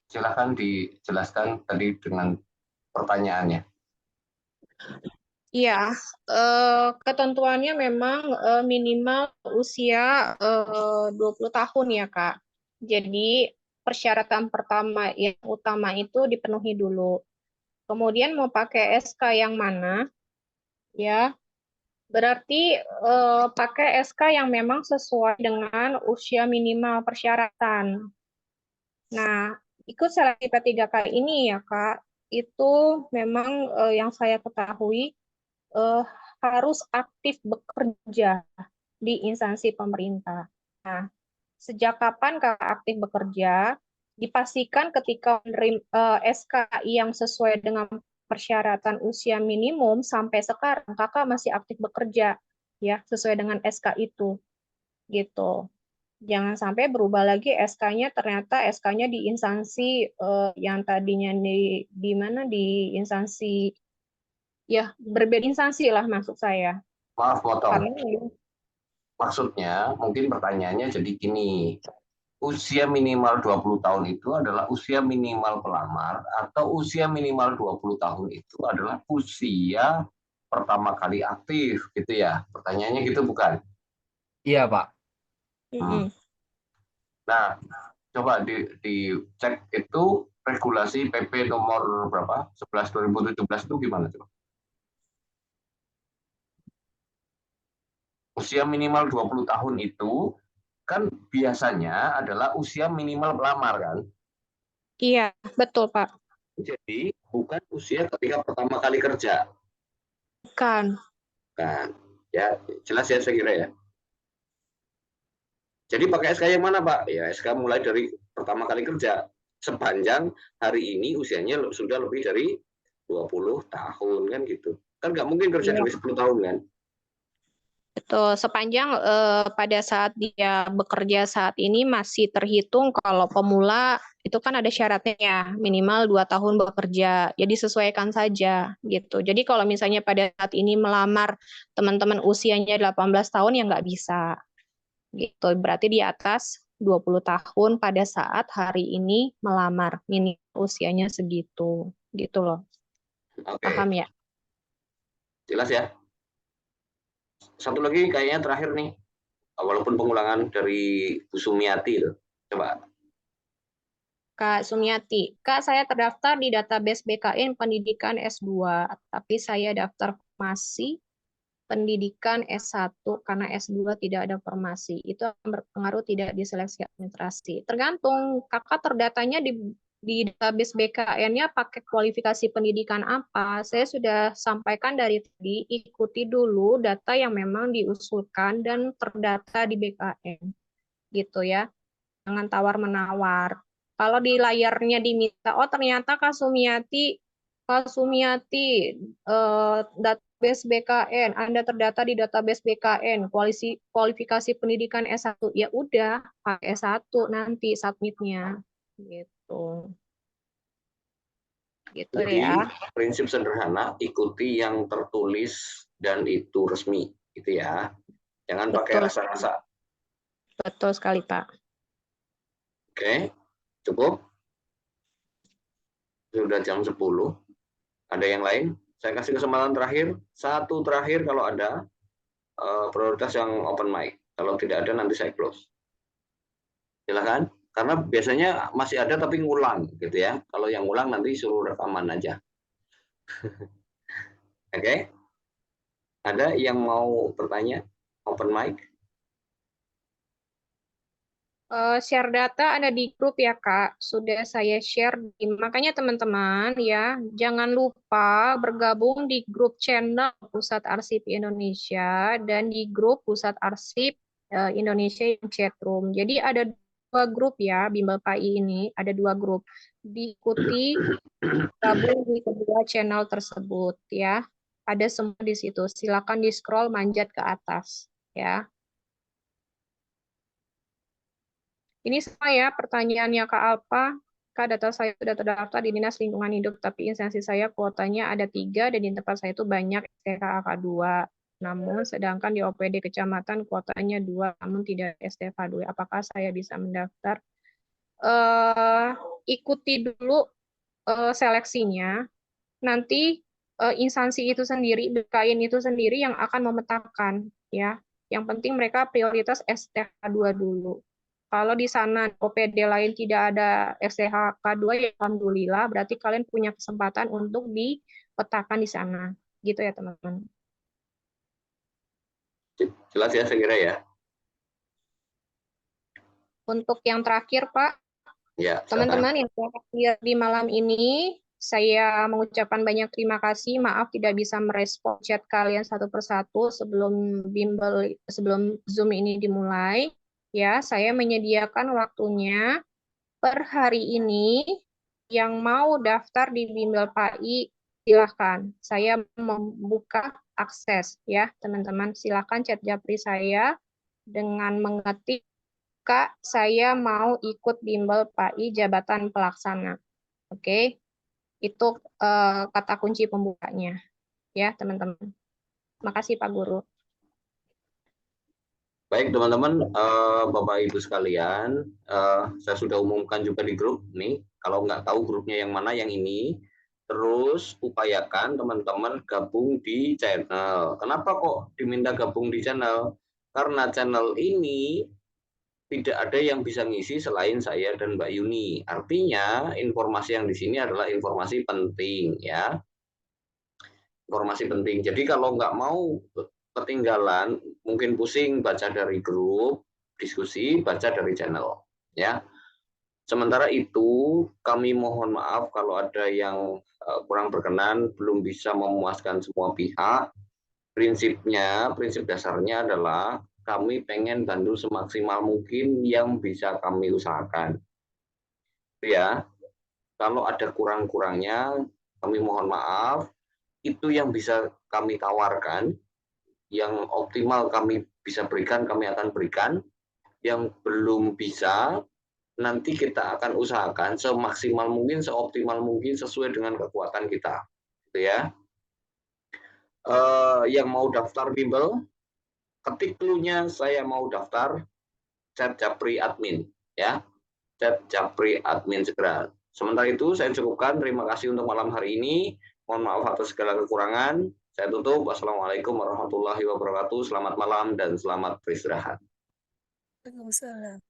Silahkan dijelaskan tadi dengan pertanyaannya. Iya, ketentuannya memang minimal usia 20 tahun ya, Kak. Jadi persyaratan pertama yang utama itu dipenuhi dulu. Kemudian mau pakai SK yang mana? Ya, berarti pakai SK yang memang sesuai dengan usia minimal persyaratan. Nah, ikut seleksi P3K ini ya, Kak, itu memang yang saya ketahui eh, harus aktif bekerja di instansi pemerintah. Nah, sejak kapan Kakak aktif bekerja? Dipastikan ketika menerima SKI yang sesuai dengan persyaratan usia minimum sampai sekarang Kakak masih aktif bekerja ya, sesuai dengan SK itu gitu. Jangan sampai berubah lagi SK-nya, ternyata SK-nya di instansi yang tadinya di mana di instansi ya berbeda instansi lah maksud saya. Maaf potong. Karena Maksudnya, mungkin pertanyaannya jadi gini. Usia minimal 20 tahun itu adalah usia minimal pelamar atau usia minimal 20 tahun itu adalah usia pertama kali aktif gitu ya. Pertanyaannya gitu bukan? Iya, Pak. Nah, coba dicek itu regulasi PP nomor berapa? 11 2017 itu gimana coba? Usia minimal 20 tahun itu kan biasanya adalah usia minimal pelamar kan? iya, betul Pak. Jadi bukan usia ketika pertama kali kerja. Bukan. Kan, ya jelas ya saya kira ya. Jadi pakai SK yang mana Pak? Ya SK mulai dari pertama kali kerja. Sepanjang hari ini usianya sudah lebih dari 20 tahun kan gitu. Kan nggak mungkin kerja Iya. dari 10 tahun kan? Betul, sepanjang pada saat dia bekerja saat ini masih terhitung kalau pemula itu kan ada syaratnya minimal 2 tahun bekerja. Jadi sesuaikan saja gitu. Jadi kalau misalnya pada saat ini melamar teman-teman usianya 18 tahun ya nggak bisa. Gitu. Berarti di atas 20 tahun pada saat hari ini melamar. Minimal usianya segitu. Gitu loh. Oke. Paham ya? Jelas ya? Satu lagi kayaknya terakhir nih. Walaupun pengulangan dari Bu Sumiati loh. Coba. Kak Sumiati, Kak saya terdaftar di database BKN Pendidikan S2, tapi saya daftar formasi pendidikan S1 karena S2 tidak ada formasi. Itu akan berpengaruh tidak di seleksi administrasi. Tergantung kakak terdatanya di database BKN-nya pakai kualifikasi pendidikan apa. Saya sudah sampaikan dari tadi, ikuti dulu data yang memang diusulkan dan terdata di BKN. Gitu ya. Jangan tawar-menawar. Kalau di layarnya diminta, oh ternyata Kak Sumiati database BKN, Anda terdata di database BKN, kualifikasi pendidikan S1, ya udah pakai S1 nanti submitnya, gitu. Gitu Jadi ya. prinsip sederhana, ikuti yang tertulis dan itu resmi, gitu ya. Jangan pakai Betul. rasa-rasa. Betul sekali Pak. Oke, cukup? Sudah jam 10. Ada yang lain? Saya kasih kesempatan terakhir. Satu terakhir kalau ada. Prioritas yang open mic. Kalau tidak ada nanti saya close. Silakan. Karena biasanya masih ada tapi ngulang gitu ya. Kalau yang ngulang nanti suruh rekaman aja. Oke? Ada yang mau bertanya? Open mic? Share data ada di grup ya Kak, sudah saya share. Makanya teman-teman ya, jangan lupa bergabung di grup channel Pusat Arsip Indonesia dan di grup Pusat Arsip Indonesia yang chatroom. Jadi ada dua grup ya, Bimbel PAI ini ada dua grup. Diikuti, gabung di kedua channel tersebut ya. Ada semua di situ. Silakan di scroll manjat ke atas ya. Ini sama ya pertanyaannya Kak Alpa. Kak, data saya sudah terdaftar di Dinas Lingkungan Hidup, tapi instansi saya kuotanya ada 3 dan di tempat saya itu banyak STK AK2. Namun sedangkan di OPD kecamatan kuotanya 2, namun tidak STK 2. Apakah saya bisa mendaftar? Ikuti dulu seleksinya. Nanti instansi itu sendiri, BKN itu sendiri yang akan memetakan ya. Yang penting mereka prioritas STK 2 dulu. Kalau di sana OPD lain tidak ada STHK2 ya alhamdulillah, berarti kalian punya kesempatan untuk dipetakan di sana. Gitu ya teman-teman. Jelas ya saya kira ya. Untuk yang terakhir Pak, Ya, teman-teman yang terakhir di malam ini, saya mengucapkan banyak terima kasih. Maaf tidak bisa merespon chat kalian satu persatu sebelum Zoom ini dimulai. Ya, saya menyediakan waktunya per hari ini yang mau daftar di Bimbel PAI silahkan. Saya membuka akses ya teman-teman. Silahkan chat japri saya dengan mengetik Kak, saya mau ikut Bimbel PAI jabatan pelaksana. Oke, itu kata kunci pembukanya ya teman-teman. Makasih Pak Guru. Baik teman-teman, Bapak Ibu sekalian, saya sudah umumkan juga di grup nih. Kalau nggak tahu grupnya yang mana, yang ini. Terus upayakan teman-teman gabung di channel. Kenapa kok diminta gabung di channel? Karena channel ini tidak ada yang bisa ngisi selain saya dan Mbak Yuni. Artinya informasi yang di sini adalah informasi penting ya. Informasi penting. Jadi kalau nggak mau ketinggalan, mungkin pusing baca dari grup diskusi, baca dari channel ya. Sementara itu kami mohon maaf kalau ada yang kurang berkenan, belum bisa memuaskan semua pihak. Prinsip dasarnya adalah kami pengen bantu semaksimal mungkin yang bisa kami usahakan. Ya, kalau ada kurang-kurangnya kami mohon maaf. Itu yang bisa kami tawarkan, yang optimal kami bisa berikan, kami akan berikan. Yang belum bisa, nanti kita akan usahakan semaksimal mungkin, seoptimal mungkin sesuai dengan kekuatan kita. Gitu ya. Yang mau daftar bimbel, ketik clue-nya saya mau daftar, chat japri admin. Ya, chat japri admin segera. Sementara itu saya cukupkan. Terima kasih untuk malam hari ini. Mohon maaf atas segala kekurangan. Saya tutup. Wassalamualaikum warahmatullahi wabarakatuh. Selamat malam dan selamat beristirahat. Waalaikumsalam.